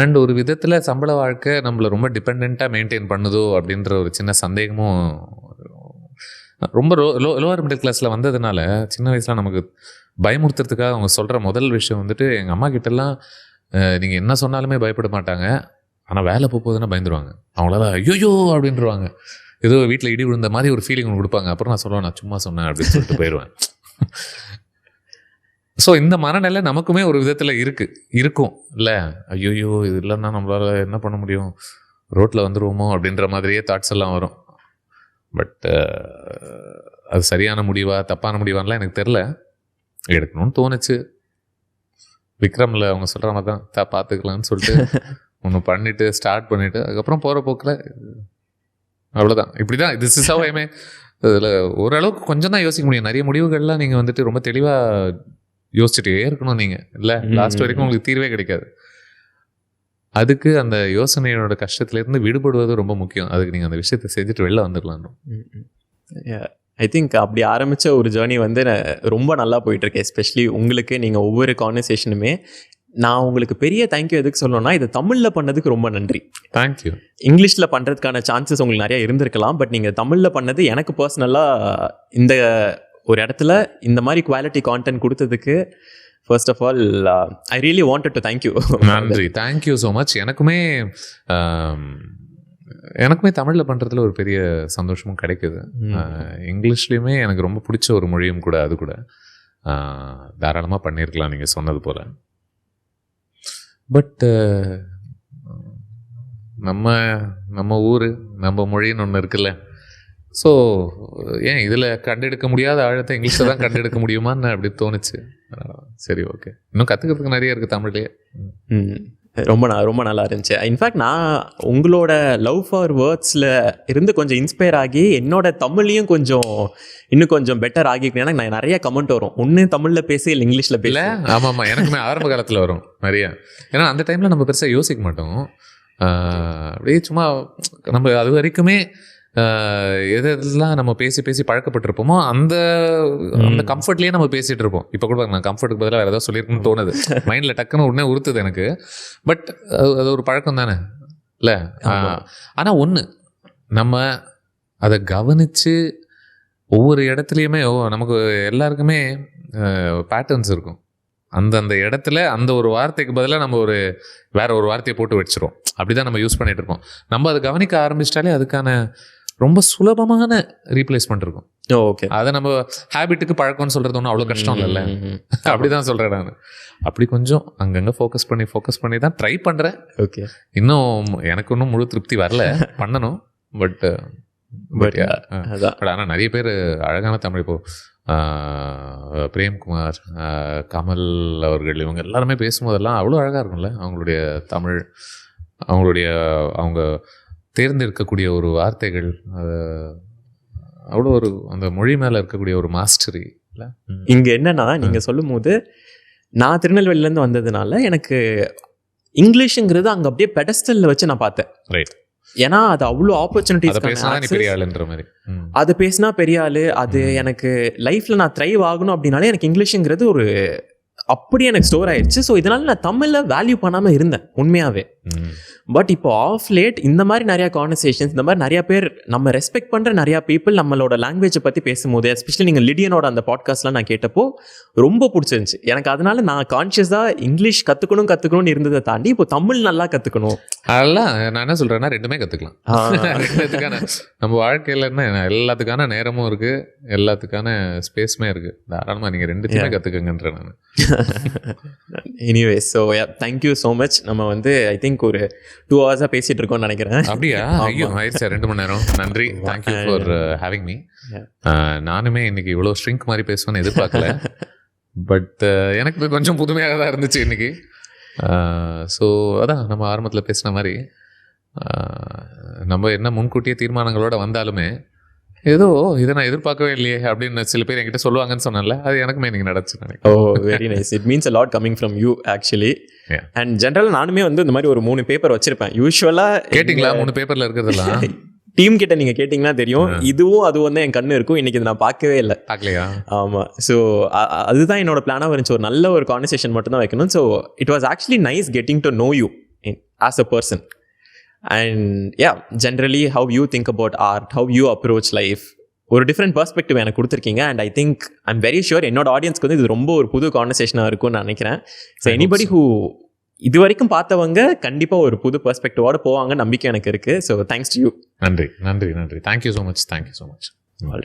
Speaker 1: அண்ட் ஒரு விதத்தில் சம்பள வாழ்க்கை நம்மளை ரொம்ப டிபெண்ட்டாக மெயின்டைன் பண்ணுதோ அப்படின்ற ஒரு சின்ன சந்தேகமும் ரொம்ப லோவர் மிடில் கிளாஸில் வந்ததுனால சின்ன வயசில் நமக்கு பயமுறுத்துறதுக்காக அவங்க சொல்கிற முதல் விஷயம் வந்துட்டு, எங்கள் அம்மா கிட்டலாம் நீங்கள் என்ன சொன்னாலுமே பயப்பட மாட்டாங்க, ஆனால் வேலை போகுதுன்னா பயந்துருவாங்க. அவங்களால ஐயோ அப்படின்றவாங்க, ஏதோ வீட்டில் இடி விழுந்த மாதிரி ஒரு ஃபீலிங் ஒன்று கொடுப்பாங்க. அப்புறம் நான் சொல்லுவேன், நான் சும்மா சொன்னேன் அப்படின்னு சொல்லிட்டு போயிடுவேன். ஸோ இந்த மனநிலை நமக்குமே ஒரு விதத்தில் இருக்கும் இல்லை, ஐயோயோ இது இல்லைன்னா நம்மளால் என்ன பண்ண முடியும், ரோட்டில் வந்துடுவோமோ அப்படின்ற மாதிரியே தாட்ஸ் எல்லாம் வரும். பட் அது சரியான முடிவா தப்பான முடிவான்லாம் எனக்கு தெரில. எடுக்கணும்னு தோணுச்சு. விக்ரமில் அவங்க சொல்கிற மாதிரி தான் பார்த்துக்கலான்னு சொல்லிட்டு ஒன்று பண்ணிவிட்டு ஸ்டார்ட் பண்ணிவிட்டு அதுக்கப்புறம் போகிற போக்கில் அவ்வளோதான். இப்படி தான் திஸ் இஸ் ஹவ் ஐ மே. இதில் ஓரளவுக்கு கொஞ்சம் தான் யோசிக்க முடியும். நிறைய முடிவுகள்லாம் நீங்கள் வந்துட்டு ரொம்ப தெளிவாக யோசிச்சுட்டே இருக்கணும் நீங்கள், இல்லை லாஸ்ட் வரைக்கும் உங்களுக்கு தீர்வே கிடைக்காது. அதுக்கு அந்த யோசனையோட கஷ்டத்துலேருந்து விடுபடுவது ரொம்ப முக்கியம். அதுக்கு நீங்கள் அந்த விஷயத்தை செஞ்சுட்டு வெளில வந்துடலாம்.
Speaker 2: ஐ திங்க் அப்படி ஆரம்பித்த ஒரு ஜேர்னி வந்து ரொம்ப நல்லா போயிட்டுருக்கு. எஸ்பெஷலி உங்களுக்கு நீங்கள் ஒவ்வொரு கான்வர்சேஷனுமே நான் உங்களுக்கு பெரிய தேங்க்யூ எதுக்கு சொல்லணும்னா, இது தமிழில் பண்ணதுக்கு ரொம்ப நன்றி.
Speaker 1: தேங்க்யூ.
Speaker 2: இங்கிலீஷில் பண்ணுறதுக்கான சான்சஸ் உங்களுக்கு நிறையா இருந்திருக்கலாம். பட் நீங்கள் தமிழில் பண்ணது எனக்கு பர்சனலாக இந்த ஒரு இடத்துல இந்த மாதிரி குவாலிட்டி கான்டென்ட் கொடுத்ததுக்கு first of all I really wanted to thank you.
Speaker 1: நன்றி, தேங்க்யூ ஸோ மச். எனக்குமே தமிழில் பண்ணுறதுல ஒரு பெரிய சந்தோஷமும் கிடைக்குது. இங்கிலீஷ்லேயுமே எனக்கு ரொம்ப பிடிச்ச ஒரு மொழியும் கூட. அது கூட தாராளமாக பண்ணியிருக்கலாம் நீங்கள் சொன்னது போல். பட் நம்ம ஊர் நம்ம மொழின்னு ஒன்று இருக்குல்ல. ஸோ ஏன் இதில் கண்டெடுக்க முடியாத ஆழத்தை இங்கிலீஷில் தான் கண்டெடுக்க முடியுமான்னு அப்படி தோணுச்சு. சரி, ஓகே, இன்னும் கற்றுக்கிறதுக்கு நிறைய இருக்குது தமிழ்லேயே.
Speaker 2: ரொம்ப நல்லா இருந்துச்சு. இன்ஃபேக்ட் நான் உங்களோட லவ் ஃபார் வேர்ட்ஸில் இருந்து கொஞ்சம் இன்ஸ்பயர் ஆகி என்னோட தமிழையும் இன்னும் கொஞ்சம் பெட்டர் ஆகிக்கிறேன். எனக்கு நான் நிறைய கமெண்ட் வரும், ஒன்று தமிழில் பேச இல்லை இங்கிலீஷில் பேச.
Speaker 1: ஆமாம், எனக்குமே ஆரம்ப காலத்தில் வரும் நிறைய. ஏன்னா அந்த டைமில் நம்ம பெருசாக யோசிக்க மாட்டோம். அப்படியே சும்மா நம்ம அது வரைக்குமே எதெல்லாம் நம்ம பேசி பழக்கப்பட்டிருப்போமோ அந்த கம்ஃபர்ட்லேயே நம்ம பேசிகிட்டு இருப்போம். இப்போ கூட நான் கம்ஃபர்ட்டுக்கு பதிலாக வேறு ஏதாவது சொல்லியிருக்குன்னு தோணுது, மைண்டில் டக்குன்னு உடனே உறுத்துது எனக்கு. பட் அது ஒரு பழக்கம் தானே இல்லை. ஆனால் ஒன்று, நம்ம அதை கவனித்து ஒவ்வொரு இடத்துலையுமே நமக்கு எல்லாருக்குமே பேட்டர்ன்ஸ் இருக்கும். அந்தந்த இடத்துல அந்த ஒரு வார்த்தைக்கு பதிலாக நம்ம வேற ஒரு வார்த்தையை போட்டு வச்சிரும். அப்படி தான் நம்ம யூஸ் பண்ணிகிட்டு இருப்போம். நம்ம அதை கவனிக்க ஆரம்பிச்சிட்டாலே அதுக்கான ரொம்ப சுலபமான ரீப்ளேஸ்மெண்ட் இருக்கும்.
Speaker 2: ஓகே,
Speaker 1: அதை நம்ம ஹேபிட்டுக்கு பழக்கம்னு சொல்கிறது ஒன்றும் அவ்வளோ கஷ்டம் இல்லைல்ல. அப்படி தான் சொல்கிறேன் நான். அப்படி கொஞ்சம் அங்கங்கே ஃபோக்கஸ் பண்ணி தான் ட்ரை பண்ணுறேன்.
Speaker 2: ஓகே,
Speaker 1: இன்னும் எனக்கு இன்னும் முழு திருப்தி வரல, பண்ணணும். பட் ஆனால் நிறைய பேர் அழகான தமிழ், இப்போ பிரேம்குமார், கமல் அவர்கள், இவங்க எல்லாருமே பேசும்போதெல்லாம் அவ்வளோ அழகாக இருக்கும்ல அவங்களுடைய தமிழ், அவங்க தேர்ந்தெடுக்கக்கூடிய ஒரு வார்த்தைகள், அவ்வளோ ஒரு அந்த மொழி மேலே இருக்கக்கூடிய ஒரு மாஸ்டரி இல்லை.
Speaker 2: இங்கே என்னன்னா, நீங்கள் சொல்லும் போது நான் திருநெல்வேலியிலேருந்து வந்ததுனால எனக்கு இங்கிலீஷுங்கிறது அங்கே அப்படியே பெடஸ்டலில் வச்சு நான் பார்த்தேன்.
Speaker 1: ரைட்.
Speaker 2: ஏன்னா அது அவ்வளோ ஆப்பர்ச்சுனிட்டிஸ், அது பேசினா பெரிய ஆளு. அது எனக்கு லைஃப்பில் நான் த்ரைவ் ஆகணும் அப்படின்னாலே எனக்கு இங்கிலீஷுங்கிறது ஒரு அப்படியே எனக்கு ஸ்டோர் ஆயிடுச்சு. ஸோ இதனால நான் தமிழில் வேல்யூ பண்ணாமல் இருந்தேன் உண்மையாகவே. பட் இப்போ ஆஃப் லேட் இந்த மாதிரி நிறையா கான்வர்சேஷன்ஸ், இந்த மாதிரி நிறையா பேர் நம்ம ரெஸ்பெக்ட் பண்ணுற நிறையா பீப்புள் நம்மளோட லாங்குவேஜை பற்றி பேசும்போது, எஸ்பெஷலி நீங்கள் லிடியனோட அந்த பாட்காஸ்ட்லாம் நான் கேட்டப்போ ரொம்ப பிடிச்சிருந்துச்சு எனக்கு. அதனால நான் கான்ஷியஸாக இங்கிலீஷ் கற்றுக்கணும்னு இருந்ததை தாண்டி இப்போ தமிழ் நல்லா கற்றுக்கணும்.
Speaker 1: அதெல்லாம் நான் என்ன சொல்கிறேன்னா, ரெண்டுமே கற்றுக்கலாம். நம்ம வாழ்க்கையில் என்ன எல்லாத்துக்கான நேரமும் இருக்குது, எல்லாத்துக்கான ஸ்பேஸுமே இருக்குது. தாராளமாக நீங்கள் ரெண்டுத்தையுமே கற்றுக்குங்கன்றேன் நான்.
Speaker 2: Anyway, so thank you so much. நம்ம வந்து ஐ திங்க் ஒரு 2 hours பேசிட்டு இருக்கோம்னு நினைக்கிறேன்.
Speaker 1: அப்படியா? ஐயோ, ஆயிடுச்சு 2 மணி நேரம். நன்றி, தேங்க்யூ ஃபார் ஹேவிங் மீ. நானுமே இன்னைக்கு இவ்வளோ ஸ்ட்ரிங்க் மாதிரி பேசுவேன்னு எதிர்பார்க்கல. பட் எனக்கு கொஞ்சம் புதுமையாக தான் இருந்துச்சு இன்னைக்கு. ஸோ அதான் நம்ம ஆரம்பத்தில் பேசின மாதிரி, நம்ம என்ன முன்கூட்டியே தீர்மானங்களோட வந்தாலுமே ஏதோ இதை நான் எதிர்பார்க்கவே இல்லையே அப்படின்னு சில பேர் என்கிட்ட சொல்லுவாங்கன்னு சொன்னால, அது எனக்குமே இன்னைக்கு நடந்துச்சு.
Speaker 2: Oh, very nice. It means a lot coming from you actually. And ஜென்ரலாக நானுமே வந்து இந்த மாதிரி ஒரு 3 பேப்பர் வச்சிருப்பேன். யூஸ்வலாக
Speaker 1: கேட்டிங்களா 3 பேப்பரில் இருக்கிறதெல்லாம்?
Speaker 2: டீம் கிட்ட நீங்கள் கேட்டிங்கன்னா தெரியும், இதுவும் அதுவும் வந்து என் கண்ணு இருக்கும். இன்னைக்கு இது நான் பார்க்கவே இல்லை.
Speaker 1: பார்க்கலையா?
Speaker 2: ஆமாம். ஸோ அதுதான் என்னோட பிளானாக இருந்துச்சு, ஒரு நல்ல ஒரு கான்வர்சேஷன் மட்டும் தான் வைக்கணும். So it was actually nice getting to know you as a person. And yeah, generally how you think about art, how you approach life, ஒரு டிஃப்ரெண்ட் பெர்ஸ்பெக்டிவ் எனக்கு கொடுத்துருக்கீங்க. And I think I'm very sure என்னோட ஆடியன்ஸ்க்கு வந்து இது ரொம்ப ஒரு புது கான்வர்சேஷனாக இருக்கும்னு நான் நினைக்கிறேன். ஸோ எனிபடி ஹூ இது வரைக்கும் பார்த்தவங்க கண்டிப்பாக ஒரு புது பெர்ஸ்பெக்டிவோட போவாங்க நம்பிக்கை எனக்கு இருக்குது. So thanks to you.
Speaker 1: நன்றி நன்றி நன்றி. Thank you so much. Thank you so much.
Speaker 2: Already